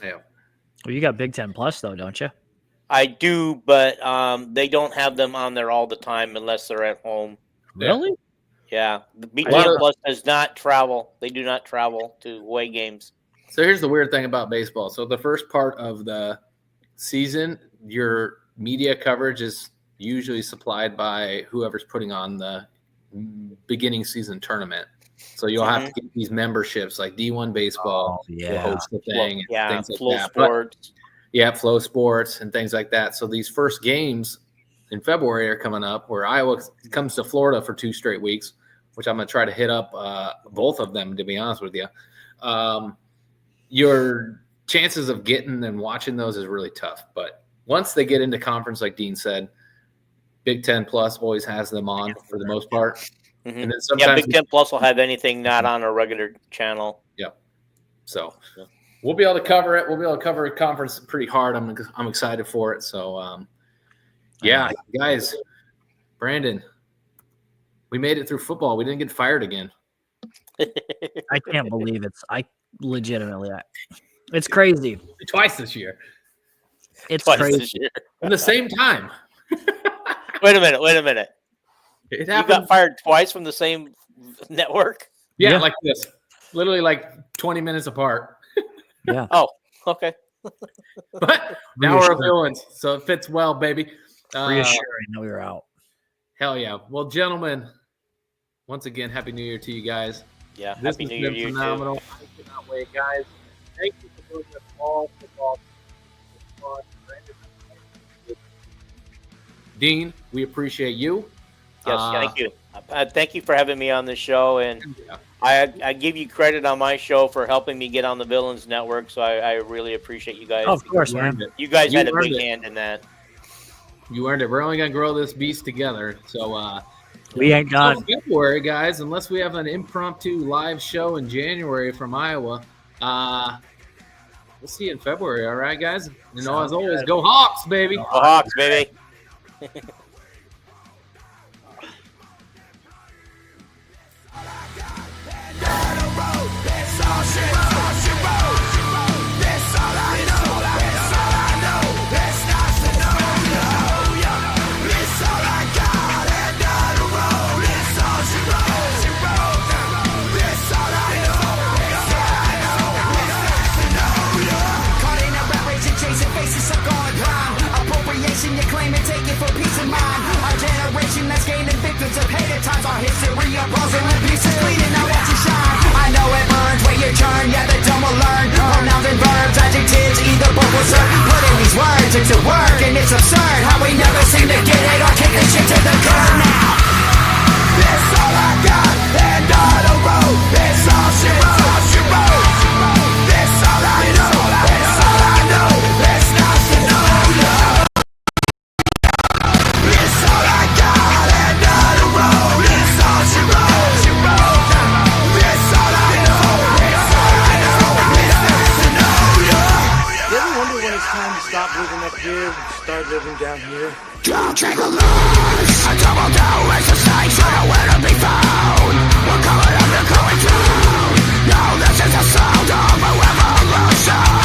Speaker 1: Yeah.
Speaker 3: Well, you got Big Ten Plus, though, don't you?
Speaker 2: I do, but they don't have them on there all the time unless they're at home.
Speaker 3: Really?
Speaker 2: Yeah. The Big Ten Plus does not travel. They do not travel to away games.
Speaker 1: So here's the weird thing about baseball. So the first part of the season, your media coverage is usually supplied by whoever's putting on the beginning season tournament. So you'll have to get these memberships like D1 Baseball will host the thing.
Speaker 2: And
Speaker 1: things
Speaker 2: Flow
Speaker 1: like that.
Speaker 2: Sports.
Speaker 1: Flow Sports and things like that. So these first games in February are coming up where Iowa comes to Florida for 2 straight weeks, which I'm going to try to hit up both of them, to be honest with you. Your chances of getting and watching those is really tough. But once they get into conference, like Dean said, Big Ten Plus always has them on for the most part.
Speaker 2: Mm-hmm.
Speaker 1: And then sometimes
Speaker 2: Big Ten Plus will have anything not on a regular channel.
Speaker 1: Yeah. So we'll be able to cover it. We'll be able to cover a conference pretty hard. I'm excited for it. So, guys, Brandon, we made it through football. We didn't get fired again.
Speaker 3: I can't believe it's crazy.
Speaker 1: Twice this year.
Speaker 3: It's
Speaker 2: Twice
Speaker 3: crazy.
Speaker 2: this year.
Speaker 1: At the same time.
Speaker 2: Wait a minute.
Speaker 1: It
Speaker 2: You
Speaker 1: happened.
Speaker 2: got fired twice from the same network?
Speaker 1: Yeah, like this. Literally like 20 minutes apart.
Speaker 3: Yeah.
Speaker 2: Oh, okay.
Speaker 1: But now we're villains, so it fits well, baby.
Speaker 3: Reassuring that we were out.
Speaker 1: Hell yeah. Well, gentlemen, once again, Happy New Year to you guys.
Speaker 2: Yeah,
Speaker 1: This
Speaker 2: Happy
Speaker 1: has
Speaker 2: New Year
Speaker 1: been
Speaker 2: to you
Speaker 1: phenomenal.
Speaker 2: too.
Speaker 1: I cannot wait, guys. Thank you for doing this all football. Dean, we appreciate you.
Speaker 2: Yes, thank you. Thank you for having me on the show, and I give you credit on my show for helping me get on the Villains Network, so I really appreciate you guys.
Speaker 3: Oh, of course, man.
Speaker 2: You guys had a
Speaker 1: earned
Speaker 2: big
Speaker 1: it.
Speaker 2: hand in that.
Speaker 1: You earned it. We're only going to grow this beast together. So
Speaker 3: We ain't done.
Speaker 1: February, guys, unless we have an impromptu live show in January from Iowa. We'll see you in February, all right, guys? And as always, go Hawks, baby.
Speaker 2: Go Hawks, baby.
Speaker 5: All I got, and down the road, that's all she wrote. magic to work, and it's absurd how we never seem to get it or kick this shit to the curb now. It's all I got, and on the road, it's all she wrote, she wrote. It's all I know, it's all I know, there's nothing to know. It's all I got, and on the road, it's all she wrote, she wrote. It's all I know, it's all I know, there's nothing to know.
Speaker 6: You ever wonder when it's time to stop living up here and start living down here?
Speaker 5: Don't take a loss, a double down exercise, you know where to be found. We're coming up, we're going through. No, this is the sound of a revolution.